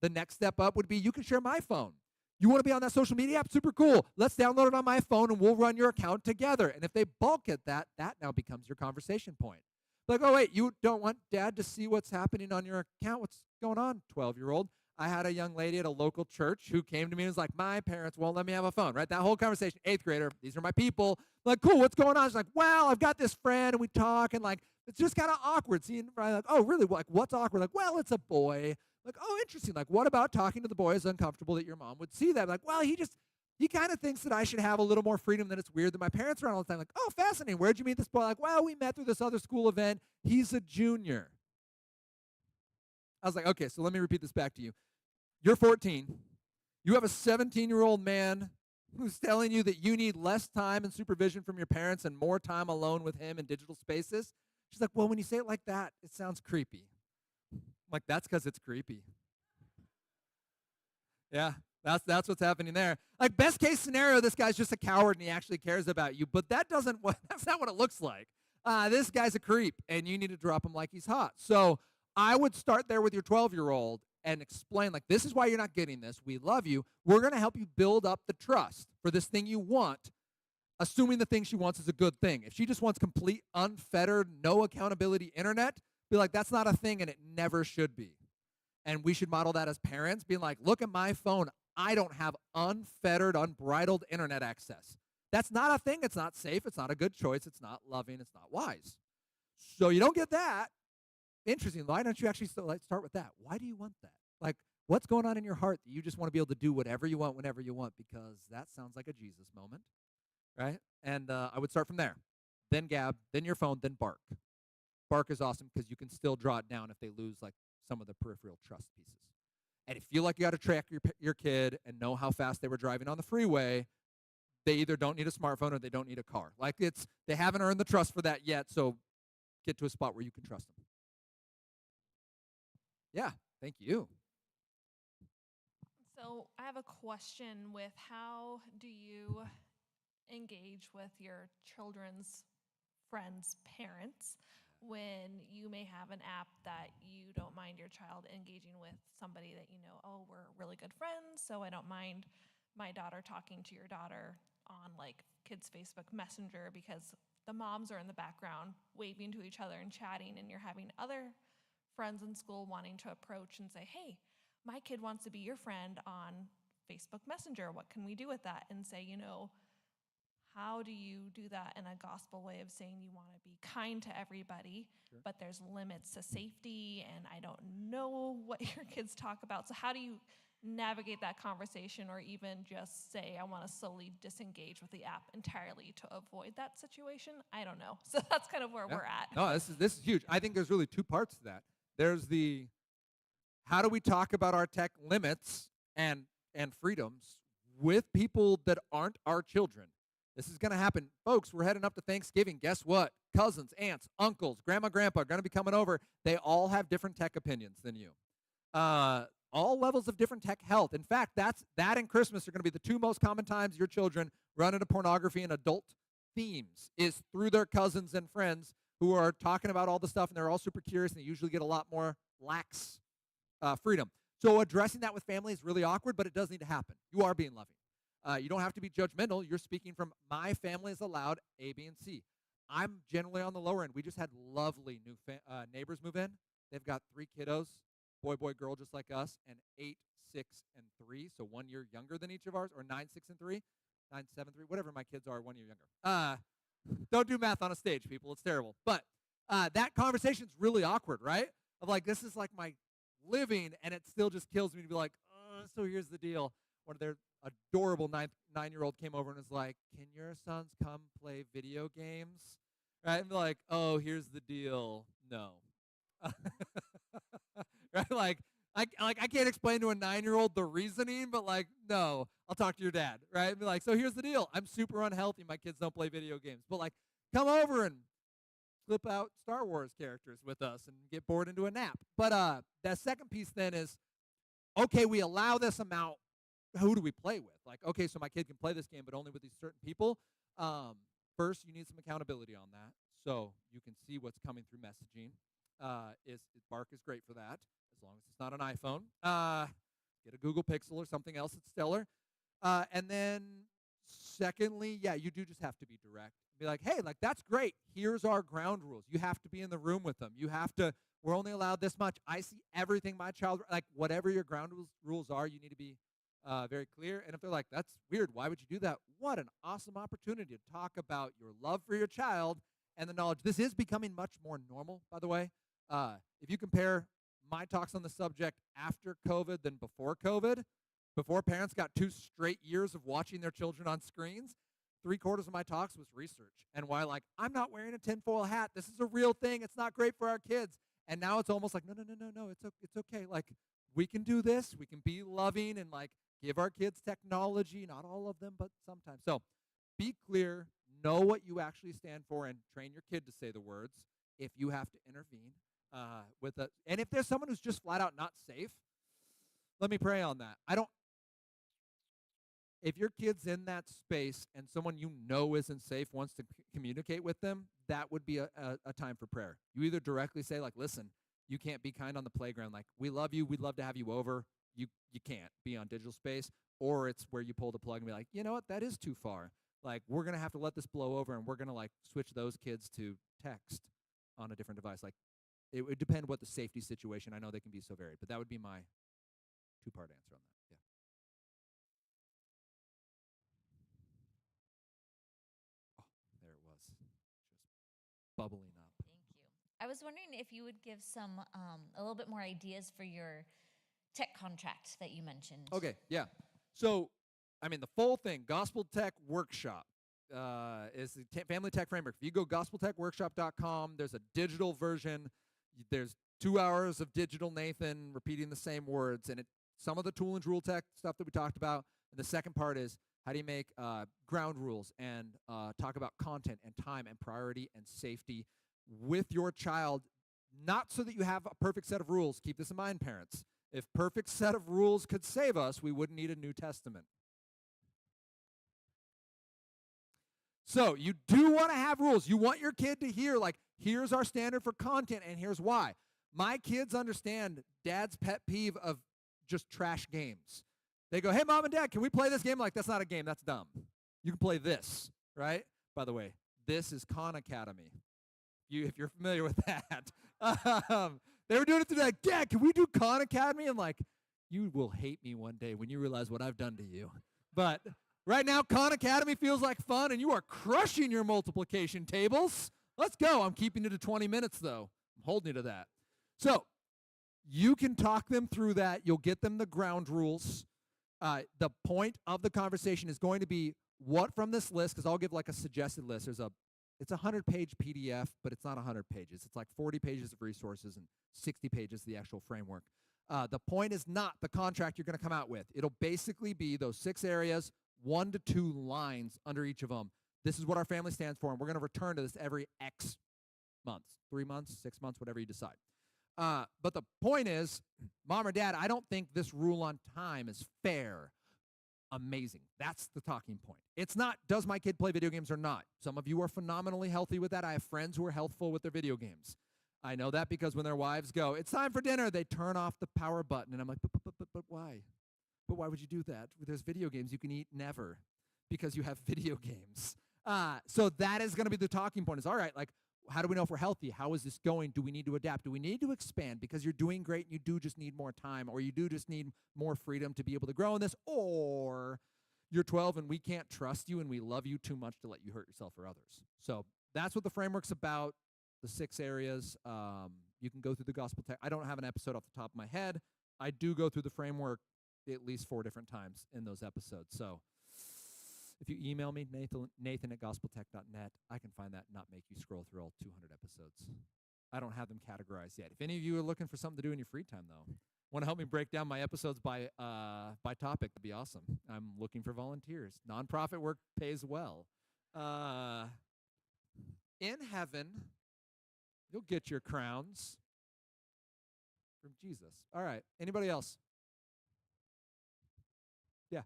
The next step up would be you can share my phone. You want to be on that social media app? Super cool. Let's download it on my phone, and we'll run your account together. And if they balk at that, that now becomes your conversation point. Like, oh, wait, you don't want dad to see what's happening on your account? What's going on, 12-year-old? I had a young lady at a local church who came to me and was like, my parents won't let me have a phone, right? That whole conversation, 8th grader, these are my people. I'm like, cool, what's going on? She's like, well, I've got this friend, and we talk, and like, it's just kind of awkward seeing, right? Like, oh, really? Like, what's awkward? Like, well, it's a boy. Like, oh, interesting. Like, what about talking to the boy is uncomfortable that your mom would see that? Like, well, he kind of thinks that I should have a little more freedom, that it's weird that my parents are around all the time. Like, oh, fascinating. Where'd you meet this boy? Like, well, we met through this other school event. He's a junior. I was like, okay, so let me repeat this back to you. You're 14. You have a 17-year-old man who's telling you that you need less time and supervision from your parents and more time alone with him in digital spaces. She's like, well, when you say it like that, it sounds creepy. I'm like, that's because it's creepy. Yeah, that's what's happening there. Like, best case scenario, this guy's just a coward and he actually cares about you, but that's not what it looks like. This guy's a creep, and you need to drop him like he's hot. So I would start there with your 12-year-old and explain, like, this is why you're not getting this. We love you. We're going to help you build up the trust for this thing you want, assuming the thing she wants is a good thing. If she just wants complete, unfettered, no accountability internet, be like, that's not a thing, and it never should be. And we should model that as parents, being like, look at my phone. I don't have unfettered, unbridled internet access. That's not a thing. It's not safe. It's not a good choice. It's not loving. It's not wise. So you don't get that. Interesting. Why don't you actually start with that? Why do you want that? Like, what's going on in your heart that you just want to be able to do whatever you want, whenever you want? Because that sounds like a Jesus moment, right? And I would start from there. Then Gab, then your phone, then Bark. Bark is awesome because you can still draw it down if they lose like some of the peripheral trust pieces. And if you feel like you got to track your kid and know how fast they were driving on the freeway, they either don't need a smartphone or they don't need a car. Like they haven't earned the trust for that yet, so get to a spot where you can trust them. Yeah, thank you. So I have a question with how do you engage with your children's friends' parents when you may have an app that you don't mind your child engaging with somebody that you know, oh, we're really good friends, so I don't mind my daughter talking to your daughter on like kids' Facebook Messenger because the moms are in the background waving to each other and chatting, and you're having other friends in school wanting to approach and say, hey, my kid wants to be your friend on Facebook Messenger. What can we do with that? And say, you know, how do you do that in a gospel way of saying you want to be kind to everybody, Sure. but there's limits to safety, and I don't know what your kids talk about. So how do you navigate that conversation, or even just say, I want to slowly disengage with the app entirely to avoid that situation? I don't know. So that's kind of where we're at. No, this is huge. I think there's really two parts to that. There's the how do we talk about our tech limits and freedoms with people that aren't our children? This is going to happen. Folks, we're heading up to Thanksgiving. Guess what? Cousins, aunts, uncles, grandma, grandpa are going to be coming over. They all have different tech opinions than you. All levels of different tech health. In fact, that and Christmas are going to be the two most common times your children run into pornography and adult themes is through their cousins and friends who are talking about all the stuff, and they're all super curious, and they usually get a lot more lax freedom. So addressing that with family is really awkward, but it does need to happen. You are being loving. You don't have to be judgmental. You're speaking from my family is allowed A, B, and C. I'm generally on the lower end. We just had lovely new neighbors move in. They've got 3 kiddos, boy, girl, just like us, and 8, 6, and 3. So 1 year younger than each of ours, or 9, 6, and 3, 9, 7, 3, whatever my kids are, 1 year younger. Don't do math on a stage, people. It's terrible. But that conversation's really awkward, right? Of like, this is like my living, and it still just kills me to be like, so here's the deal. One of their adorable 9-year-old came over and was like, can your sons come play video games? Right? And be like, oh, here's the deal. No. Right? Like I can't explain to a 9-year-old the reasoning, but like, no, I'll talk to your dad. Right? And be like, so here's the deal. I'm super unhealthy. My kids don't play video games. But like, come over and flip out Star Wars characters with us and get bored into a nap. But that second piece then is, okay, we allow this amount. Who do we play with? Like, okay, so my kid can play this game, but only with these certain people. First, you need some accountability on that, so you can see what's coming through messaging. Bark is great for that, as long as it's not an iPhone. Get a Google Pixel or something else that's stellar. And then, secondly, yeah, you do just have to be direct. Be like, hey, like that's great. Here's our ground rules. You have to be in the room with them. You have to. We're only allowed this much. I see everything my child like. Whatever your ground rules are, you need to be very clear. And if they're like, that's weird, why would you do that? What an awesome opportunity to talk about your love for your child and the knowledge. This is becoming much more normal, by the way. If you compare my talks on the subject after COVID than before COVID, before parents got 2 straight years of watching their children on screens, 3/4 of my talks was research. And why, like, I'm not wearing a tinfoil hat. This is a real thing. It's not great for our kids. And now it's almost like, no, it's okay. Like, we can do this. We can be loving and, like, give our kids technology, not all of them, but sometimes. So be clear, know what you actually stand for, and train your kid to say the words if you have to intervene and if there's someone who's just flat out not safe, let me pray on that. If your kid's in that space and someone you know isn't safe wants to communicate with them, that would be a time for prayer. You either directly say, like, listen, you can't be kind on the playground. Like, we love you. We'd love to have you over. You can't be on digital space. Or it's where you pull the plug and be like, you know what? That is too far. Like, we're going to have to let this blow over, and we're going to, like, switch those kids to text on a different device. Like, it would depend what the safety situation. I know they can be so varied, but that would be my two-part answer on that. Yeah. Oh, there it was, just bubbling up. Thank you. I was wondering if you would give some, a little bit more ideas for your tech contract that you mentioned. Okay, yeah. So, I mean, the full thing, Gospel Tech Workshop is the Family Tech Framework. If you go gospeltechworkshop.com, there's a digital version. There's 2 hours of digital Nathan repeating the same words, and some of the tool and rule tech stuff that we talked about. And the second part is how do you make ground rules and talk about content and time and priority and safety with your child, not so that you have a perfect set of rules. Keep this in mind, parents. If perfect set of rules could save us, we wouldn't need a New Testament. So you do want to have rules. You want your kid to hear, like, here's our standard for content, and here's why. My kids understand dad's pet peeve of just trash games. They go, hey, mom and dad, can we play this game? Like, that's not a game. That's dumb. You can play this, right? By the way, this is Khan Academy. If you're familiar with that. They were doing it today. Like, Dad, can we do Khan Academy? I'm like, you will hate me one day when you realize what I've done to you. But right now, Khan Academy feels like fun, and you are crushing your multiplication tables. Let's go. I'm keeping it to 20 minutes, though. I'm holding you to that. So you can talk them through that. You'll get them the ground rules. The point of the conversation is going to be what from this list, because I'll give like a suggested list. It's a 100-page PDF, but it's not 100 pages. It's like 40 pages of resources and 60 pages of the actual framework. The point is not the contract you're going to come out with. It'll basically be those 6 areas, 1 to 2 lines under each of them. This is what our family stands for, and we're going to return to this every X months, 3 months, 6 months, whatever you decide. But the point is, mom or dad, I don't think this rule on time is fair. Amazing. That's the talking point. It's not, does my kid play video games or not? Some of you are phenomenally healthy with that. I have friends who are healthful with their video games. I know that because when their wives go, it's time for dinner, they turn off the power button. And I'm like, but why? But why would you do that? There's video games you can eat never because you have video games. So that is going to be the talking point is, all right, like, how do we know if we're healthy? How is this going? Do we need to adapt? Do we need to expand because you're doing great and you do just need more time, or you do just need more freedom to be able to grow in this, or you're 12 and we can't trust you and we love you too much to let you hurt yourself or others. So that's what the framework's about, the 6 areas. You can go through the Gospel Tech. I don't have an episode off the top of my head. I do go through the framework at least 4 different times in those episodes. So if you email me, Nathan@gospeltech.net, I can find that and not make you scroll through all 200 episodes. I don't have them categorized yet. If any of you are looking for something to do in your free time, though, want to help me break down my episodes by topic, that'd be awesome. I'm looking for volunteers. Nonprofit work pays well. In heaven, you'll get your crowns from Jesus. All right. Anybody else? Yeah.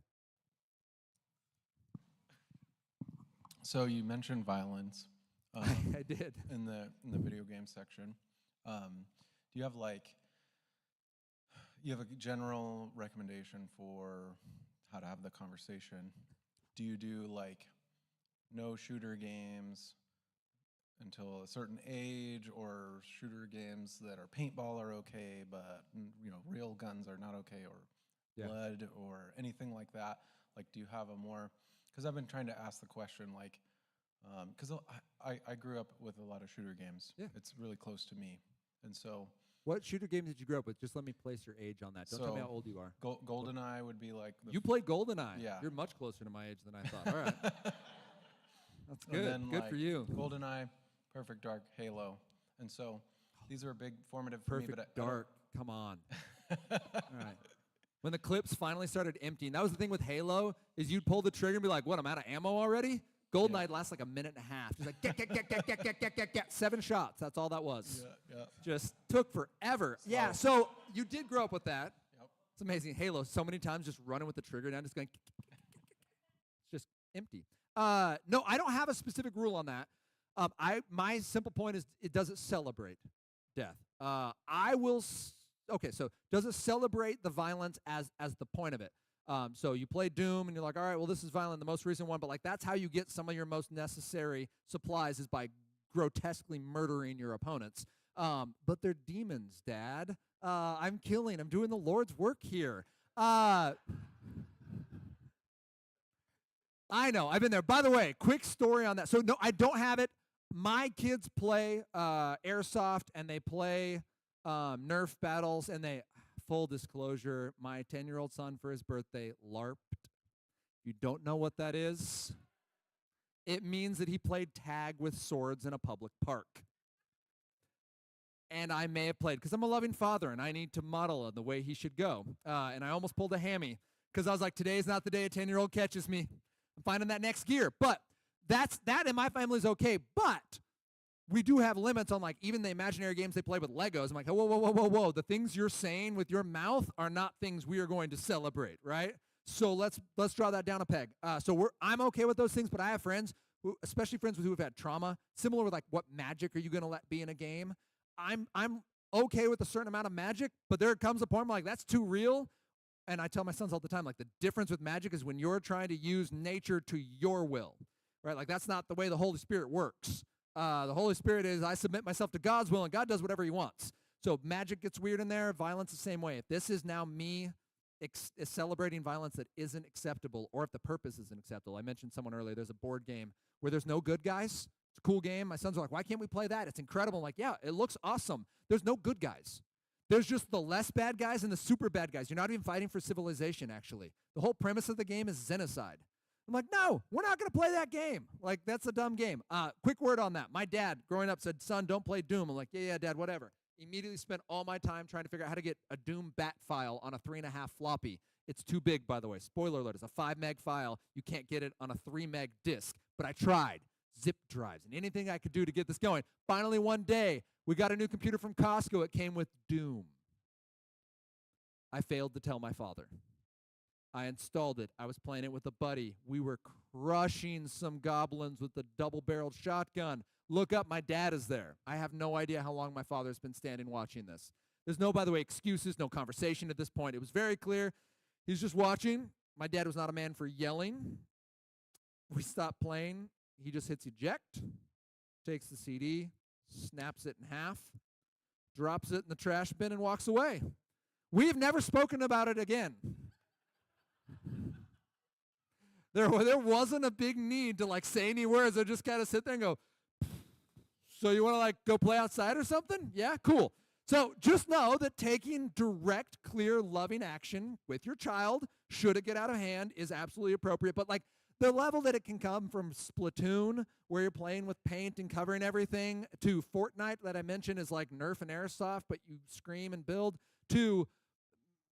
So you mentioned violence I did. in the video game section. Do you have a general recommendation for how to have the conversation? Do you do like no shooter games until a certain age, or shooter games that are paintball are okay, but real guns are not okay, or blood or anything like that? Like, do you have a more? Because I've been trying to ask the question, like, because I grew up with a lot of shooter games. Yeah. It's really close to me, and so. What shooter games did you grow up with? Just let me place your age on that. Don't tell me how old you are. GoldenEye would be like. You played GoldenEye. Yeah. You're much closer to my age than I thought. All right. That's good. And then, Good for you. GoldenEye, Perfect Dark, Halo, and so these are big formative for Perfect me. Dark. Come on. All right. When the clips finally started emptying, that was the thing with Halo, is you'd pull the trigger and be like, what, I'm out of ammo already? GoldenEye lasts like a minute and a half. Just like, get, 7 shots. That's all that was. Yeah. Just took forever. Yeah, so you did grow up with that. Yep. It's amazing. Halo, so many times just running with the trigger down, just going, it's just empty. No, I don't have a specific rule on that. My simple point is, does it celebrate death? Okay, so does it celebrate the violence as the point of it? So you play Doom and you're like, all right, well, this is violent, the most recent one, but like that's how you get some of your most necessary supplies is by grotesquely murdering your opponents. But they're demons, Dad. I'm doing the Lord's work here. I know, I've been there. By the way, quick story on that. So, no, I don't have it. My kids play airsoft and they play Nerf battles, and full disclosure, my 10-year-old son for his birthday LARPed. You don't know what that is? It means that he played tag with swords in a public park. And I may have played, because I'm a loving father and I need to model the way he should go. And I almost pulled a hammy because I was like, today's not the day a 10-year-old catches me. I'm finding that next gear. But that in my family is okay. But we do have limits on, like, even the imaginary games they play with Legos. I'm like, whoa, whoa, whoa, whoa, whoa. The things you're saying with your mouth are not things we are going to celebrate, right? So let's draw that down a peg. I'm okay with those things, but I have friends, especially friends who have had trauma, similar with, like, what magic are you going to let be in a game? I'm okay with a certain amount of magic, but there comes a point where, like, that's too real. And I tell my sons all the time, like, the difference with magic is when you're trying to use nature to your will, right? Like, that's not the way the Holy Spirit works. The Holy Spirit is, I submit myself to God's will, and God does whatever he wants. So magic gets weird in there, violence the same way. If this is now me celebrating violence that isn't acceptable, or if the purpose isn't acceptable. I mentioned someone earlier, there's a board game where there's no good guys. It's a cool game. My sons are like, why can't we play that? It's incredible. I'm like, yeah, it looks awesome. There's no good guys. There's just the less bad guys and the super bad guys. You're not even fighting for civilization, actually. The whole premise of the game is genocide. I'm like, no, we're not going to play that game. Like, that's a dumb game. Quick word on that. My dad, growing up, said, son, don't play Doom. I'm like, yeah, Dad, whatever. Immediately spent all my time trying to figure out how to get a Doom bat file on a 3.5 floppy. It's too big, by the way. Spoiler alert, it's a 5 meg file. You can't get it on a 3 meg disk. But I tried. Zip drives and anything I could do to get this going. Finally, one day, we got a new computer from Costco. It came with Doom. I failed to tell my father. I installed it. I was playing it with a buddy. We were crushing some goblins with the double-barreled shotgun. Look up, my dad is there. I have no idea how long my father's been standing watching this. There's no, by the way, excuses, no conversation at this point. It was very clear. He's just watching. My dad was not a man for yelling. We stopped playing. He just hits eject, takes the CD, snaps it in half, drops it in the trash bin, and walks away. We've never spoken about it again. There wasn't a big need to, like, say any words. I just kind of sit there and go, so you want to, like, go play outside or something? Yeah, cool. So just know that taking direct, clear, loving action with your child, should it get out of hand, is absolutely appropriate. But, like, the level that it can come from Splatoon, where you're playing with paint and covering everything, to Fortnite that I mentioned is like Nerf and Airsoft, but you scream and build, to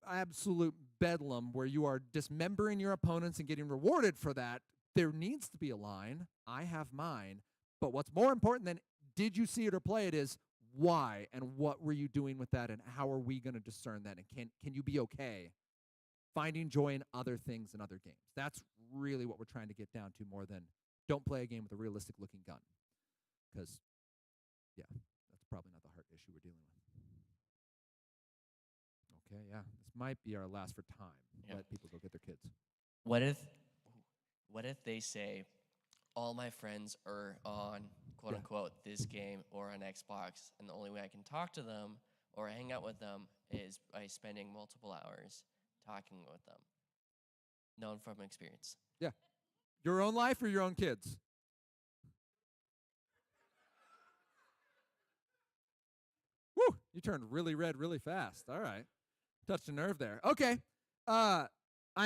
absolute bedlam where you are dismembering your opponents and getting rewarded for that. There needs to be a line. I have mine. But what's more important than did you see it or play it is why and what were you doing with that and how are we going to discern that, and can you be okay finding joy in other things and other games? That's really what we're trying to get down to, more than don't play a game with a realistic looking gun, because yeah, that's probably not the heart issue we're dealing with. Okay, yeah, this might be our last for time. Yeah. Let people go get their kids. What if they say, all my friends are on quote unquote this game or on Xbox, and the only way I can talk to them or hang out with them is by spending multiple hours talking with them? Known from experience. Yeah. Your own life or your own kids? Woo! You turned really red really fast. All right. Touched a nerve there. Okay. I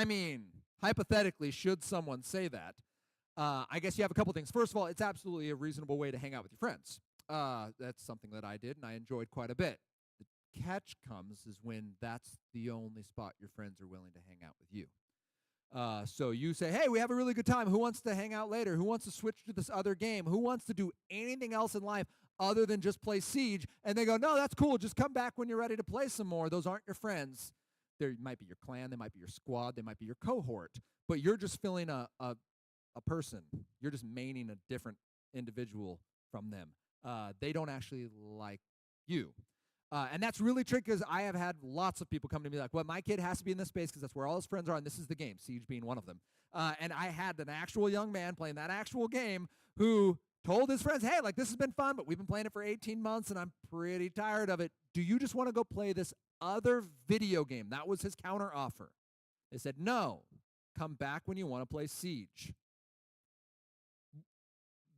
mean, hypothetically, should someone say that, I guess you have a couple things. First of all, it's absolutely a reasonable way to hang out with your friends. That's something that I did, and I enjoyed quite a bit. The catch comes is when that's the only spot your friends are willing to hang out with you. So you say, hey, we have a really good time. Who wants to hang out later? Who wants to switch to this other game? Who wants to do anything else in life other than just play Siege? And they go, no, that's cool. Just come back when you're ready to play some more. Those aren't your friends. They might be your clan. They might be your squad. They might be your cohort. But you're just filling a person. You're just maining a different individual from them. They don't actually like you. And that's really tricky, because I have had lots of people come to me like, well, my kid has to be in this space because that's where all his friends are, and this is the game, Siege being one of them. And I had an actual young man playing that actual game who told his friends, hey, like this has been fun, but we've been playing it for 18 months and I'm pretty tired of it. Do you just want to go play this other video game? That was his counter offer. They said, no, come back when you want to play Siege.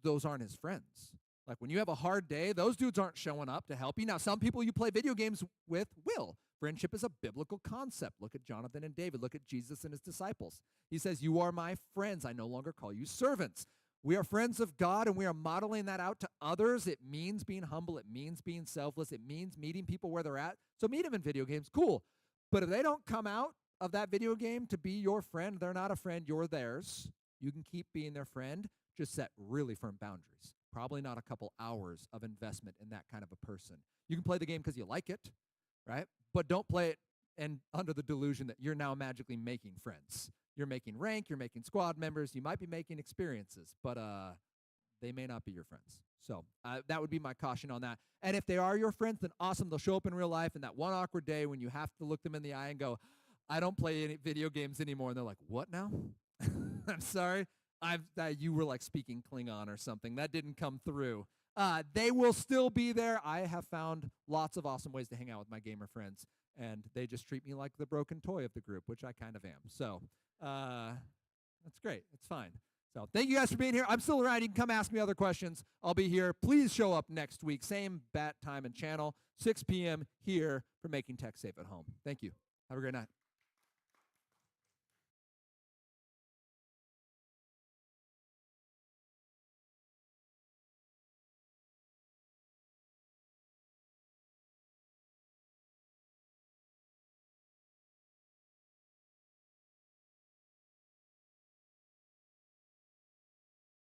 Those aren't his friends. Like when you have a hard day, those dudes aren't showing up to help you. Now, some people you play video games with will. Friendship is a biblical concept. Look at Jonathan and David. Look at Jesus and his disciples. He says, you are my friends. I no longer call you servants. We are friends of God, and we are modeling that out to others. It means being humble. It means being selfless. It means meeting people where they're at. So meet them in video games. Cool. But if they don't come out of that video game to be your friend, they're not a friend. You're theirs. You can keep being their friend. Just set really firm boundaries. Probably not a couple hours of investment in that kind of a person. You can play the game because you like it, right? But don't play it and under the delusion that you're now magically making friends. You're making rank, you're making squad members, you might be making experiences, but they may not be your friends. So that would be my caution on that. And if they are your friends, then awesome, they'll show up in real life, and that one awkward day when you have to look them in the eye and go, I don't play any video games anymore, and they're like, what now? I'm sorry. You were like speaking Klingon or something. That didn't come through. They will still be there. I have found lots of awesome ways to hang out with my gamer friends, and they just treat me like the broken toy of the group, which I kind of am. So that's great. It's fine. So thank you guys for being here. I'm still around. You can come ask me other questions. I'll be here. Please show up next week. Same bat time and channel, 6 p.m. here for Making Tech Safe at Home. Thank you. Have a great night.